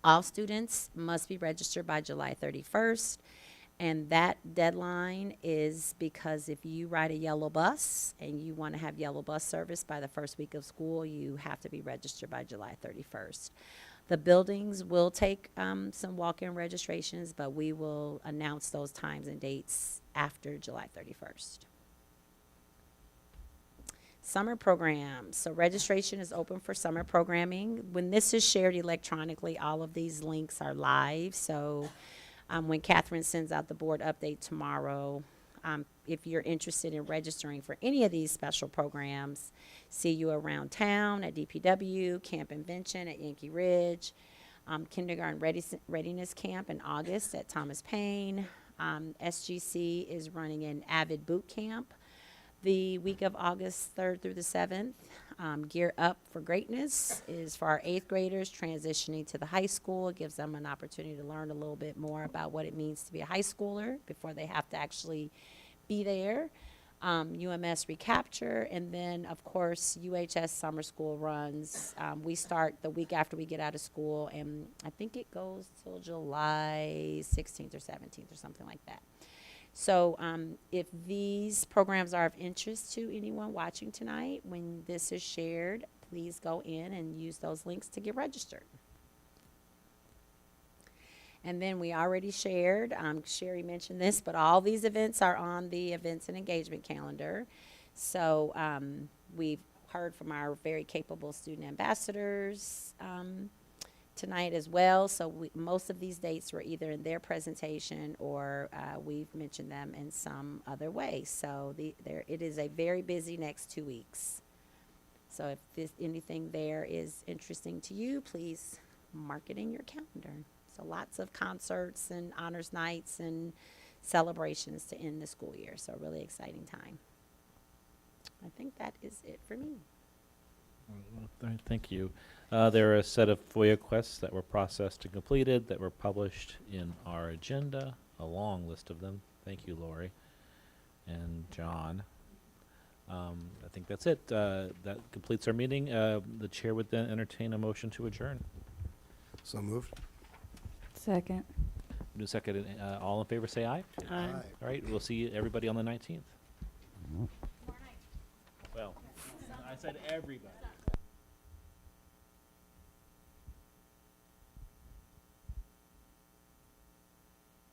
All students must be registered by July 31st. And that deadline is because if you ride a yellow bus and you want to have yellow bus service by the first week of school, you have to be registered by July 31st. The buildings will take some walk-in registrations, but we will announce those times and dates after July 31st. Summer programs. So registration is open for summer programming. When this is shared electronically, all of these links are live. So when Catherine sends out the board update tomorrow, if you're interested in registering for any of these special programs, see you around town at DPW, Camp Invention at Yankee Ridge, Kindergarten Readiness Camp in August at Thomas Paine. SGC is running an Avid Boot Camp the week of August 3rd through the 7th. Gear Up for Greatness is for our 8th graders transitioning to the high school. It gives them an opportunity to learn a little bit more about what it means to be a high schooler before they have to actually be there. UMS Recapture, and then, of course, UHS Summer School runs. We start the week after we get out of school, and I think it goes till July 16th or 17th or something like that. So if these programs are of interest to anyone watching tonight, when this is shared, please go in and use those links to get registered. And then we already shared, Sherry mentioned this, but all these events are on the events and engagement calendar. So we've heard from our very capable student ambassadors tonight as well. So most of these dates were either in their presentation or we've mentioned them in some other way. So it is a very busy next 2 weeks. So if anything there is interesting to you, please mark it in your calendar. So lots of concerts and honors nights and celebrations to end the school year. So a really exciting time. I think that is it for me. Thank you. There are a set of FOIA requests that were processed and completed that were published in our agenda, a long list of them. Thank you, Lori and John. I think that's it. That completes our meeting. The chair would then entertain a motion to adjourn. So moved. Second. Do second. All in favor, say aye. Aye. All right. We'll see everybody on the 19th. Well, I said everybody.